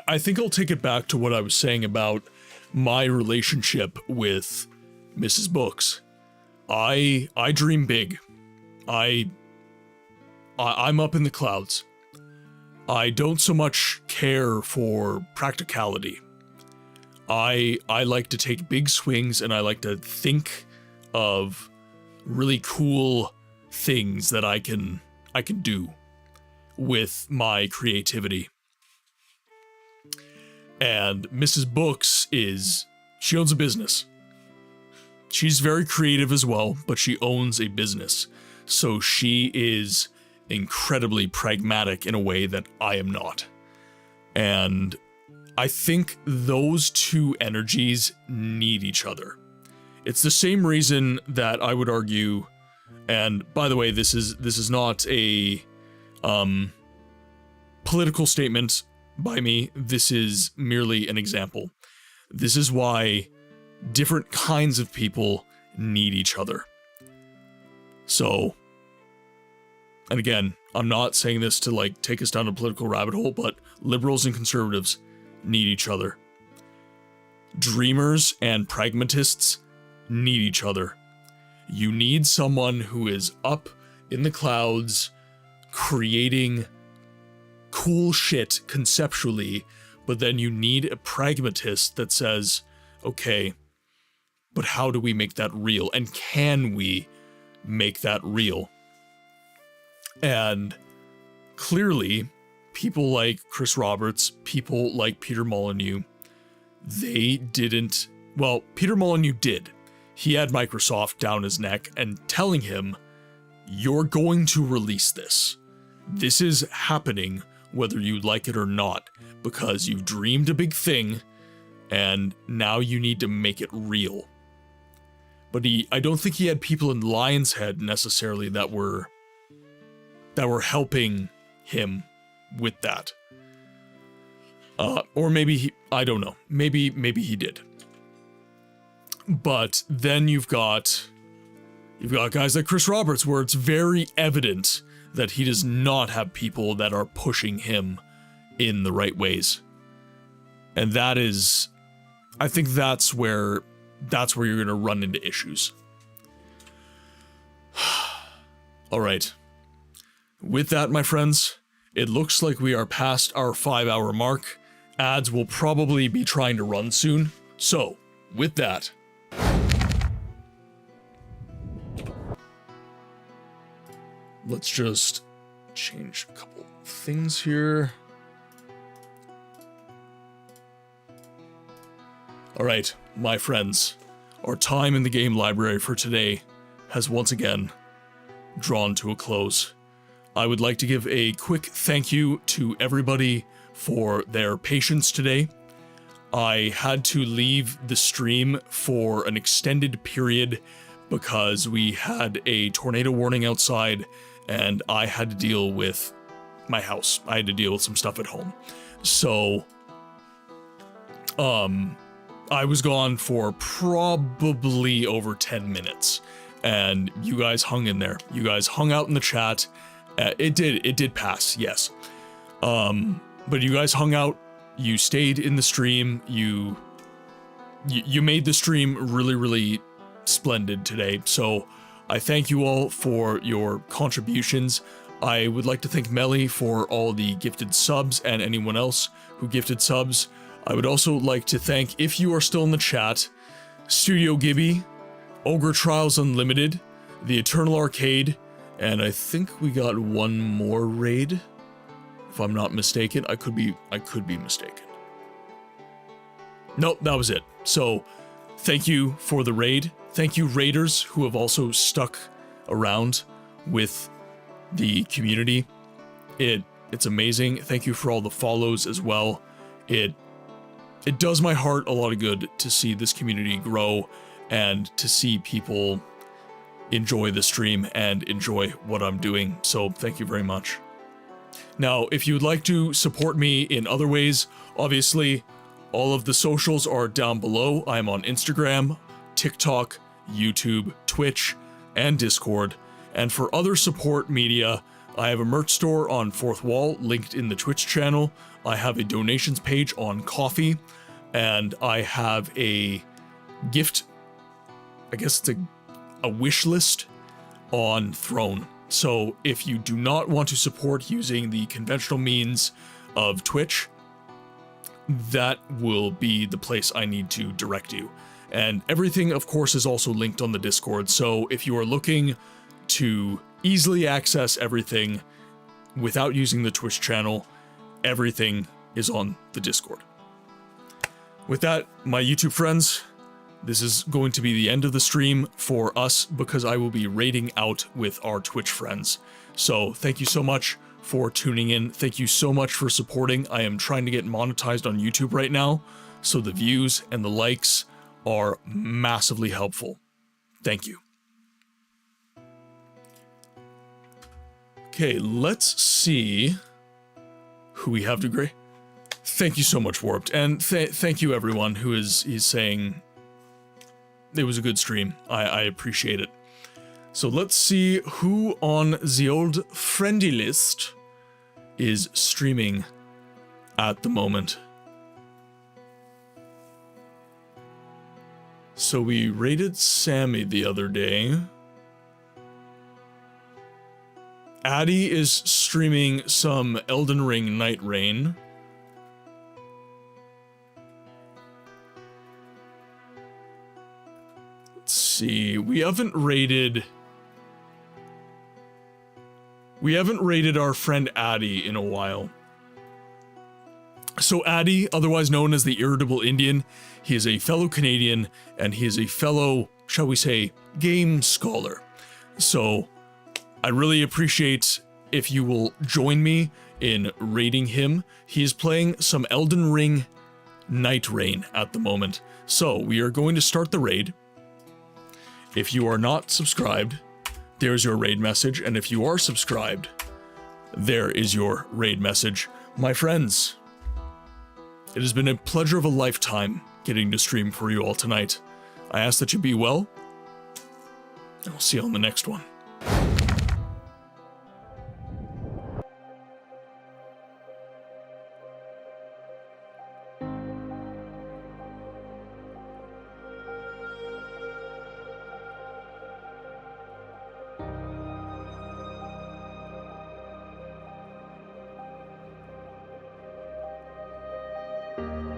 I think I'll take it back to what I was saying about my relationship with Mrs. Books. I dream big. I'm up in the clouds. I don't so much care for practicality. I like to take big swings, and I like to think of really cool things that I can do with my creativity. And Mrs. Books she owns a business. She's very creative as well, but she owns a business. So she is incredibly pragmatic in a way that I am not. And I think those two energies need each other. It's the same reason that I would argue, and by the way, this is not a political statement by me, this is merely an example. This is why different kinds of people need each other. So, and again, I'm not saying this to like take us down a political rabbit hole, but liberals and conservatives need each other. Dreamers and pragmatists need each other. You need someone who is up in the clouds creating cool shit conceptually, but then you need a pragmatist that says, okay, but how do we make that real? And can we make that real? And clearly, people like Chris Roberts, people like Peter Molyneux, they didn't, well, Peter Molyneux did. He had Microsoft down his neck and telling him, you're going to release this. This is happening whether you like it or not, because you've dreamed a big thing, and now you need to make it real. But I don't think he had people in Lion's Head necessarily that were helping him with that. Or maybe I don't know. Maybe he did. But then you've got guys like Chris Roberts, where it's very evident that he does not have people that are pushing him in the right ways. And that is, I think that's where you're going to run into issues. All right. With that, my friends, it looks like we are past our 5-hour mark. Ads will probably be trying to run soon. So, with that, let's just change a couple things here. All right, my friends, our time in the game library for today has once again drawn to a close. I would like to give a quick thank you to everybody for their patience today. I had to leave the stream for an extended period because we had a tornado warning outside and I had to deal with my house. I had to deal with some stuff at home. So I was gone for probably over 10 minutes, and you guys hung in there. You guys hung out in the chat. It did pass, yes. But you guys hung out, you stayed in the stream, you made the stream really, really splendid today. So I thank you all for your contributions. I would like to thank Melly for all the gifted subs and anyone else who gifted subs. I would also like to thank, if you are still in the chat, Studio Gibby, Ogre Trials Unlimited, The Eternal Arcade, and I think we got one more raid, if I'm not mistaken. I could be mistaken. Nope, that was it. So, thank you for the raid. Thank you, raiders, who have also stuck around with the community. It's amazing. Thank you for all the follows as well. It does my heart a lot of good to see this community grow and to see people enjoy the stream and enjoy what I'm doing. So thank you very much. Now, if you would like to support me in other ways, obviously all of the socials are down below. I'm on Instagram, TikTok, YouTube, Twitch, and Discord. And for other support media, I have a merch store on Fourth Wall linked in the Twitch channel. I have a donations page on Coffee, and I have a gift, I guess it's a wish list on Throne. So if you do not want to support using the conventional means of Twitch, that will be the place I need to direct you. And everything, of course, is also linked on the Discord. So if you are looking to easily access everything without using the Twitch channel, everything is on the Discord. With that, my YouTube friends, this is going to be the end of the stream for us because I will be raiding out with our Twitch friends. So thank you so much for tuning in. Thank you so much for supporting. I am trying to get monetized on YouTube right now, so the views and the likes are massively helpful. Thank you. Okay, let's see who we have to grade. Thank you so much, Warped, and thank you everyone who is saying it was a good stream. I appreciate it. So let's see who on the old friendly list is streaming at the moment. So we raided Sammy the other day. Addy is streaming some Elden Ring Night Rain. Let's see, we haven't raided our friend Addy in a while. So Addy, otherwise known as the Irritable Indian, he is a fellow Canadian, and he is a fellow, shall we say, game scholar. So I really appreciate if you will join me in raiding him. He is playing some Elden Ring Night Rain at the moment. So we are going to start the raid. If you are not subscribed, there's your raid message, and if you are subscribed, there is your raid message. My friends, it has been a pleasure of a lifetime getting to stream for you all tonight. I ask that you be well, and I'll see you on the next one. you